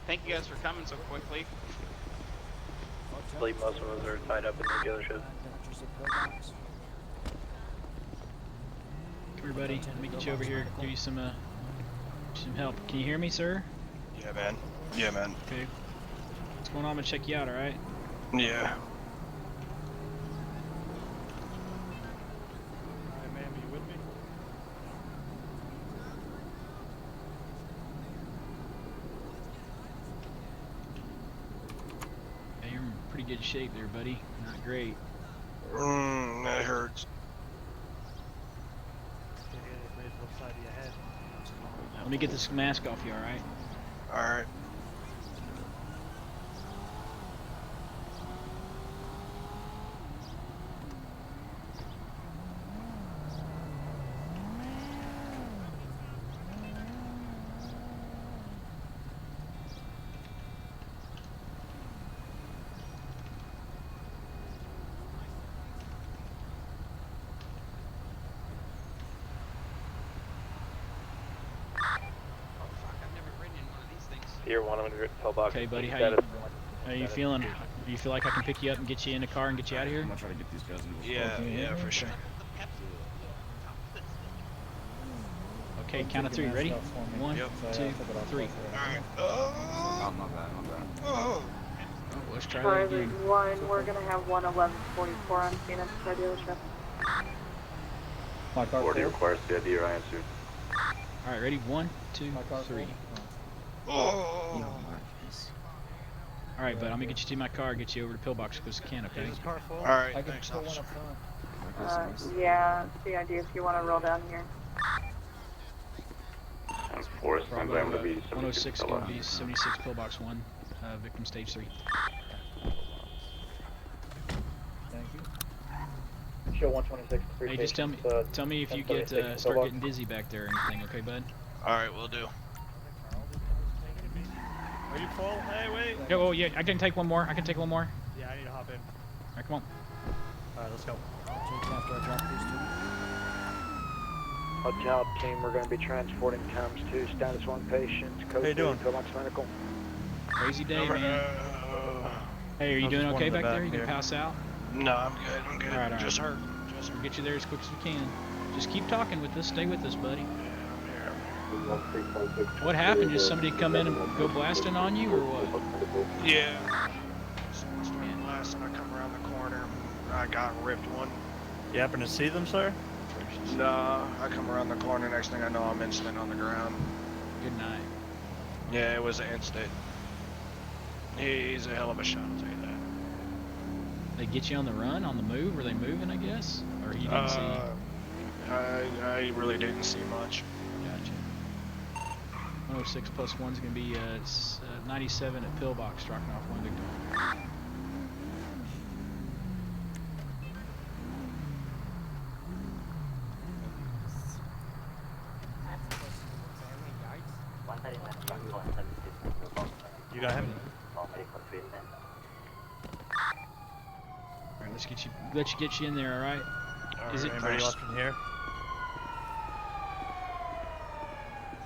Thank you guys for coming so quickly. I believe most of us are tied up in the dealership. Here, buddy. Let me get you over here. Give you some help. Can you hear me, sir? Yeah, man. Yeah, man. Okay. What's going on? I'm gonna check you out. All right. Yeah. Alright, ma'am, are you with me? Yeah, you're in pretty good shape there, buddy. Not great. That hurts. Let me get this mask off you, all right? All right. Tier 100 pillbox. Okay, buddy. How you feeling? Do you feel like I can pick you up and get you in the car and get you out of here? I'm gonna try to get these guys into Yeah, for sure. Okay, count of 3. Ready? 1, 2, 3. Alright. Oh, my bad. Oh. Let's try that Charlie again. 1, we're gonna have 11144 on Phoenix car dealership. My car 40 requires CID or IM2. Alright, ready? 1, 2, 3. Oh. Alright, bud, I'm gonna get you to my car, get you over to Pillbox as quick as I can, okay? Alright, thanks, officer. Yeah, CID if you wanna roll down here. And Forest, I'm going to be 106 gonna be 76 Pillbox 1, victim stage 3. Thank you. Show 126. Hey, just tell me if you get start getting dizzy back there or anything, okay, bud? Alright, we'll do. Are you full? Hey, wait. Oh, yeah, I can take one more. I can take one more. Yeah, I need to hop in. Alright, come on. Alright, let's go. Good job, team. We're going to be transporting times 2, status 1 patients. Code How you doing? Pillbox Medical. Crazy day, man. Hey, are you doing okay back there? You gonna pass out? No, I'm good. I'm good. Alright, Just hurt. We'll get you there as quick as we can. Just keep talking with us. Stay with us, buddy. What happened? Did somebody come in and go blasting on you, or what? Yeah. Someone started blasting. I come around the corner. I got ripped one. You happen to see them, sir? No, I come around the corner. Next thing I know, I'm instant on the ground. Good night. Yeah, it was an instant. He's a hell of a shot, I'll tell you that. They get you on the run, on the move? Were they moving, I guess? Or you didn't see? I really didn't see much. Gotcha. 106 plus 1's going to be 97 at Pillbox, dropping off one victim. You got him? Alright, let's get you in there, alright? Is it anybody left in here?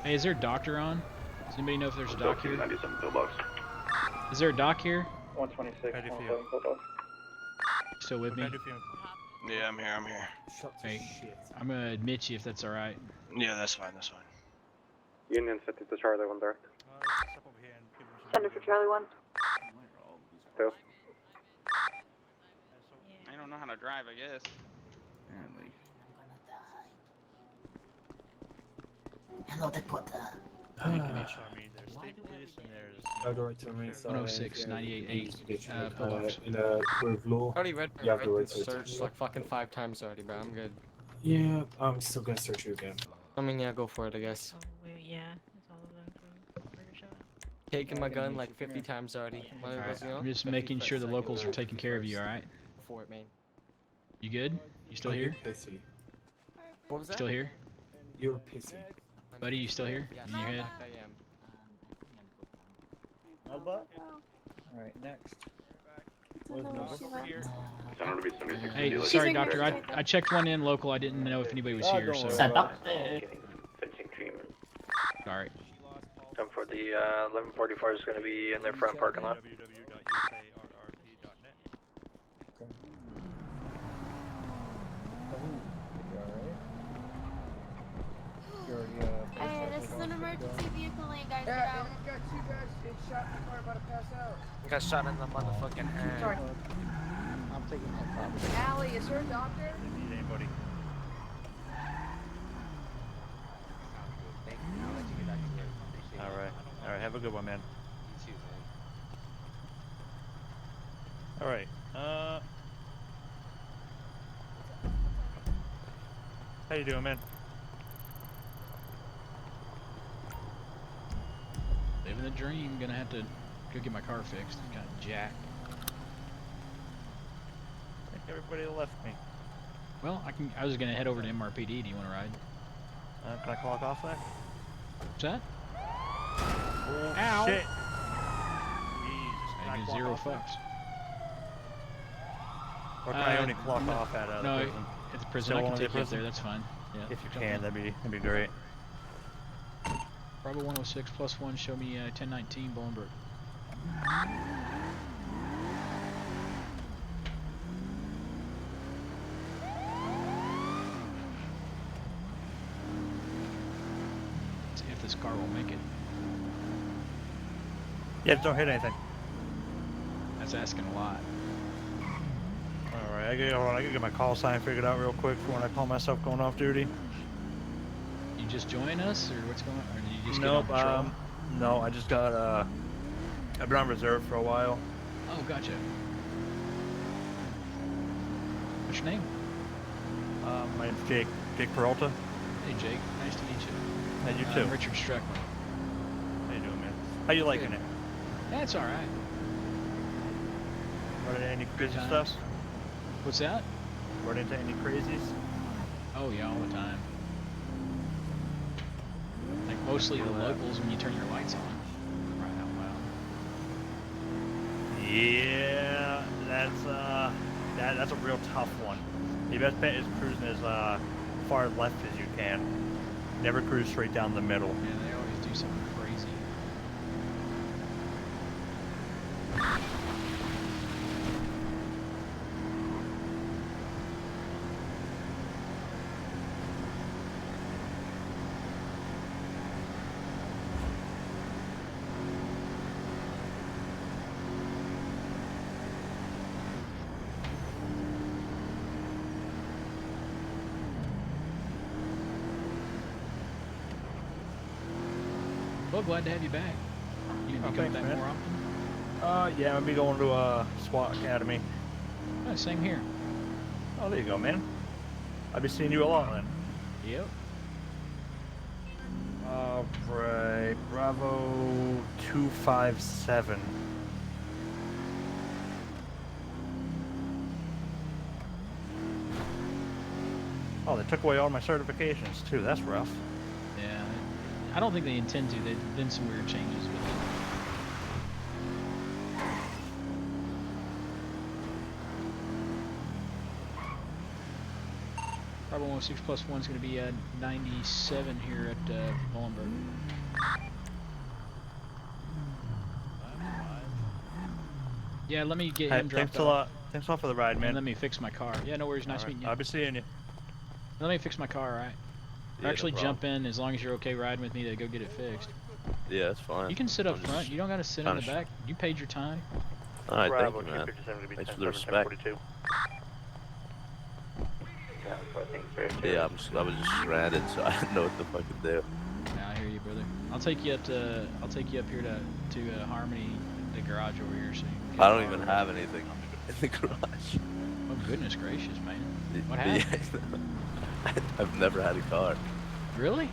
Hey, is there a doctor on? Does anybody know if there's a doc here? Is there a doc here? 126. Still with me? Yeah, I'm here. I'm here. Hey, I'm gonna admit you if that's alright. Yeah, that's fine. That's fine. Union 50 to Charlie 1 direct. Send it for Charlie 1. 2. I don't know how to drive, I guess. Apparently. Hello, Dakota. There's state police and there's... 106, 98.8, Pillbox. In a curve law. Already read You have the right search citation. like fucking 5 times already, bro. I'm good. Yeah, I'm still gonna search you again. I mean, yeah, go for it, I guess. Yeah, it's all of them from Burger Shot. Taking my gun like 50 times already. Alright, I'm just making sure the locals are taking care of you, alright? For it, man. You good? You still here? Pissy. What was that? Still here? You're pissy. Buddy, you still here? In your head? I am. Alright, next. Hey, sorry, doctor. I checked one in local. I didn't know if anybody was here, so. Alright. Come for the 1144 is going to be in their front parking lot. you guys get out. You got 2 guys shot in the car about to pass out. Got shot in the motherfucking hand. Sorry. I'm taking my property. Allie, is her a doctor? Need anybody? Thank you. I'll let you get back to work. Appreciate it. All right. Have a good one, man. You too, man. All right. How you doing, man? Living the dream. Gonna have to go get my car fixed. It's kind of jacked. I think everybody left me. Well, I was gonna head over to MRPD. Do you want to ride? Can I clock off that? What's that? Oh, Ow! shit. I give 0 fucks. Or can I only clock off at no, the prison? at the prison. Still I can only take the you up there. prison? That's fine. Yeah. If you jump can, in. that'd be great. Bravo 106 +1. Show me 1019 Bolingbrook. See if this car will make it. Yeah, just don't hit anything. That's asking a lot. All right, I gotta get my call sign figured out real quick for when I call myself going off duty. You just join us, or what's going on? Or did you just Nope. get on patrol? No, I just got I've been on reserve for a while. Oh, gotcha. What's your name? My name's Jake. Jake Peralta. Hey, Jake. Nice to meet you. Hey, you too. I'm Richard Streckman. How you doing, man? How you liking it? Yeah, it's all right. Running into any crazy times. stuff? What's that? Running into any crazies? Oh yeah, all the time. Like mostly the locals when you turn your lights on. Right out loud. Yeah, that's a real tough one. Your best bet is cruising as far left as you can. Never cruise straight down the middle. Yeah, they always do something crazy. Well, glad to have you back. You gonna be coming back more often? Yeah, I'm gonna be going to SWAT Academy. Oh, same here. Oh, there you go, man. I'll be seeing you a lot then. Yep. Alright, Bravo 257. Oh, they took away all my certifications too. That's rough. Yeah. I don't think they intend to. There's been some weird changes with it. Bravo 106 +1 is going to be 97 here at Bolingbrook. Yeah, let me get him dropped off. Thanks a lot for the ride, man. And let me fix my car. Yeah, no worries. Nice meeting you. I'll be seeing you. Let me fix my car, alright? Yeah, Or actually no jump in as long as you're okay riding with me to go get it fixed. Yeah, that's fine. You can sit up front. You don't got to sit in the back. You paid your time. Alright, thank you, man. Thanks for the respect. Yeah, I was just stranded, so I didn't know what the fuck to do. Yeah, I hear you, brother. I'll take you up here to Harmony, the garage over here. So you can I don't even have anything in the garage. Oh goodness gracious, man! What happened? I've never had a car. Really?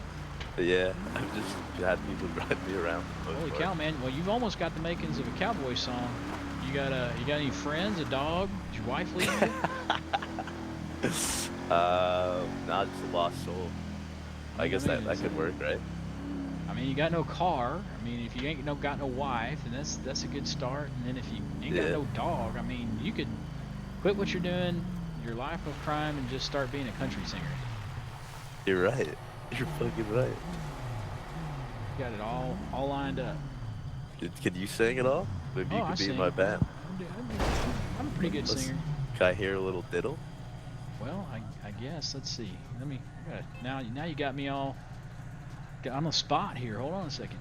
Yeah, I've just had people drive me around. Holy cow, man! Well, you've almost got the makings of a cowboy song. You got any friends? A dog? Did your wife leave you? Nah, just a lost soul. I guess that could work, right? I mean, you got no car. I mean, if you ain't got no wife, then that's a good start. And then if you ain't got no dog, I mean, you could quit what you're doing, your life of crime, and just start being a country singer. You're right. You're fucking right. You got it all lined up. Can you sing at all? Maybe you could be in my band. I'm a pretty good singer. Can I hear a little diddle? Well, I guess. Let's see. Now you got me all on the spot here. Hold on a second.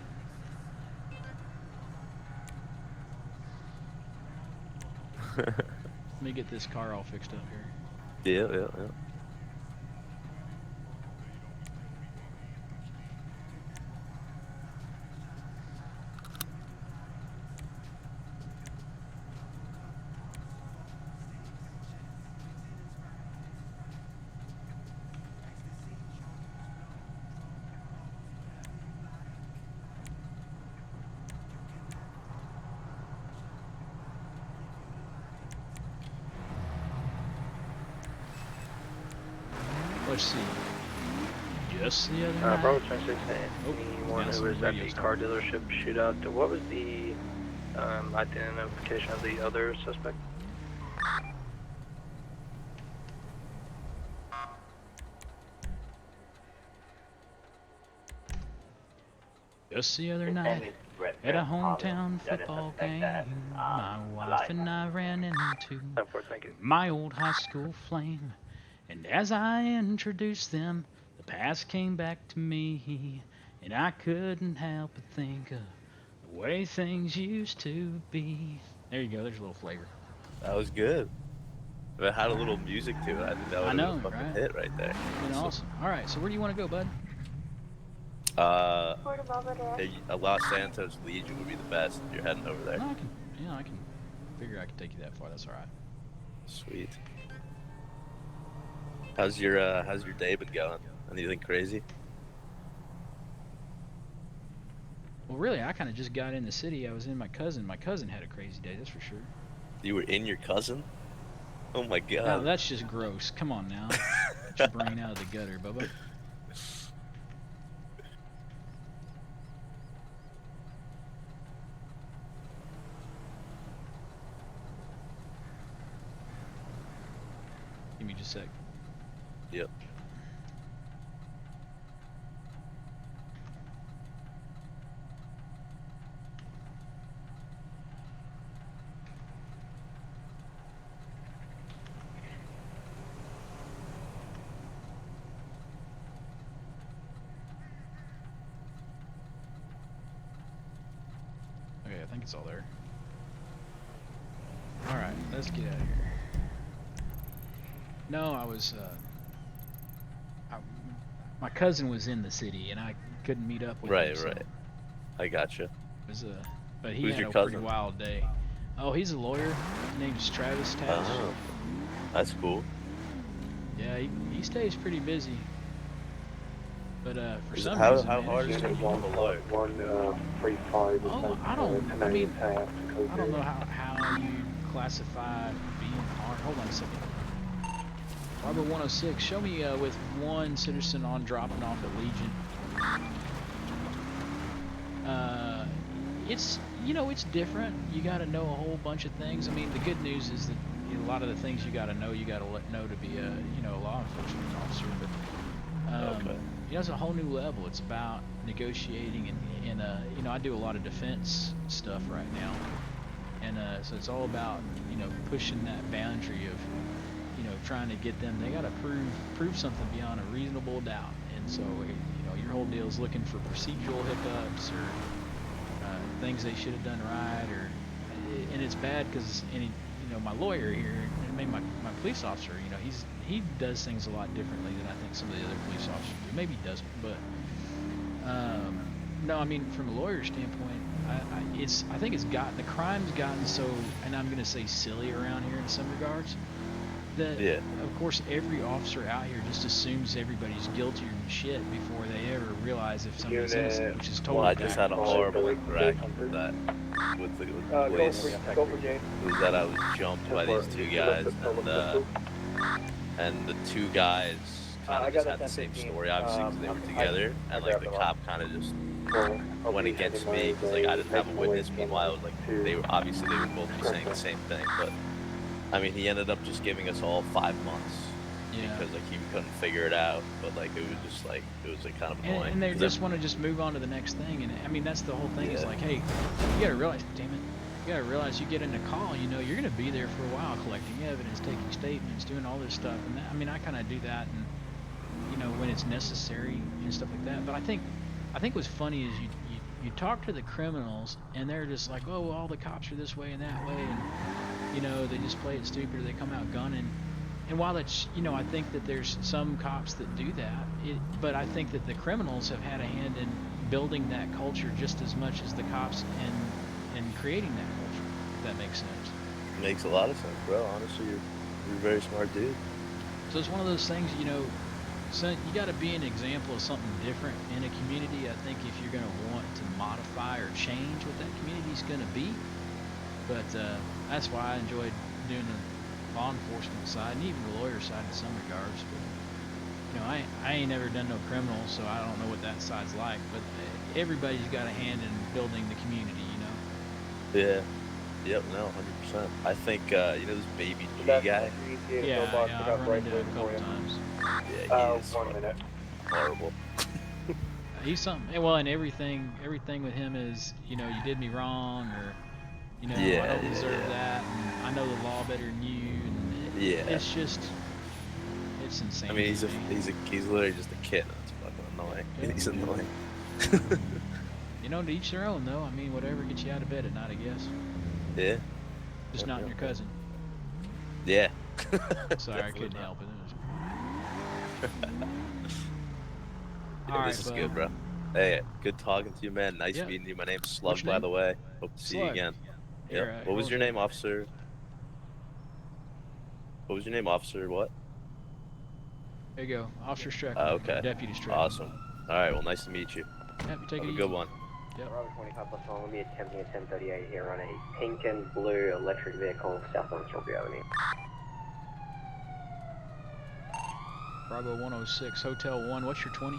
Let me get this car all fixed up here. Yeah. Let's see. Just the other night. Bravo 26, anyone who was at the car dealership shootout, what was the identification of the other suspect? Just the other night, at a hometown football game, my wife and I ran into my old high school flame. And as I introduced them, the past came back to me, and I couldn't help but think of the way things used to be. There you go, there's a little flavor. That was good. It had a little music to it. I think that would have been a fucking hit right there. Awesome. Alright, so where do you want to go, bud? Los Santos Legion would be the best if you're heading over there. No, I can figure I can take you that far. That's all right. Sweet. How's your day been going? Anything crazy? Well, really, I kind of just got in the city. I was in my cousin. My cousin had a crazy day, that's for sure. You were in your cousin? Oh my god. No, that's just gross. Come on now. Get your brain out of the gutter, Bubba. Give me just a sec. Yep. Okay, I think it's all there. Alright, let's get out of here. No, I was, my cousin was in the city, and I couldn't meet up with him. Right. I gotcha. It was but he Who's had your a cousin? pretty wild day. Oh, he's a lawyer. His name's Travis Tash. Oh, that's cool. Yeah, he stays pretty busy. But for some how reason, man, hard is it to become a lawyer? 135. Oh, I don't know how you classify being hard. Hold on a second. Barber 106, show me with one citizen on dropping off at Legion. It's, it's different. You got to know a whole bunch of things. I mean, the good news is that a lot of the things you got to know to be a law enforcement officer. But it's a whole new level. It's about negotiating and I do a lot of defense stuff right now, and so it's all about pushing that boundary of trying to get them. They got to prove something beyond a reasonable doubt, and so your whole deal is looking for procedural hiccups or things they should have done right, and it's bad because my lawyer here, and maybe my police officer, he does things a lot differently than I think some of the other police officers do. Maybe he doesn't, but no, I mean from a lawyer standpoint, I think the crime's gotten so, and I'm gonna say silly around here in some regards, that of course every officer out here just assumes everybody's guilty or shit before they ever realize if somebody's innocent, which is totally Well, I just had a horrible interaction with that with the police. Was that I was jumped by these two guys, and the two guys kind of just had the same story, obviously, because they were together, and like the cop kind of just went against me because like I didn't have a witness. Meanwhile, it was like they would both be saying the same thing, but I mean, he ended up just giving us all 5 months because like he couldn't figure it out. But like it was like kind of annoying. And they just want to just move on to the next thing. And I mean, that's the whole thing. Is like, hey, you gotta realize, damn it, you gotta realize you get in a call. You're gonna be there for a while, collecting evidence, taking statements, doing all this stuff. And I mean, I kind of do that, and when it's necessary and stuff like that. But I think what's funny is you talk to the criminals, and they're just like, oh, well, all the cops are this way and that way, and you know, they just play it stupid or they come out gunning. And while it's, you know, I think that there's some cops that do that, but I think that the criminals have had a hand in building that culture just as much as the cops in creating that culture, if that makes sense. Makes a lot of sense, bro. Honestly, you're a very smart dude. So it's one of those things, you know, so you got to be an example of something different in a community. I think if you're going to want to modify or change what that community's going to be. But that's why I enjoyed doing the law enforcement side and even the lawyer side in some regards. But you know, I ain't never done no criminal, so I don't know what that side's like. But everybody's got a hand in building the community, you know. Yeah. Yep. No, 100%. I think you know this baby G guy. Yeah, I've run into him a couple times. Yeah, he's 1 minute. horrible. He's something. Well, and everything with him is, you know, you did me wrong, or you know, I don't deserve that, and I know the law better than you, and it's just, it's insane. I mean, he's literally just a kid. It's fucking annoying. Yeah. He's annoying. You know, to each their own, though. I mean, whatever gets you out of bed at night, I guess. Yeah. Just not your cousin. Yeah. Sorry, I couldn't help it. Yeah, this is good, bro. Hey, good talking to you, man. Nice meeting you. My name's Slug, by the way. Hope to see you again. Yeah. What was your name, officer? What was your name, officer? What? There you go, Officer Strecker. Okay. Deputy Strecker. Awesome. All right. Well, nice to meet you. Yep, you take Have it a easy. good one. Yep. Bravo 25 plus 1 will be attempting a 1038 here on a pink and blue electric vehicle south on Shelby Avenue. Bravo 106, Hotel 1. What's your 20?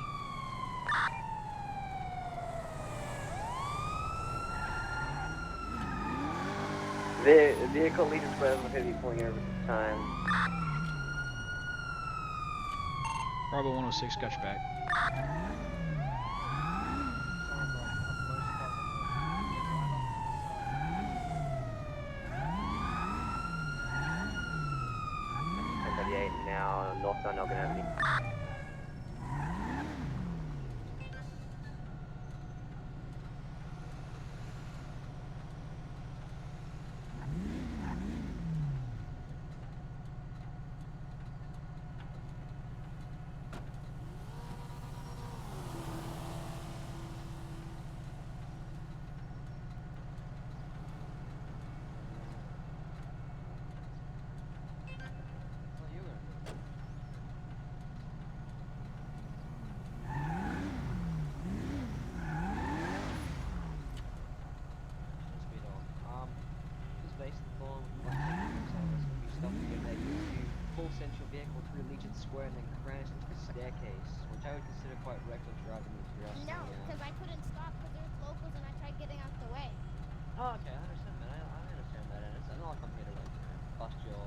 The vehicle leader squad will be pulling over at this time. Bravo 106, got your back. Now northbound Elgin Avenue. Central vehicle through Legion Square and then crashed into the staircase, which I would consider quite reckless driving if you're asking me. No, because I couldn't stop because there's locals and I tried getting out the way. Oh, okay, I understand, man. I understand that. And it's not like I'm here to like bust your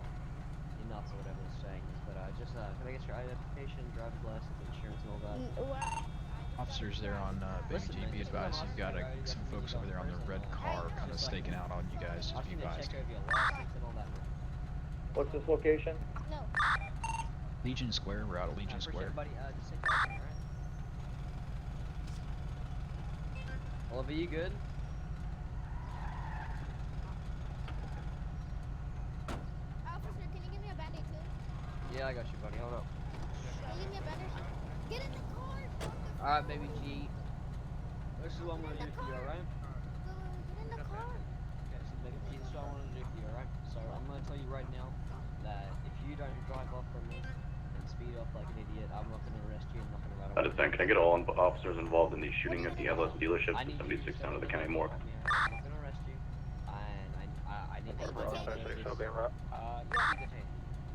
nuts or whatever the saying is, but just can I get your identification, driver's license, insurance, and all that? Officers there on Baby G, be advised, you've got some folks over there on the red car kind of staking out on you guys. Just be advised. What's this location? No. Legion Square, we're out of Legion Square. Oliver, you good? Officer, can you give me a band-aid too? Yeah, I got you, buddy. Hold up. Can you give me a band-aid? Get in the car! Alright, baby G. This is what I'm gonna do for you, alright? Get in the car. Okay, so baby G, this is what I want to do for you, alright? So I'm gonna tell you right now that if you don't drive off from me and speed off like an idiot, I'm not gonna arrest you. I'm not gonna ride away. Can I get all officers involved in the shooting at the LS dealership at 76 down to the county morgue? I'm not gonna arrest you, and I need to yeah,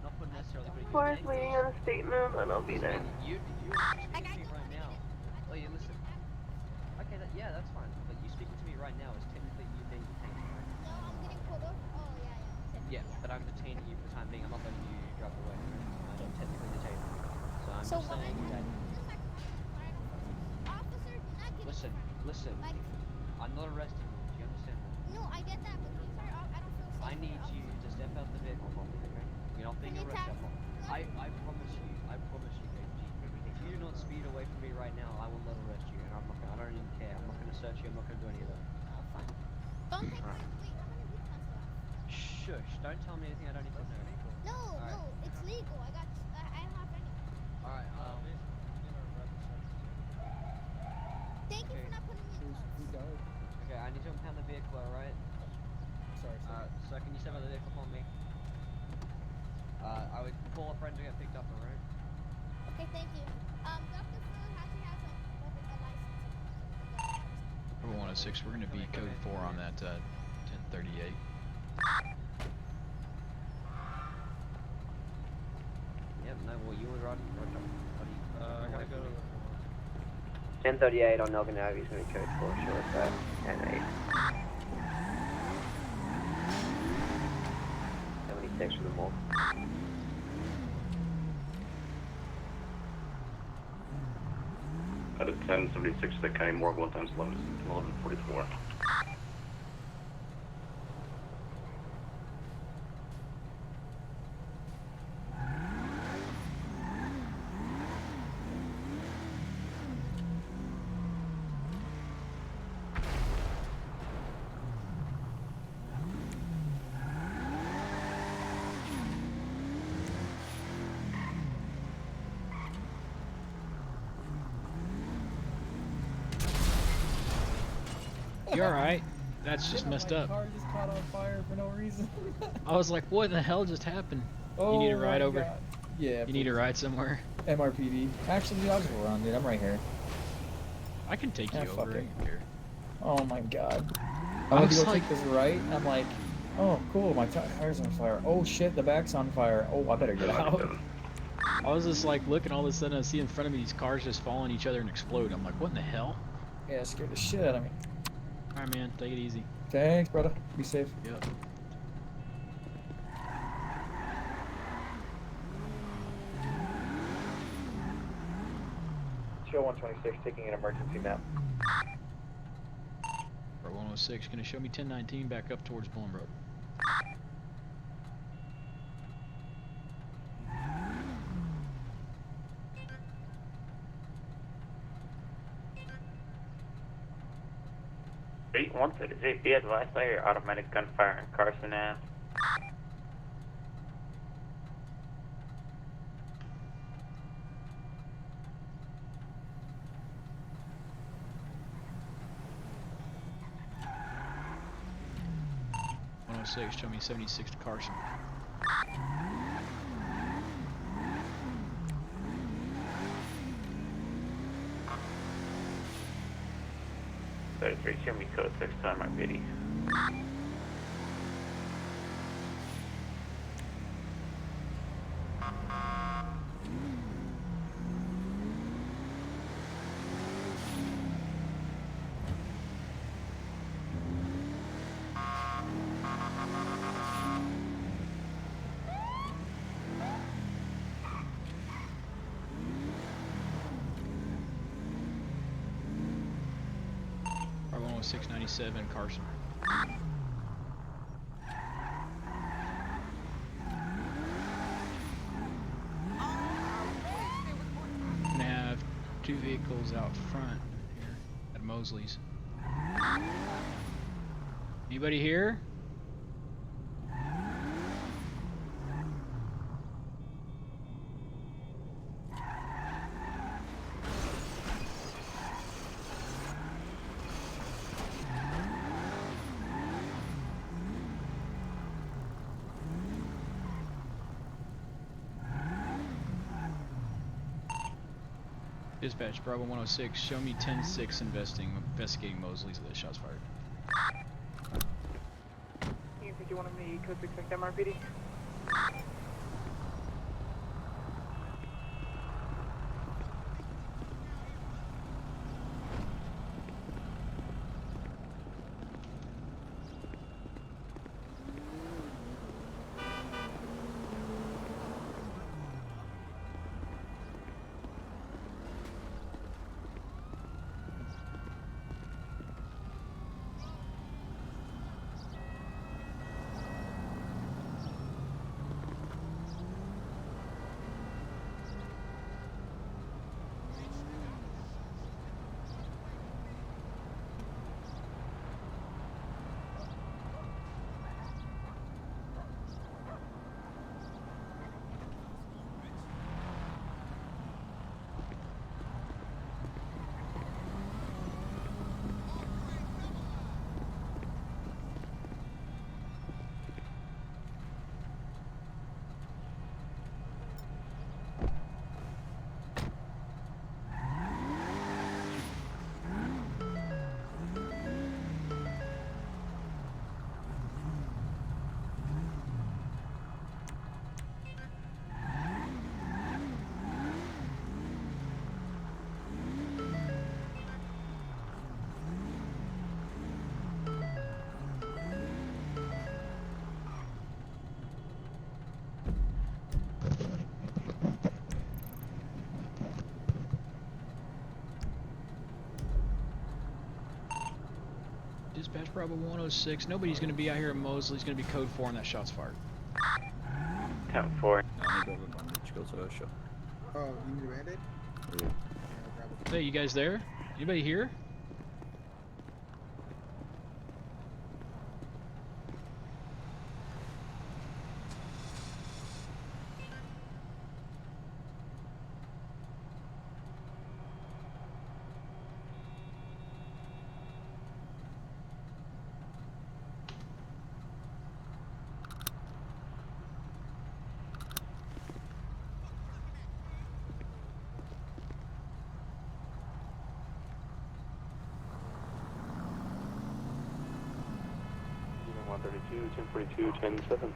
not put necessarily putting you in Forest waiting on a statement, and I'll be there. You speaking to me right now. Oh, you listen. Okay, yeah, that's fine. But you speaking to me right now is technically you being detained, right? No, I'm getting pulled over. Oh, yeah. Yeah, but I'm detaining you for the time being. I'm not letting you drive away. I'm technically detaining you. So I'm just saying that. Officer, do not get Listen. Like, I'm not arresting you. Do you understand that? no, I get that, but these are all, I don't feel safe. I need you to step out the vehicle for me, okay? You're not being arrested. I promise you, KG. If you do not speed away from me right now, I will not arrest you, and I don't even care. I'm not gonna search you. I'm not gonna do any of that. Don't take my wait, how many weeks on stuff? Shh. shush. Don't tell me anything I don't need to know. No, Alright. no, it's legal. I don't have any. Alright, Thank you for not putting me in cuffs. Okay, I need to impound the vehicle, alright? Sorry, So can you step out of the vehicle for me? I would call a friend to get picked up, alright? Okay, thank you. Dr. Fu has to have a license. Number 106, we're going to be code 4 on that 1038. Yep, no, well, you were riding. I gotta go to 1038 on Elgin Ave is going to be code 4 short, 10-8. 76 for the mall. Out of 1076 to the county morgue, 1 times 1144. You alright? That's just messed up. My car just caught on fire for no reason. I was like, what in the hell just happened? Oh, you need a ride my over? God. Yeah. You need a ride somewhere? MRPD. Actually, dude, I'll just roll around, dude. I'm right here. I can take you fuck over it. here. Oh my God. I went to was go like- take this right. I'm like, oh, cool. My tire's on fire. Oh shit, the back's on fire. Oh, I better get out. I was just like looking, all of a sudden I see in front of me these cars just fall on each other and explode. I'm like, what in the hell? Yeah, it scared the shit out of me. Alright, man, take it easy. Thanks, brother. Be safe. Yep. Show 126 taking an emergency map. For 106, gonna show me 1019 back up towards Bolingbroke. Street 133, be advised by your automatic gunfire in Carson Ave. Show me 76 to Carson. Show me code 6 on my video. R106 697 Carson. Gonna have two vehicles out front here at Mosley's. Anybody here? Dispatch, Bravo 106, show me 10-6 investigating Mosley's with shots fired. You think you wanted me code 6 MRPD? Bravo 106. Nobody's going to be out here in Mosley. It's going to be code 4 and that shot's fired. 10-4. Oh, you need a band-aid? Hey, you guys there? Anybody here? Unit 132, 1042, 10-7.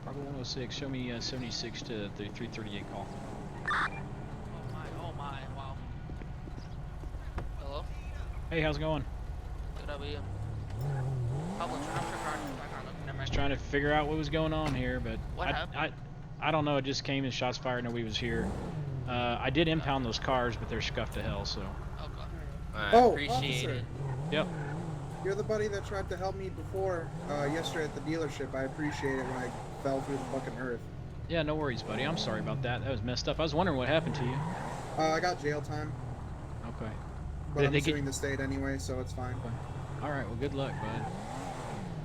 Bravo 106. Show me 76 to 338 call. Oh my, wow. Hello? Hey, how's it going? Good, how about you? Pablo, turn off your car. Never mind. Just trying to figure out what was going on here, but What happened? I don't know. It just came and shots fired. Nobody was here. I did impound those cars, but they're scuffed to hell. So. Oh, appreciate officer. it. Yep. You're the buddy that tried to help me before, yesterday at the dealership. I appreciate it when I fell through the fucking earth. Yeah, no worries, buddy. I'm sorry about that. That was messed up. I was wondering what happened to you. I got jail time. Okay. But Did I'm they suing the state anyway, so it's fine. All right. Well, good luck, bud.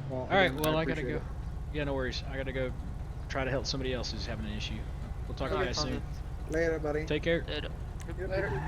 Well, All right. again, Well, I gotta appreciate go. Yeah, no worries. I gotta go try to help somebody else who's having an issue. We'll talk to you guys soon. it. Later, buddy. Take care. Later.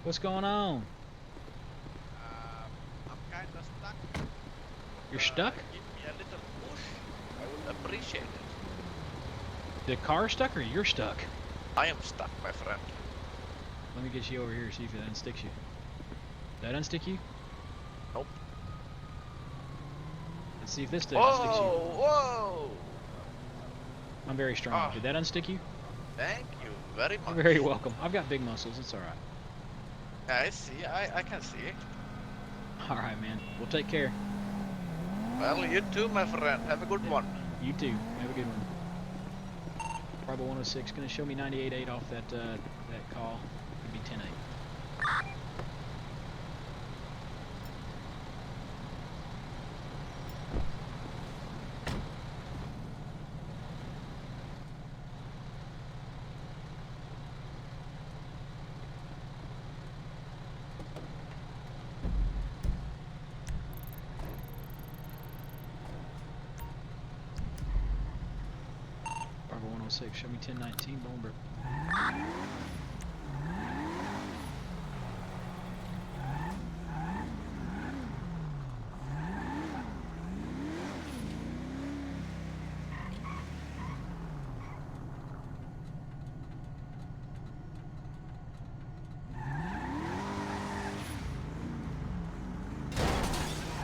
What's going on? I'm kinda stuck. You're stuck? Give me a little push. I will appreciate it. The car stuck or you're stuck? I am stuck, my friend. Let me get you over here, see if that unsticks you. Did that unstick you? Nope. Let's see if this unsticks you. Whoa! I'm very strong. Did that unstick you? Thank you very much. You're very welcome. I've got big muscles. It's all right. I see. I can see. All right, man. We'll take care. Well, you too, my friend. Have a good one. You too. Have a good one. Bravo 106 gonna show me 98.8 off that call. It'd be 10.8. Bravo 106, show me 1019 Bomber.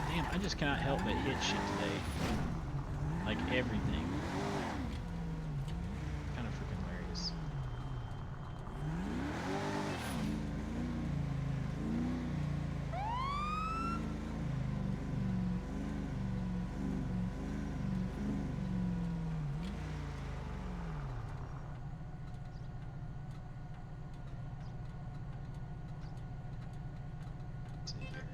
Damn, I just cannot help but hit shit today. Like everything. Kind of freaking hilarious. Let's see here.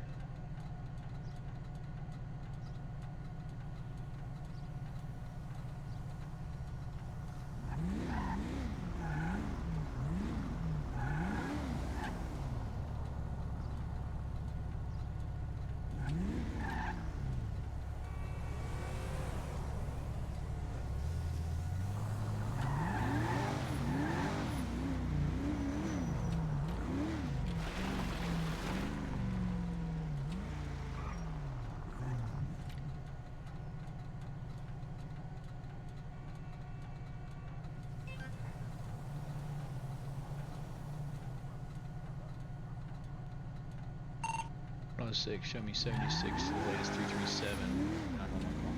106, show me 76 to the latest 337. 911 call.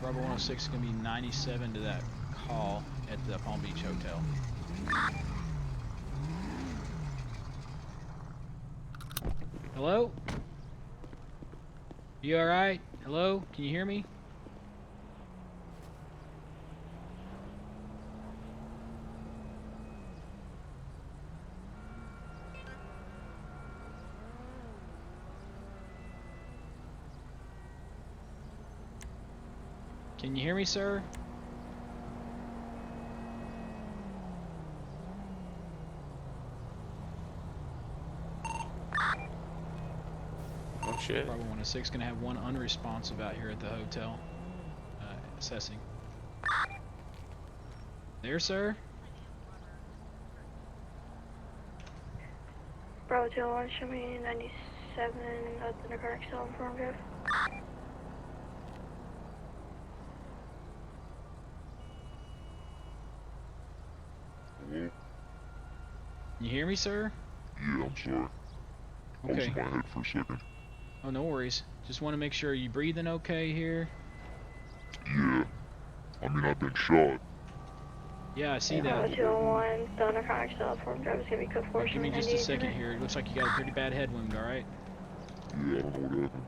Bravo 106 is going to be 97 to that call at the Palm Beach Hotel. Hello? You alright? Hello? Can you hear me? Can you hear me, sir? Oh shit. Bravo 106 gonna have one unresponsive out here at the hotel. Assessing. There, sir? Bravo 201, show me 97 at the narcotic cell informed drive. You hear me, sir? Yeah, I'm sorry. I was Okay. in my head for a second. Oh, no worries. Just want to make sure you breathing okay here. Yeah. I mean, I've been shot. Yeah, I see Bravo that. 201, the narcotic cell informed drive is going to be code 4. Give me just a second here. It looks like you got a pretty bad head wound, alright? Yeah, I don't know what happened.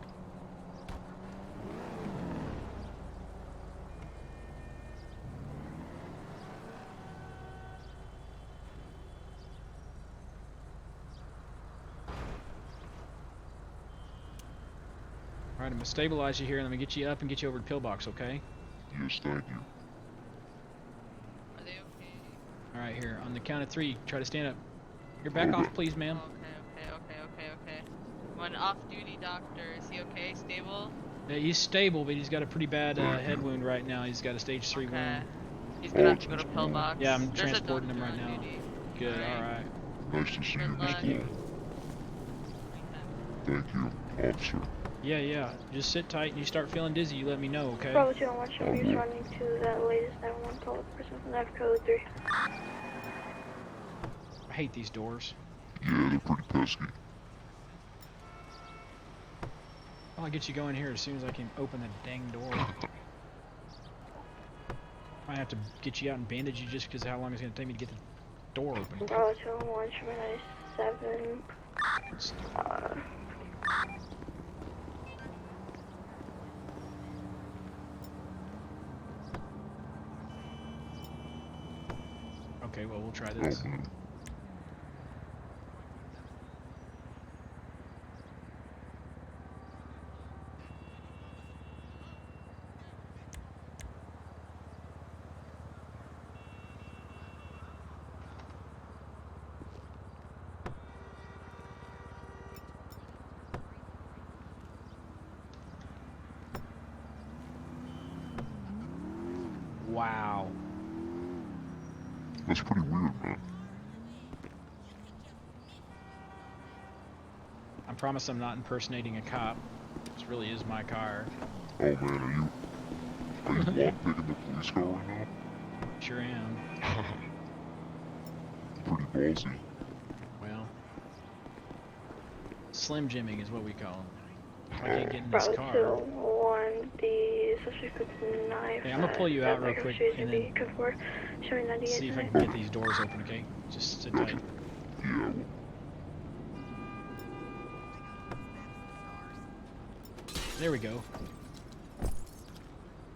Alright, I'm gonna stabilize you here and let me get you up and get you over to Pillbox, okay? Yes, thank you. Are they okay? Alright, here. On the count of 3, try to stand up. You're back off, please, ma'am. Okay. One off-duty doctor, is he okay? Stable? Yeah, he's stable, but he's got a pretty bad head wound right now. He's got a stage 3 wound. He's gonna have to go to Pillbox. Yeah, I'm There's transporting a him right doctor on now. duty. Good, alright. Nice to see you, Miss luck. Law. Thank you, officer. Yeah. Just sit tight and you start feeling dizzy, you let me know, okay? Bravo 201, show me responding to that latest 911 call with person from NAV code 3. I hate these doors. Yeah, they're pretty pesky. I'll get you going here as soon as I can open the dang door. Might have to get you out and bandage you just because how long it's going to take me to get the door open. Bravo 201, Sugar 97. Okay, well, we'll try this. Wow. That's pretty weird, man. I promise I'm not impersonating a cop. This really is my car. Oh man, are you lockpicking the police car right now? Sure am. Pretty ballsy. Well, slim jimming is what we call them. If I can't get in this car. Bravo 201, the suspect with knife. Hey, I'm gonna pull you out real quick and then showing 98. see if I can get these doors open, okay? Just sit tight. Yeah. There we go.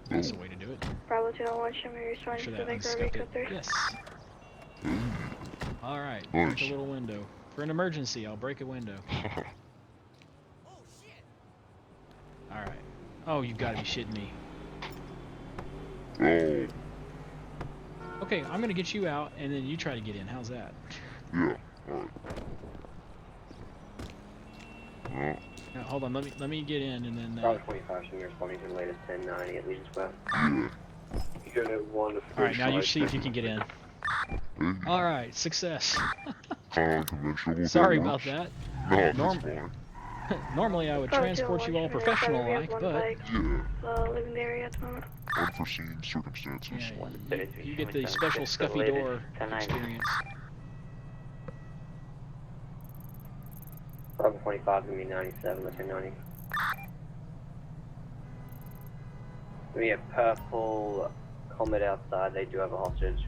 That's the way to do it. Bravo 201, show me your response Sure to that the unscuffed it. code. Yes. Alright, break a little window. For an emergency, I'll break a window. Alright. Oh, you've got to be shitting me. Oh. Okay, I'm gonna get you out, and then you try to get in. How's that? Yeah. Alright. Now, hold on. Let me get in, and then. Bravo 25, show me responding to the latest 1090 at Legion Square. You go to 1 to 3. All right, now you see if you can get in. All right, success. Sorry about that. No, that's fine. Normally I would transport you all professional-like, but Leaving the area at the moment. Unforeseen circumstances. Yeah, you get the special scuffy door experience. Bravo 25, gonna be 97, let's say 90. We have purple Comet outside, they do have a hostage.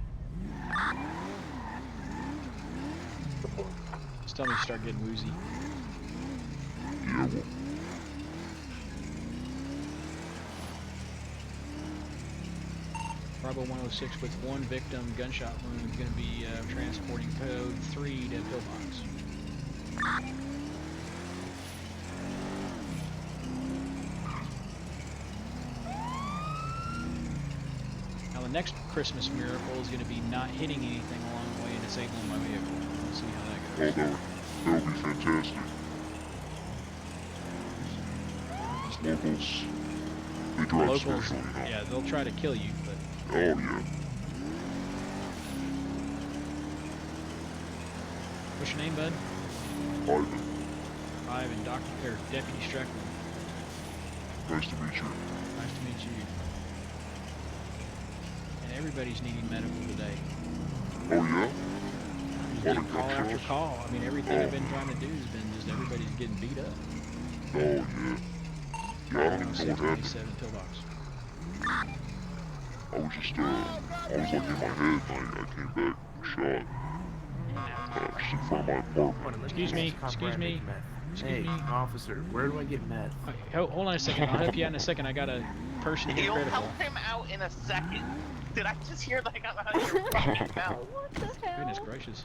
Just tell me you start getting woozy. Yeah, well. Bravo 106 with one victim, gunshot wound, going to be transporting code 3 to pillbox. Now the next Christmas miracle is going to be not hitting anything along the way and disabling my vehicle. We'll see how that goes. Oh, that would be fantastic. Locals, they drive Locals, special, you know. yeah, they'll try to kill you, but... Oh, yeah. What's your name, bud? Ivan. Ivan, Deputy Strickland. Nice to meet you. Nice to meet you. And everybody's needing medical today. Oh, yeah? Just getting call after call. I mean, everything I've been trying to do has been just everybody's getting beat up. Oh, yeah. Yeah, I don't even know what happened. Pillbox. I was just, I was like in my head and I came back shot. Just in front of my apartment. Excuse me, excuse me. Hey, officer, where do I get meth? Okay, hold on a second. I'll help you out in a second. I got a person here You'll critical. help him out in a second. Did I just hear that out of your fucking mouth? What the hell? Goodness gracious.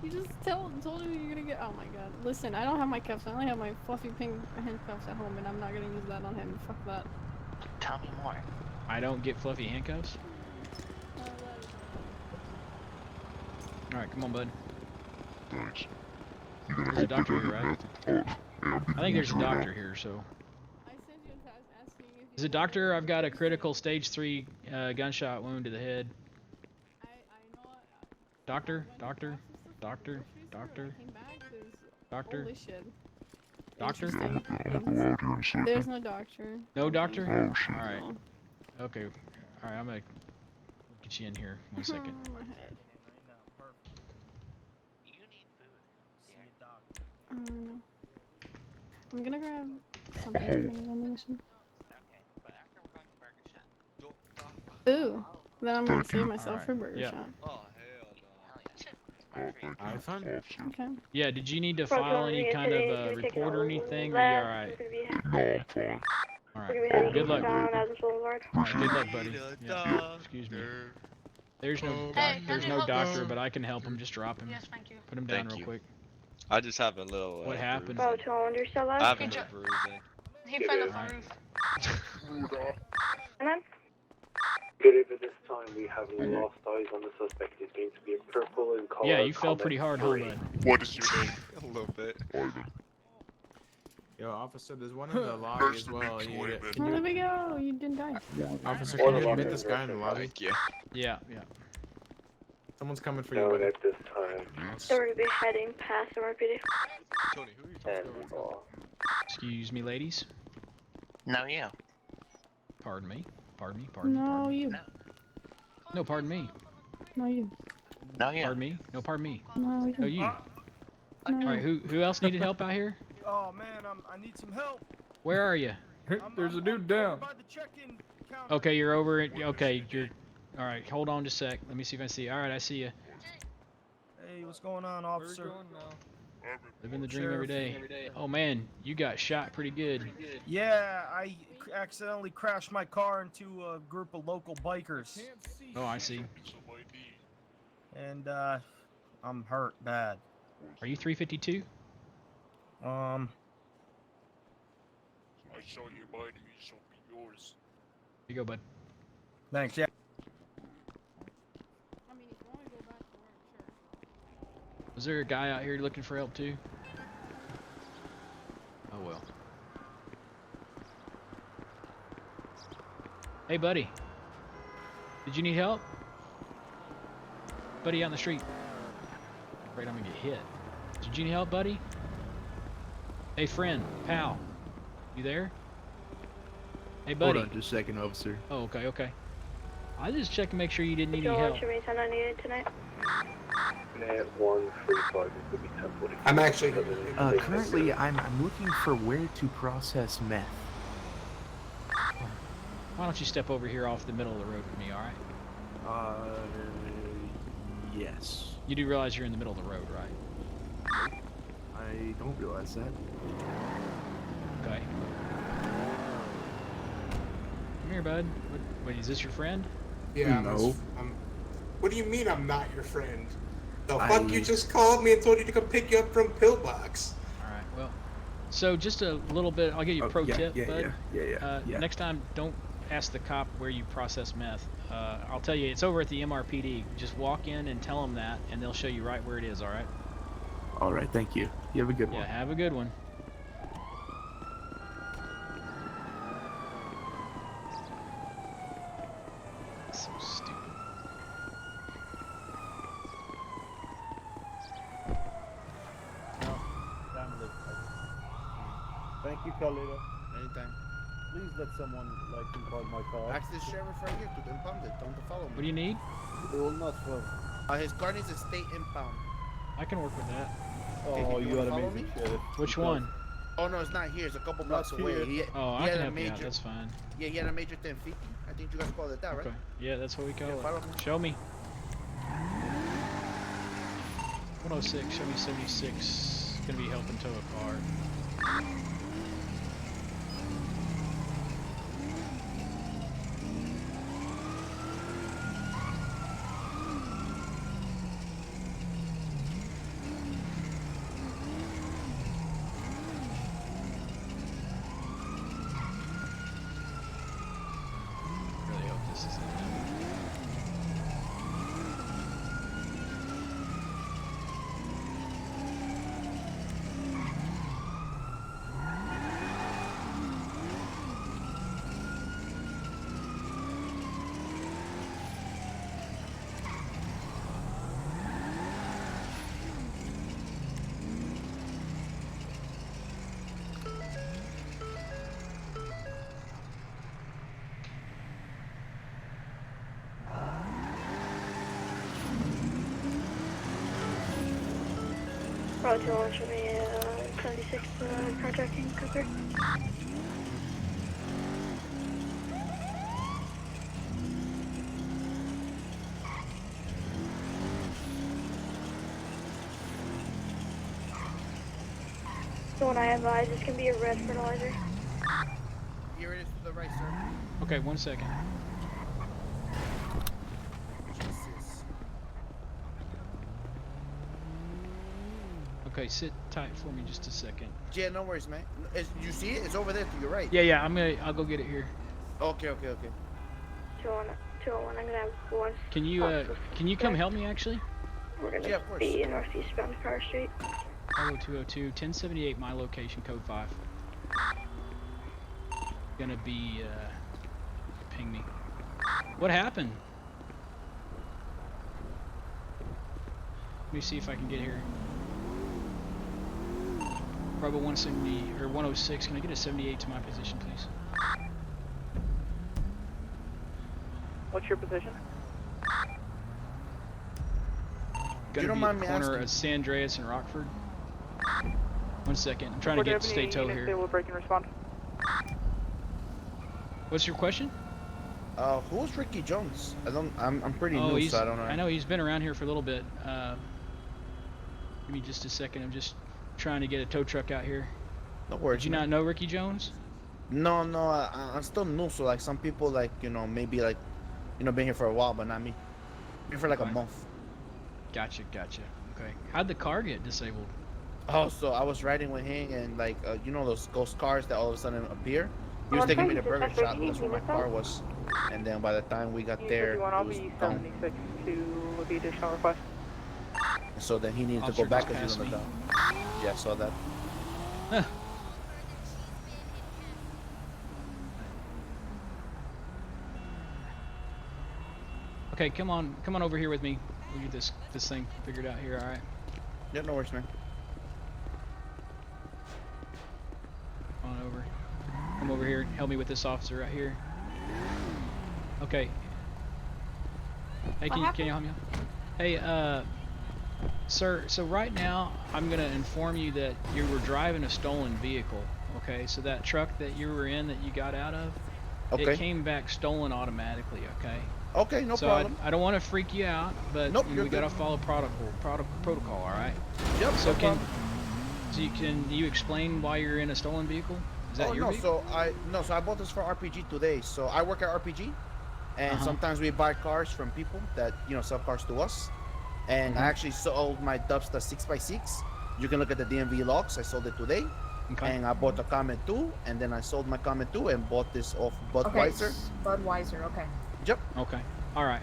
You just told him you're gonna get. Oh my god. Listen, I don't have my cuffs. I only have my fluffy pink handcuffs at home, and I'm not gonna use that on him. Fuck that. Tell me more. I don't get fluffy handcuffs? Alright, come on, bud. Thanks. You gonna There's a help doctor me here, get right? meth? Oh, yeah, I'm I think there's a doctor here, so. I sent you a text asking if Is it doctor? I've got a critical stage 3 gunshot wound to the head. I know. Doctor? Doctor? Doctor? Doctor? Doctor? Holy shit. Doctor? Yeah, I'm gonna go out here in a second. There's no doctor. No doctor? Oh, shit. Alright. Okay. Alright, I'm gonna get you in here. 1 second. My head. No. I'm gonna grab something from the ammunition. Ooh. Then I'm gonna save myself for Burger Yeah. Shot. Oh, hell no. Thank fun. Okay. Yeah, did you need to Roger, file we're any gonna kind take of it- we're taking report or a anything? Or you left. alright? We're gonna be, No, I'm fine. Alright. we're gonna be Good luck. eastbound Adams Boulevard. Alright, good luck, buddy. Yeah. Excuse me. There's no there's no doctor, but I can help him. Just drop him. Yes, thank you. Put him down Thank real you. quick. I just have a little. What happened? Bravo 201, you're still alive? I have a little bruising. He fell off the roof. And then? Good evening, this time we have lost eyes on the suspect. It seems to be a purple in color. Yeah, you fell pretty hard, huh, bud? What is your name? A little bit. Ivan. Yo, officer, there's one in the lobby as well. Oh, there we go. You didn't die. Officer, can you admit this guy in the lobby? Thank you. Yeah. Someone's coming for No, you, buddy. at this time. So we're gonna be heading past MRPD. Tony, who are you talking about? Excuse me, ladies. No, you. Pardon me. Pardon me. No, you. No, pardon me. No, you. No, you. Pardon me. No, pardon me. No, you. No, you. Alright, who else needed help out here? Oh man, I need some help. Where are you? There's a dude down. By the check-in counter. Okay, you're over it. Okay, you're. Alright, hold on just a sec. Let me see if I see you. Alright, I see you. Hey, what's going on, officer? Living the dream every day. Oh man, you got shot pretty good. Yeah, I accidentally crashed my car into a group of local bikers. Oh, I see. And I'm hurt bad. Are you 352? I saw your body, so be yours. Here you go, bud. Thanks, yeah. Was there a guy out here looking for help too? Oh well. Hey buddy. Did you need help? Buddy out in the street. Afraid I'm gonna get hit. Did you need help, buddy? Hey friend, pal. You there? Hey buddy. Hold on just a second, officer. Oh, okay. I just checked to make sure you didn't need Joel, any help. what's your main time I needed tonight? Net 135 is to be 1040. I'm actually. Currently, I'm looking for where to process meth. Why don't you step over here off the middle of the road with me, alright? Yes. You do realize you're in the middle of the road, right? I don't realize that. Okay. Come here, bud. Wait, is this your friend? Yeah. No. What do you mean I'm not your friend? The fuck you just called me and told you to come pick you up from Pillbox. Alright, well. So just a little bit, I'll give you a pro tip, bud. Yeah. Next time, don't ask the cop where you process meth. I'll tell you, it's over at the MRPD. Just walk in and tell them that, and they'll show you right where it is, alright? Alright, thank you. You have a good one. Yeah, have a good one. So stupid. Thank you, Carlito. Anytime. Please let someone impound my car. Ask the sheriff right here to impound it. Don't follow me. What do you need? They will not flow. His car needs a state impound. I can work with that. Oh, you are follow amazing, me? Sheriff. Which one? Oh no, it's not here. It's a couple blocks Not away. here. Oh, I can help you out. That's fine. Yeah, he had a major 1050. I think you guys call it that, right? Okay. Yeah, that's what we call Yeah, follow me. it. Show me. 106, show me 76. Gonna be helping tow a car. Really hope this is it. Roger, launch me 76 contracting cooker. 2-1, I advise this can be a red fertilizer. Here it is to the right, sir. Okay, 1 second. Jesus. Okay, sit tight for me just a second. Yeah, no worries, man. You see it? It's over there to your right. Yeah, I'll go get it here. Okay. 2-1, I'm gonna have one. Can you come help me actually? We're gonna Yeah, of course. be northeast bound Power Street. 202, 1078, my location, code 5. Gonna be, ping me. What happened? Let me see if I can get here. Bravo 170, or 106, can I get a 78 to my position, please? What's your position? Gonna be at the corner of San Andreas and Rockford. 1 second, I'm trying to get stay tow here. Will break and respond. What's your question? Who's Ricky Jones? I'm pretty new, he's, so I don't know. I know he's been around here for a little bit. Give me just a second. I'm just trying to get a tow truck out here. No worries. Did you not know Ricky Jones? No, I'm still new, so like some people like, maybe like, been here for a while, but not me. Been for like a month. Gotcha. Okay. How'd the car get disabled? Oh, so I was riding with him and like, those ghost cars that all of a sudden appear? He was taking me to Burger Shop, that's where my car was. And then by the time we got there, it I'll was be gone. 76 to the additional request. So then he needed to go back because he was on the down. Yeah, I saw that. Huh. Okay, come on over here with me. We'll get this thing figured out here, alright? Yeah, no worries, man. Come on over. Come over here. Help me with this officer right here. Okay. Hey, can you help me out? Hey, sir, so right now, I'm going to inform you that you were driving a stolen vehicle, okay? So that truck that you were in that you got out of, Okay. it came back stolen automatically, okay? Okay, no problem. I don't want to freak you out, but we got to follow protocol, all right? Yep, So no problem. can you explain why you're in a stolen vehicle? Is that your vehicle? So I bought this for RPG today. So I work at RPG, and sometimes we buy cars from people that sell cars to us. And I actually sold my Dubsta 6x6. You can look at the DMV logs. I sold it today. Okay. And I bought a Comet 2, and then I sold my Comet 2 and bought this off Budweiser. Budweiser, okay. Yep. Okay. All right.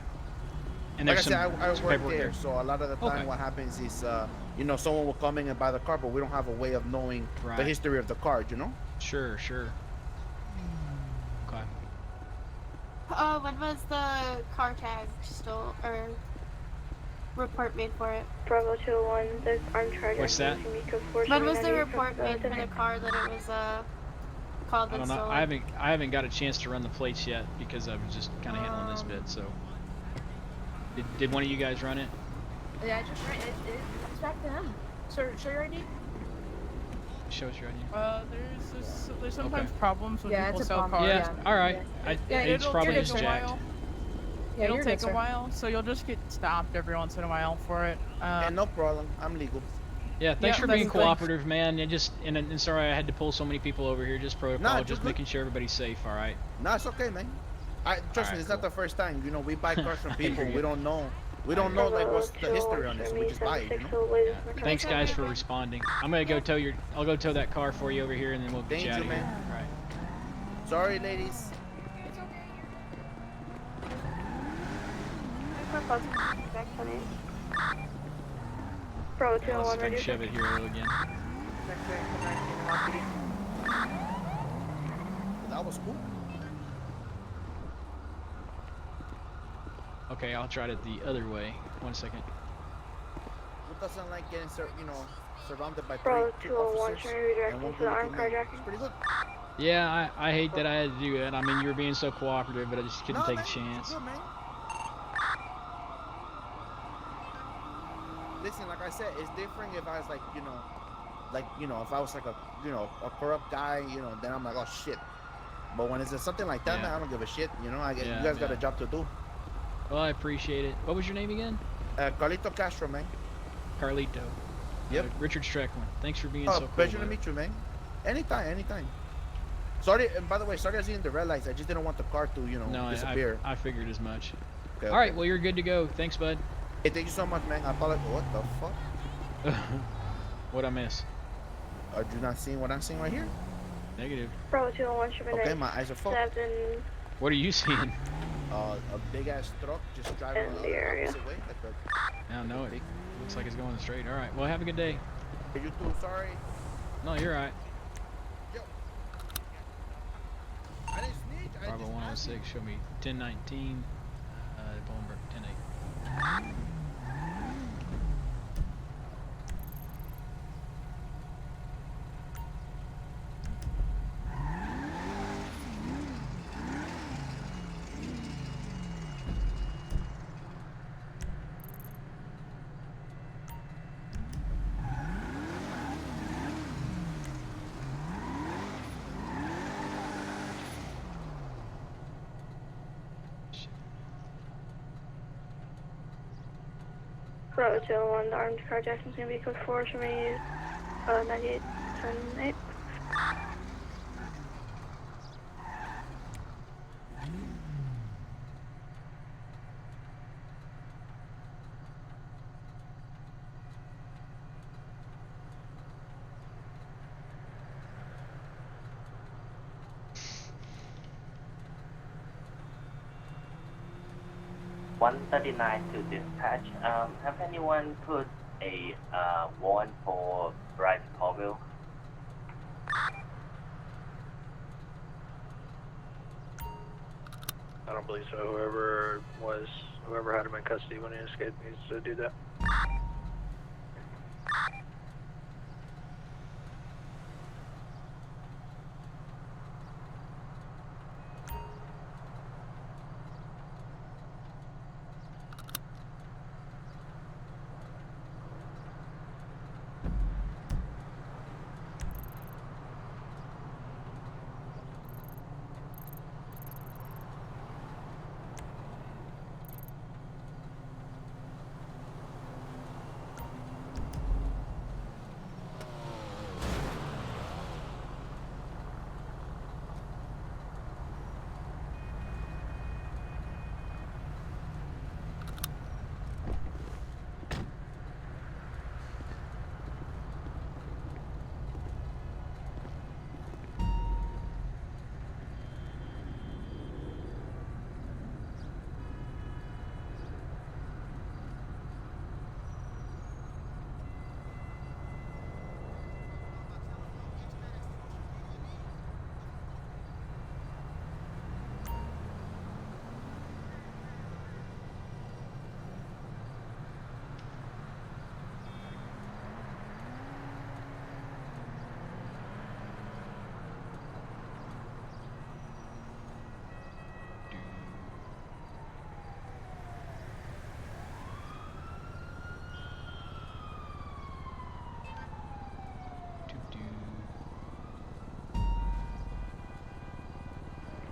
And Like I there's said, I some work paperwork there, so a lot of the time Okay. what happens is, someone will come in and buy the car, but we don't have a way of knowing the Right. history of the car, Sure. Okay. When was the car tag stole or report made for it? Bravo 201, the armed charge. What's that? When was the report made for the car that it was called I and don't know. stolen? I haven't got a chance to run the plates yet because I was just kind of handling this bit. So, did one of you guys run it? Yeah, I just ran it. It's back to him. Sir, show your ID. Show us your ID. There's sometimes problems when people sell cars. Yeah. All right. It's probably just take a jacked. while. It'll take a while, so you'll just get stopped every once in a while for it. Yeah, no problem. I'm legal. Yeah, thanks for being thanks. cooperative, man. And sorry I had to pull so many people over here. Just protocol, Nah, just good. making sure everybody's safe. All right. No, it's okay, man. Trust me, it's not the first time. We buy cars from people. We don't know. We don't know like what's the history on this. So we just buy it. Thanks, guys, for responding. I'm gonna go tow I'll go tow that car for you over here, and then we'll get Thank you out you, of here. man. All right. Sorry, ladies. Bravo Let's 201, see if I ready? can shove it here again. That was cool. Okay, I'll try it the other way. 1 second. Who doesn't like getting, surrounded by Bravo three 201, officers trying to redirect and you one to the armed policeman? carjacking. It's pretty good. Yeah, I hate that I had to do that. I mean, you were being so cooperative, but I just couldn't No, take man, a chance. it's good, man. Listen, like I said, it's different if I was like, if I was like a corrupt guy, then I'm like, oh shit. But when it's something like that, Yeah. man, I don't give a shit. You Yeah, guys got a yeah. job to do. Well, I appreciate it. What was your name again? Carlito Castro, man. Carlito. Yep. Richard Strickland. Thanks for being Oh, so cool. pleasure to meet you, man. Anytime. Sorry, and by the way, sorry I was in the red lights. I just didn't want the car to, disappear. I figured as much. Okay, All right, well, you're good to go. Thanks, bud. Hey, thank you so much, man. I apologize. What the fuck? What'd I miss? Are you not seeing what I'm seeing right here? Negative. Bravo 201, Chevrolet. Okay, my eyes are full. What are you seeing? A big ass truck just driving on the opposite way. I don't know. It looks like it's going straight. All right. Well, have a good day. Hey, you too. Sorry. No, you're all right. Yo. I didn't sneak. Bravo 106. Show me 1019. Bolenberg 108. Bravo 201, the armed carjacking is going to be code 4, show me 9878. to dispatch. Have anyone put a warrant for Bryce Colville? I don't believe so. Whoever had him in custody when he escaped needs to do that.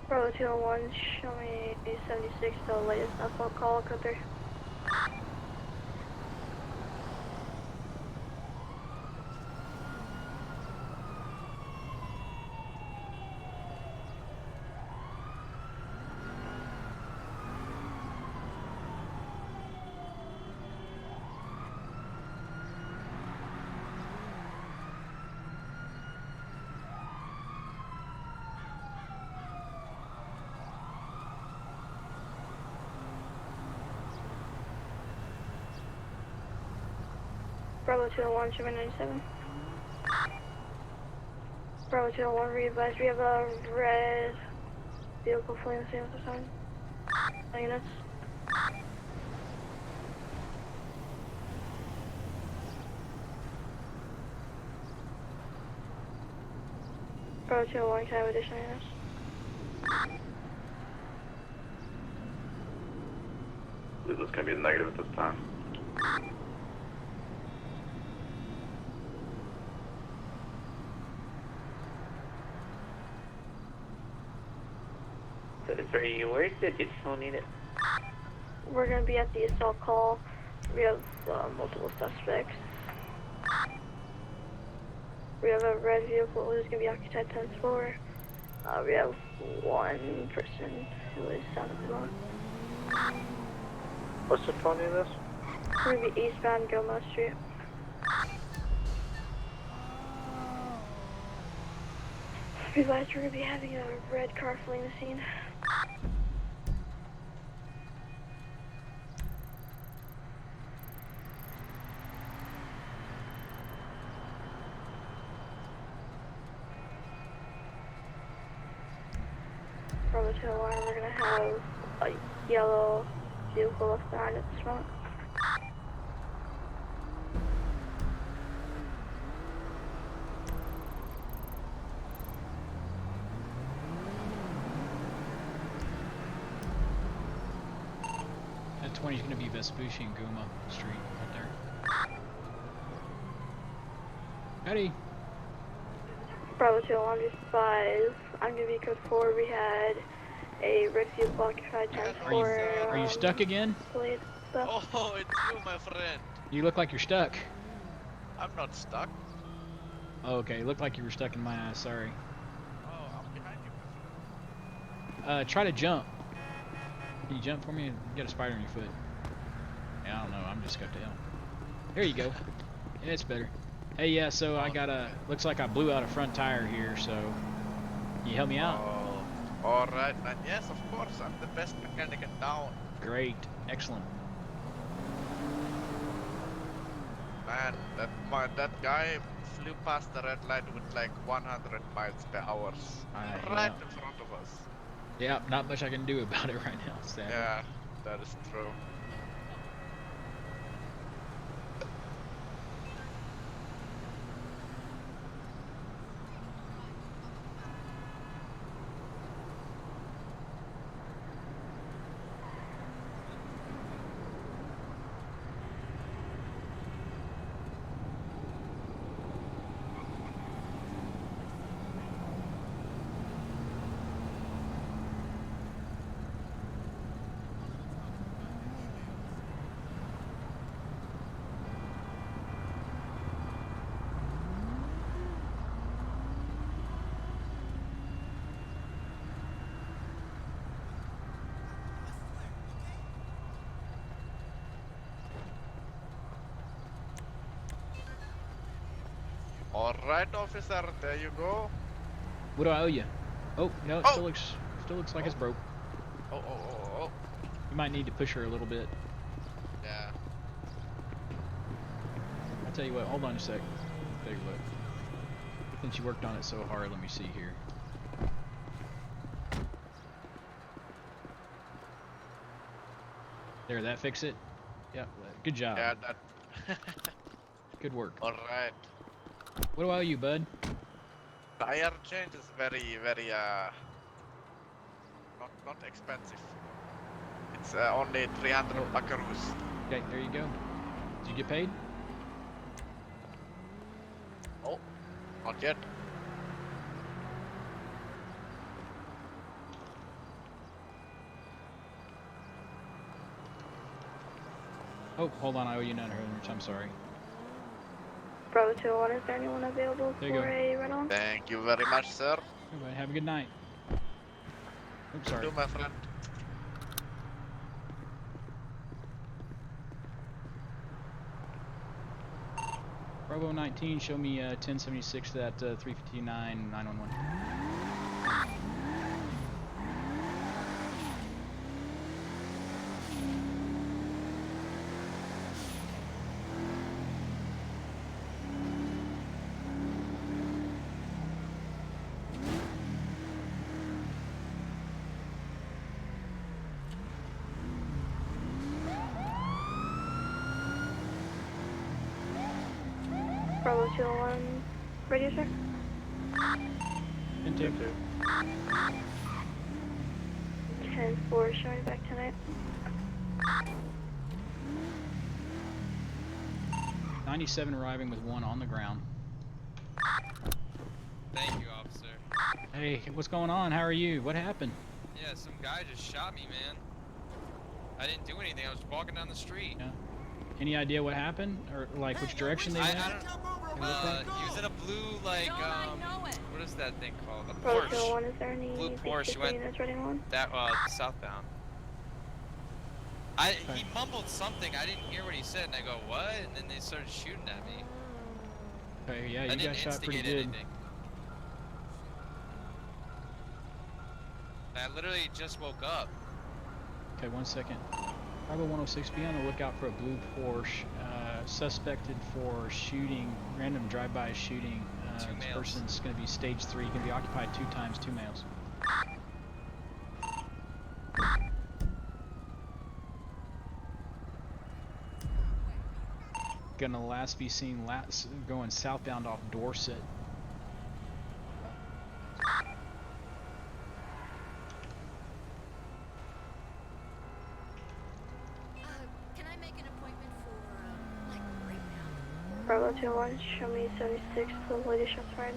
Bravo 201, show me 76, the latest assault call, code 3. Bravo 201, show me 97. Bravo 201, re-advise, we have a red vehicle fleeing the scene at the time. Units. Bravo 201, can I have additional units? I believe that's going to be a negative at this time. Sorry, where's the additional unit? We're going to be at the assault call. We have multiple suspects. We have a red vehicle who's going to be occupied 10-4. We have one person who is south of the block. What's the tony of this? We're going to be eastbound Gilmore Street. Realize we're going to be having a red car fleeing the scene. Bravo 2 alarm, we're going to have a yellow vehicle left behind at the front. That 20 is going to be Vespucci and Guma Street right there. Howdy. Bravo 2 alarm, just 5. I'm going to be code 4. We had a red vehicle occupied 10-4. Are you stuck again? Oh, it's you, my friend. You look like you're stuck. I'm not stuck. Oh, okay, it looked like you were stuck in my eyes, sorry. Oh, I'm behind you. Try to jump. Can you jump for me? You got a spider on your foot. Yeah, I don't know, I'm just scuffed to hell. There you go. Yeah, it's better. Hey, yeah, so I got a, looks like I blew out a front tire here, so can you help me out? Oh, alright, man. Yes, of course, I'm the best mechanic in town. Great, excellent. Man, that guy flew past the red light with like 100 miles per hour. Right in front of us. Yeah, not much I can do about it right now, sadly. Yeah, that is true. Alright, officer, there you go. What do I owe you? Oh, no, it still looks like it's broke. Oh. You might need to push her a little bit. Yeah. I'll tell you what, hold on a sec. Take a look. Since you worked on it so hard, let me see here. There, that fix it? Yep, good job. Yeah, that. Good work. Alright. What do I owe you, bud? Tire change is very, not expensive. It's only 300 buckaroos. Okay, there you go. Did you get paid? Oh, not yet. Oh, hold on, I owe you 900. I'm sorry. Bravo 201, is there anyone available There you for go. a run-on? Thank you very much, sir. Everybody, have a good night. Oops, sorry. You too, my friend. Bravo 19, show me 1076 to that 359 911. Bravo 201, radio check. And 2. 10-4, showing back tonight. 97 arriving with 1 on the ground. Thank you, officer. Hey, what's going on? How are you? What happened? Yeah, some guy just shot me, man. I didn't do anything. I was walking down the street. Yeah. Any idea what happened, or like which direction they went? I don't. He was in a blue what is that thing called? A Bravo Porsche. 1, is there any Blue Porsche. He went units running on? that southbound. He mumbled something. I didn't hear what he said, and I go what? And then they started shooting at me. Okay, yeah, I you got didn't shot pretty instigate good. anything. I literally just woke up. Okay, 1 second. Bravo 106, be on the lookout for a blue Porsche, suspected for shooting, random drive-by shooting. This person's going to be stage 3, going to be occupied 2 times, 2 males. Gonna last be seen going southbound off Dorset. Can I make an appointment for, like, right now? Bravo 21, show me 76, the lady shots fired.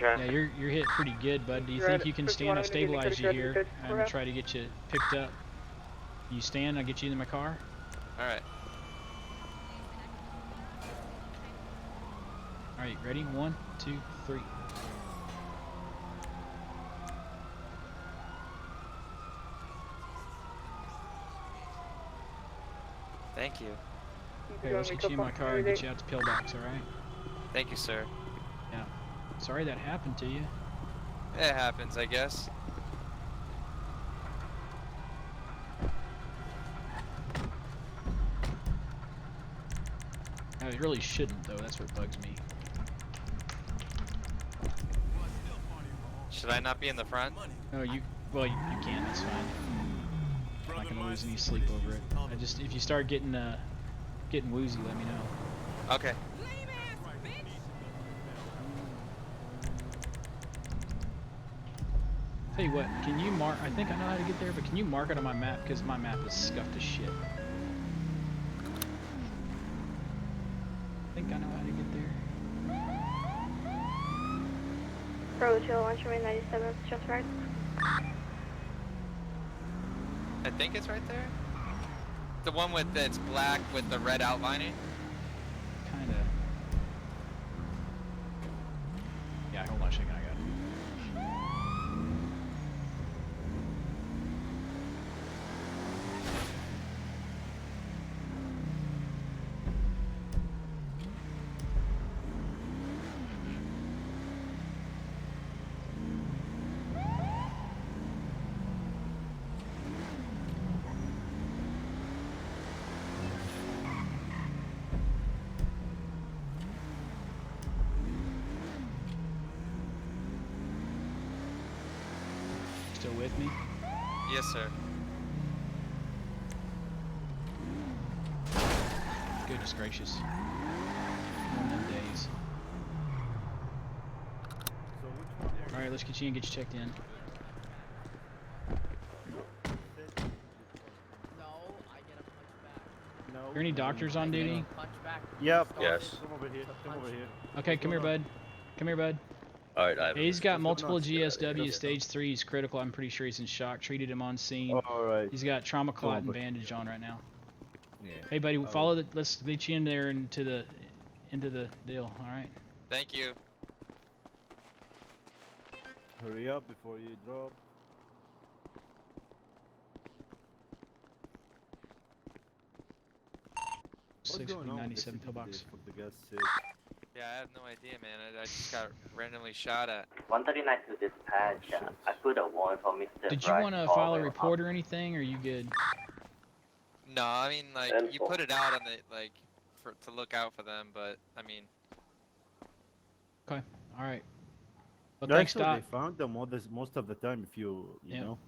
Yeah, you're hit pretty good, bud. Do you think you can stand? I'll stabilize you here and try to get you picked up. You stand, I'll get you in my car. Alright. Alright, ready? 1, 2, 3. Thank you. Okay, let's get you in my car and get you out to Pillbox, alright? Thank you, sir. Yeah. Sorry that happened to you. It happens, I guess. I really shouldn't, though. That's what bugs me. Should I not be in the front? No, well, you can. That's fine. I'm not gonna lose any sleep over it. If you start getting woozy, let me know. Okay. Tell you what, can you mark? I think I know how to get there, but can you mark it on my map? Because my map is scuffed as shit. I think I know how to get there. Bravo 201, show me 97, shots fired. I think it's right there. The one with that's black with the red outlining. Kinda. Yeah, hold on a second, I got it. Still with me? Yes, sir. Goodness gracious. One of them days. Alright, let's get you in, get you checked in. Are there any doctors on duty? Yep. Yes. Come over here. Come over here. Okay, come here, bud. Come here, bud. Alright, I have He's got multiple Let's get out of here. GSW, stage 3, he's critical. I'm pretty sure he's in shock. Treated him on scene. Alright. He's got trauma clot and bandage on right now. Yeah. Hey, buddy, follow the. Let's get you in there into the deal. All right. Thank you. Hurry up before you drop. Six 97 pillbox. Yeah, I have no idea, man. I just got randomly shot at. 139 to dispatch. I put a warrant for Mr. Did you want to file a report or anything? Or are you good? No, I mean, like, you put it out on the, like, to look out for them, but, I mean. Okay, alright. Well, No, thanks, actually, Doc. they found them most of the time if you know.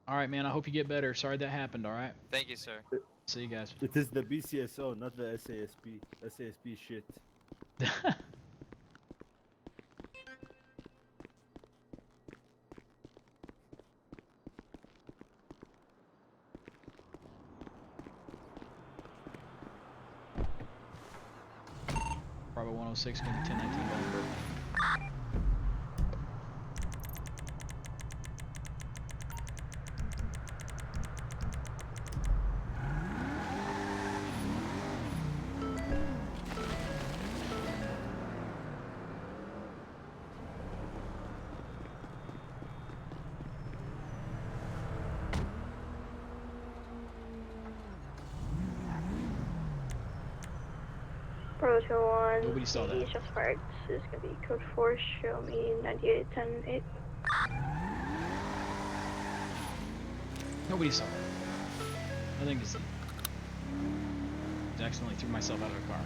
Alright, man, I hope you get better. Sorry that happened, alright? Thank you, sir. See you guys. It is the BCSO, not the SASP. SASP shit. Bravo 106, going to be 1019 Bolingbrook. Bravo 201. Nobody saw that. Shots fired. This is gonna be code 4. Show me 9810-8. Nobody saw it. Nothing to see. I accidentally threw myself out of the car.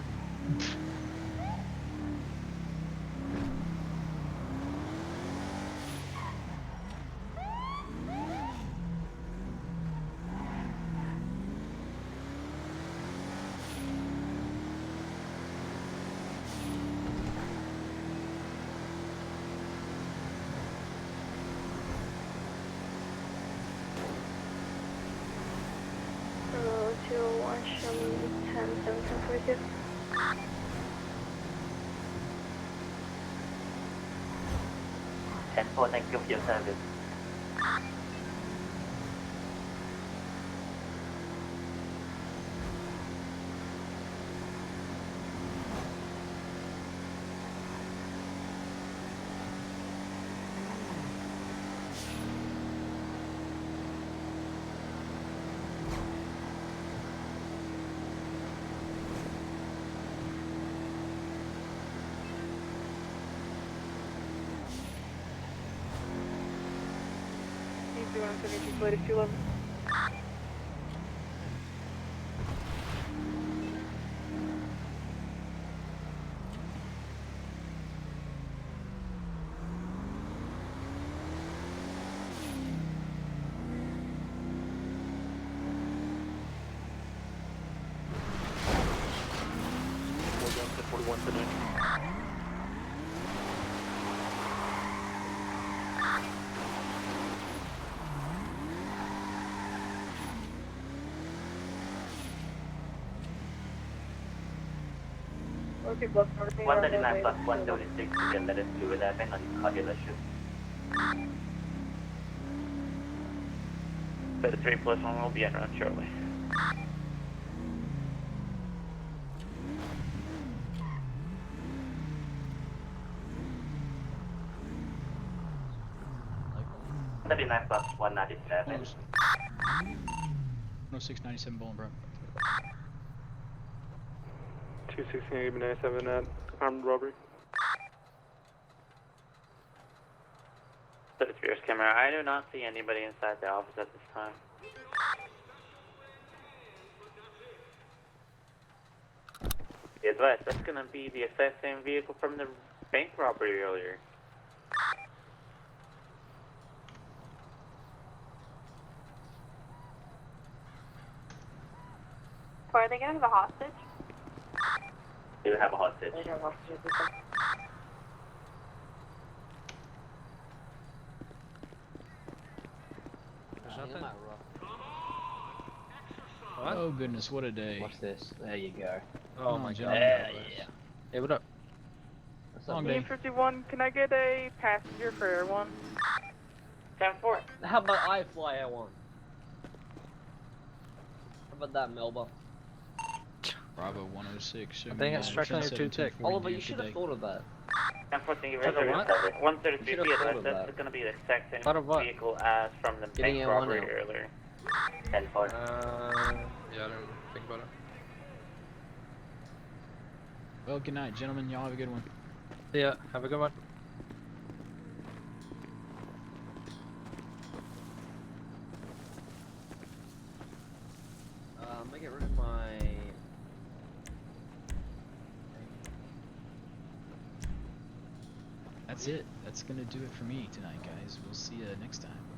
Bravo 201. Show me 10-7-10-42. Thank you for your service. Okay, plus 139 plus 176 to get letters to 11 on car dealership. 33 plus 1 will be en route shortly. Like 39 plus 197. 10697 Bolingbroke. 216-97 at armed robbery. 33 camera. I do not see anybody inside the office at this time. Be advised, that's gonna be the exact same vehicle from the bank robbery earlier. Are they gonna have a hostage? They have a hostage. They have a hostage. Oh goodness, what a day. What's this? There you go. Oh my god. Yeah. Hey, what up? Long day. 51, can I get a passenger for Air 1? 10-4. How about I fly Air 1? How about that, Melba? Bravo 106. I think it's striking your two tick. Oliver, you should have thought of that. 10-4, thank you very much. 133 You should be have thought advised, of that's that. gonna be the exact same Thought of what? vehicle as from the Getting bank Air 1 robbery out. earlier. 10-4. Yeah, I don't think about it. Well, good night, gentlemen. Y'all have a good one. Yeah, have a good one. I'm gonna get rid of my... That's it. That's gonna do it for me tonight, guys. We'll see you next time.